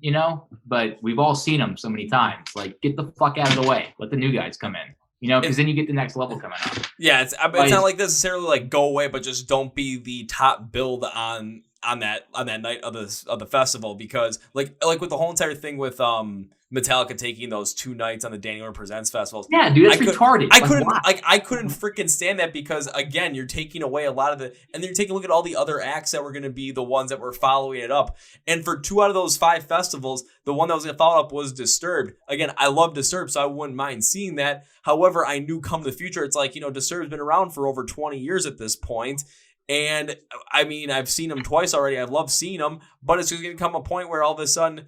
but we've all seen them so many times. Like, get the fuck out of the way. Let the new guys come in, because then you get the next level coming up. Yeah, it's not like necessarily like go away, but just don't be the top build on that night of the festival, because like with the whole entire thing with Metallica taking those 2 nights on the Danny Orr Presents festivals. Yeah, dude, that's retarded. I couldn't freaking stand that, because again, you're taking away a lot of and then you're taking a look at all the other acts that were going to be the ones that were following it up. And for 2 out of those 5 festivals, the one that was going to follow up was Disturbed. Again, I love Disturbed, so I wouldn't mind seeing that. However, I knew come the future, it's like, Disturbed's been around for over 20 years at this point. And I mean, I've seen them twice already. I love seeing them, but it's just going to come a point where all of a sudden,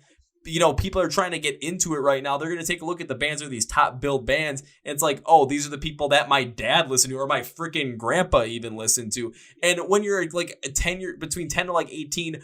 people are trying to get into it right now. They're going to take a look at the bands that are these top billed bands. And it's like, oh, these are the people that my dad listened to, or my freaking grandpa even listened to. And when you're like between 10 to like 18,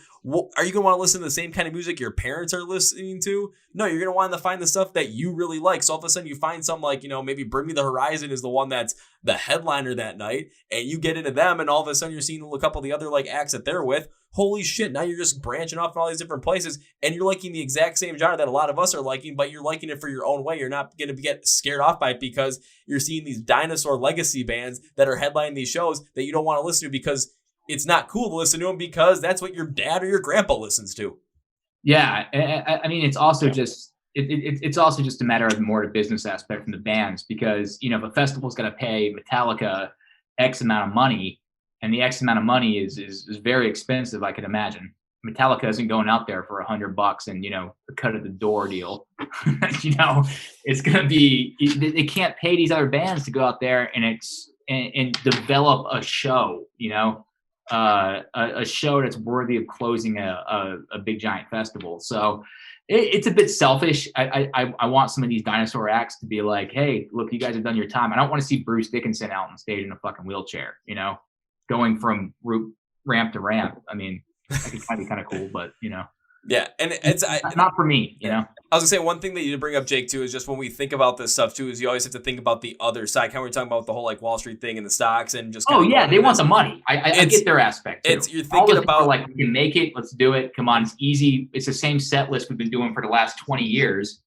are you going to want to listen to the same kind of music your parents are listening to? No, you're going to want to find the stuff that you really like. So all of a sudden you find some like, maybe Bring Me the Horizon is the one that's the headliner that night, and you get into them, and all of a sudden you're seeing a couple of the other like acts that they're with. Holy shit, now you're just branching off in all these different places, and you're liking the exact same genre that a lot of us are liking, but you're liking it for your own way. You're not going to get scared off by it because you're seeing these dinosaur legacy bands that are headlining these shows that you don't want to listen to because it's not cool to listen to them because that's what your dad or your grandpa listens to. Yeah, I mean, it's also just it's also just a matter of more the business aspect from the bands, because if a festival's got to pay Metallica X amount of money, and the X amount of money is very expensive, I can imagine. Metallica isn't going out there for $100 and a cut at the door deal. It's gonna be, they can't pay these other bands to go out there and develop a show. A show that's worthy of closing a big giant festival. So it's a bit selfish. I want some of these dinosaur acts to be like, hey, look, you guys have done your time. I don't want to see Bruce Dickinson out on stage in a fucking wheelchair, going from ramp to ramp. I mean, that could be kind of cool, but Yeah, and it's not for me, I was gonna say, one thing that you bring up, Jake, too, is just when we think about this stuff too, is you always have to think about the other side. Kind of we're talking about the whole like Wall Street thing and the stocks and just. Oh yeah, they want the money. I get their aspect too. You're thinking about like, we can make it. Let's do it. Come on, it's easy. It's the same set list we've been doing for the last 20 years.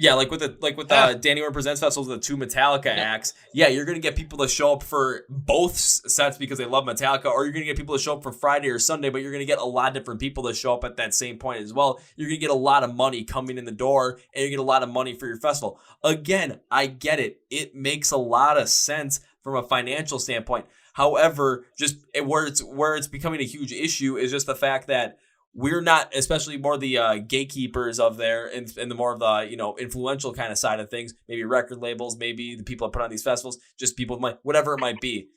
Yeah, like with Danny Orr Presents festivals, the 2 Metallica acts. Yeah, you're gonna get people to show up for both sets because they love Metallica, or you're gonna get people to show up for Friday or Sunday, but you're gonna get a lot of different people to show up at that same point as well. You're gonna get a lot of money coming in the door, and you get a lot of money for your festival. Again, I get it. It makes a lot of sense from a financial standpoint. However, just where it's becoming a huge issue is just the fact that we're not, especially more the gatekeepers of there and the more of the, influential kind of side of things, maybe record labels, maybe the people that put on these festivals, just people with money, whatever it might be.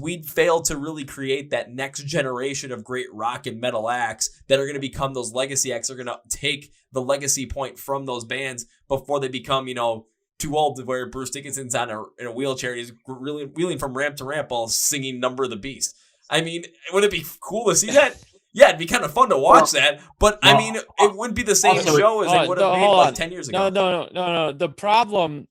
We'd failed to really create that next generation of great rock and metal acts that are going to become those legacy acts. They're going to take the legacy point from those bands before they become, too old to where Bruce Dickinson's in a wheelchair. He's really wheeling from ramp to ramp while singing Number of the Beast. I mean, would it be cool to see that? Yeah, it'd be kind of fun to watch that, but I mean, it wouldn't be the same show as it would have made like 10 years ago. No. The problem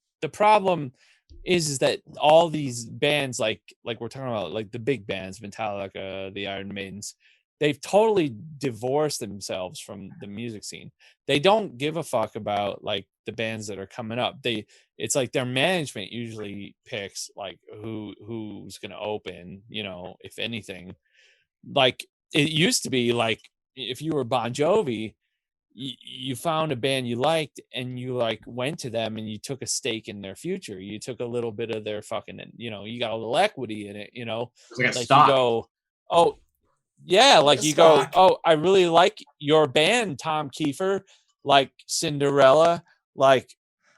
is that all these bands, like we're talking about, like the big bands, Metallica, the Iron Maidens, they've totally divorced themselves from the music scene. They don't give a fuck about like the bands that are coming up. It's like their management usually picks like who's going to open, if anything. Like, it used to be like if you were Bon Jovi, you found a band you liked and you like went to them and you took a stake in their future. You took a little bit of their fucking, you got a little equity in it, like stock. You go, oh yeah, like you stock. Go, oh, I really like your band, Tom Kiefer, like Cinderella, like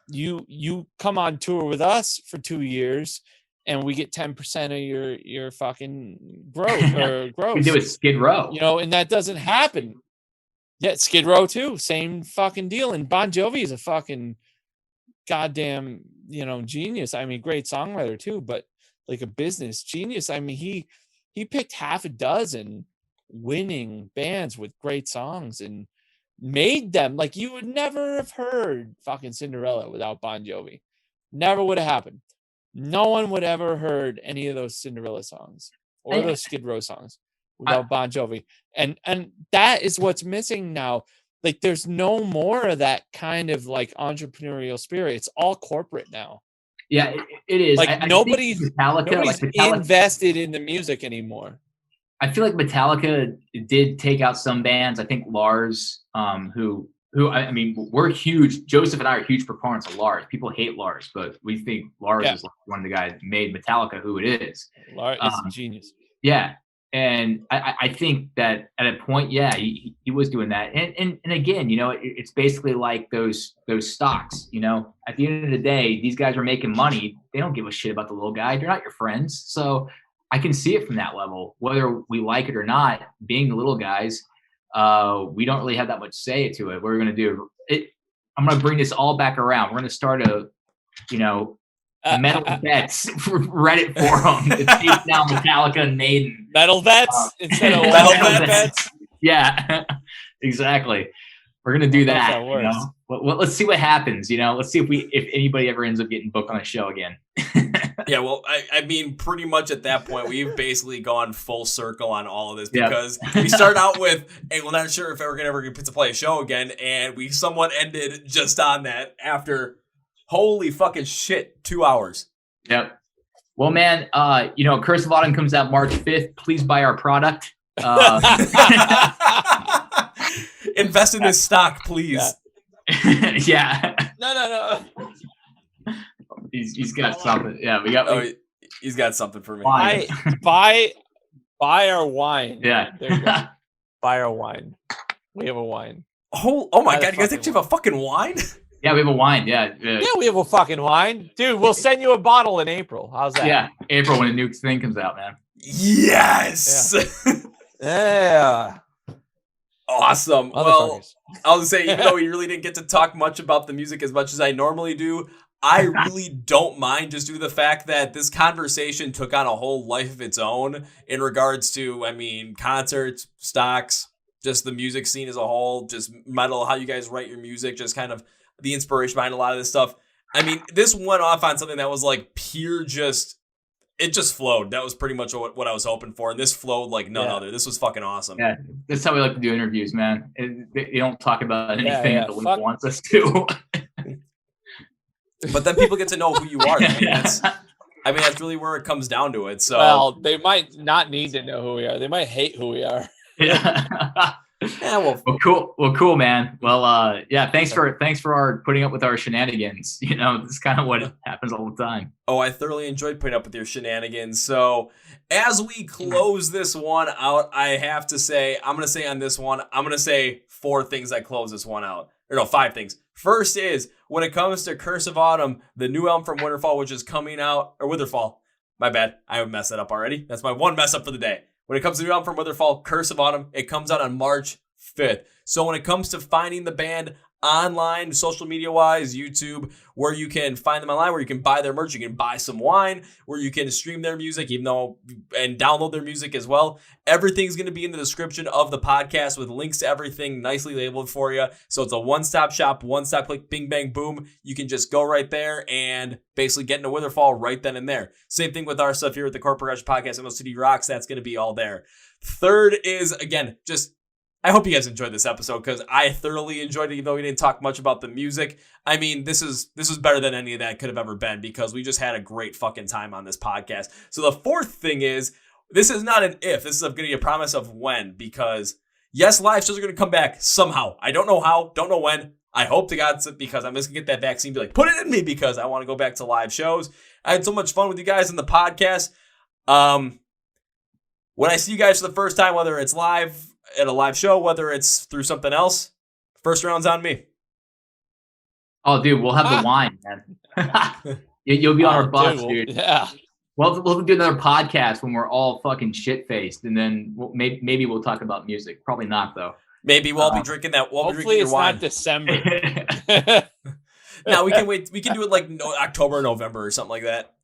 you come on tour with us for 2 years and we get 10% of your fucking growth or gross. We do a Skid Row. You know, and that doesn't happen. Yeah, Skid Row too, same fucking deal. And Bon Jovi is a fucking goddamn, you know, genius. I mean, great songwriter too, but like a business genius. I mean, he picked half a dozen winning bands with great songs and made them like you would never have heard fucking Cinderella without Bon Jovi. Never would have happened. No one would ever heard any of those Cinderella songs or those Skid Row songs without Bon Jovi. And that is what's missing now. Like there's no more of that kind of like entrepreneurial spirit. It's all corporate now. Yeah, it is. Like nobody's invested in the music anymore. I feel like Metallica did take out some bands. I think Lars, who I mean, we're huge. Joseph and I are huge proponents of Lars. People hate Lars, but we think Lars is like one of the guys that made Metallica who it is. Lars is a genius. Yeah. And I think that at a point, he was doing that. And again, you know, it's basically like those stocks, you know, at the end of the day, these guys are making money. They don't give a shit about the little guy. They're not your friends. So I can see it from that level, whether we like it or not, being the little guys, we don't really have that much say to it. What we're going to do it. I'm going to bring this all back around. We're going to start a, you know, metal bets Reddit forum to take down Metallica and Maiden. Metal bets instead of metal bets. Yeah, exactly. We're gonna do that. You know? Well, let's see what happens. You know, let's see if anybody ever ends up getting booked on a show again. Yeah, well, I mean, pretty much at that point, we've basically gone full circle on all of this because we start out with, hey, we're not sure if we're ever going to play a show again, and we somewhat ended just on that after. Holy fucking shit, 2 hours. Yep. Well, man, you know, Curse of Autumn comes out March 5th. Please buy our product. Invest in this stock, please. Yeah. No. He's got something. Yeah, we got. He's got something for me. Buy our wine. Yeah. There you go. Buy our wine. We have a wine. Oh my God, you guys actually have a fucking wine? Yeah, we have a wine. Yeah, we have a fucking wine, dude. We'll send you a bottle in April. How's that? Yeah, April when the new thing comes out, man. Yes. Yeah. Awesome. Well, I was saying, even though we really didn't get to talk much about the music as much as I normally do, I really don't mind just due to the fact that this conversation took on a whole life of its own in regards to, I mean, concerts, stocks, just the music scene as a whole, just metal, how you guys write your music, just kind of the inspiration behind a lot of this stuff. I mean, this went off on something that was like pure it just flowed. That was pretty much what I was hoping for. And this flowed like none other. This was fucking awesome. Yeah, that's how we like to do interviews, man. You don't talk about anything that the link wants us to. But then people get to know who you are. I mean, that's really where it comes down to it. So, well, they might not need to know who we are. They might hate who we are. Yeah. Well, cool, man. Well, thanks for putting up with our shenanigans. You know, it's kind of what happens all the time. Oh, I thoroughly enjoyed putting up with your shenanigans. So, as we close this one out, I have to say, I'm going to say on this one, I'm going to say 4 things that close this one out. Or no, 5 things. First is, when it comes to Curse of Autumn, the new album from Witherfall, which is coming out, or Witherfall. My bad. I messed that up already. That's my one mess up for the day. When it comes to the new album from Witherfall, Curse of Autumn, it comes out on March 5th. So when it comes to finding the band online, social media-wise, YouTube, where you can find them online, where you can buy their merch, you can buy some wine, where you can stream their music, and download their music as well. Everything's going to be in the description of the podcast with links to everything nicely labeled for you. So it's a one-stop shop, one-stop click, bing, bang, boom. You can just go right there and basically get into Witherfall right then and there. Same thing with our stuff here at the Chord Progression Podcast, ML City Rocks. That's going to be all there. Third is, again, I hope you guys enjoyed this episode because I thoroughly enjoyed it, even though we didn't talk much about the music. I mean, this is better than any of that could have ever been because we just had a great fucking time on this podcast. So the fourth thing is, this is not an if. This is going to be a promise of when because, yes, live shows are going to come back somehow. I don't know how, don't know when. I hope to God because I'm just going to get that vaccine and be like, put it in me because I want to go back to live shows. I had so much fun with you guys in the podcast. When I see you guys for the first time, whether it's live, at a live show, whether it's through something else, first round's on me. Oh, dude, we'll have the wine, man. You'll be on our bus, dude. Yeah. We'll do another podcast when we're all fucking shit faced, and then maybe we'll talk about music. Probably not though. Maybe we'll be drinking that. Hopefully, it's not December. No, we can wait. We can do it like October, November, or something like that.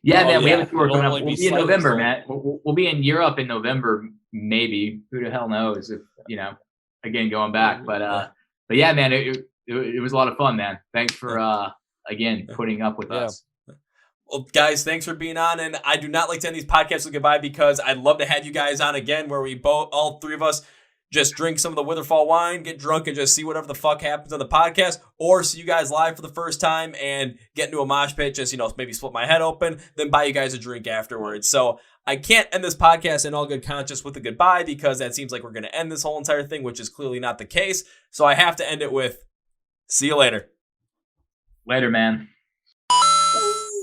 Yeah, man. We have a tour It'll coming up. only We'll be be in November, slightly man. We'll be in Europe in November, maybe. Who the hell knows? If again going back, but yeah, man. It was a lot of fun, man. Thanks for again putting up with us. Well, guys, thanks for being on. And I do not like to end these podcasts with goodbye because I'd love to have you guys on again where we all three of us just drink some of the Witherfall wine, get drunk, and just see whatever the fuck happens on the podcast, or see you guys live for the first time and get into a mosh pit, just, maybe split my head open, then buy you guys a drink afterwards. So I can't end this podcast in all good conscience with a goodbye because that seems like we're going to end this whole entire thing, which is clearly not the case. So I have to end it with, see you later. Later, man.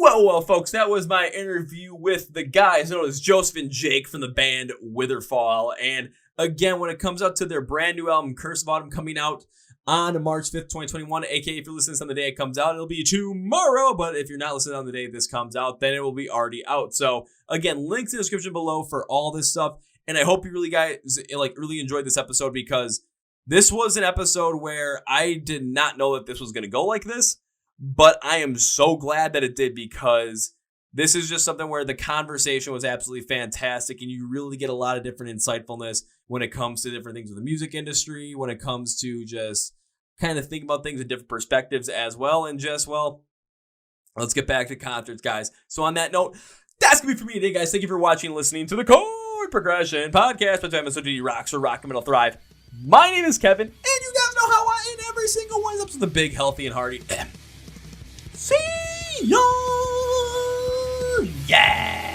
Well, folks, that was my interview with the guys known as Joseph and Jake from the band Witherfall. And again, when it comes out to their brand new album, Curse of Autumn, coming out on March 5th, 2021, aka if you're listening on the day it comes out, it'll be tomorrow. But if you're not listening on the day this comes out, then it will be already out. So again, links in the description below for all this stuff. And I hope you really guys really enjoyed this episode because this was an episode where I did not know that this was going to go like this. But I am so glad that it did because this is just something where the conversation was absolutely fantastic and you really get a lot of different insightfulness when it comes to different things with the music industry, when it comes to just kind of think about things in different perspectives as well. And just, let's get back to concerts, guys. So on that note, that's going to be for me today, guys. Thank you for watching and listening to the Chord Progression Podcast by MSOD Rocks or Rock and Metal Thrive. My name is Kevin, and you guys know how I end every single one of the big, healthy, and hearty. See ya! Yeah!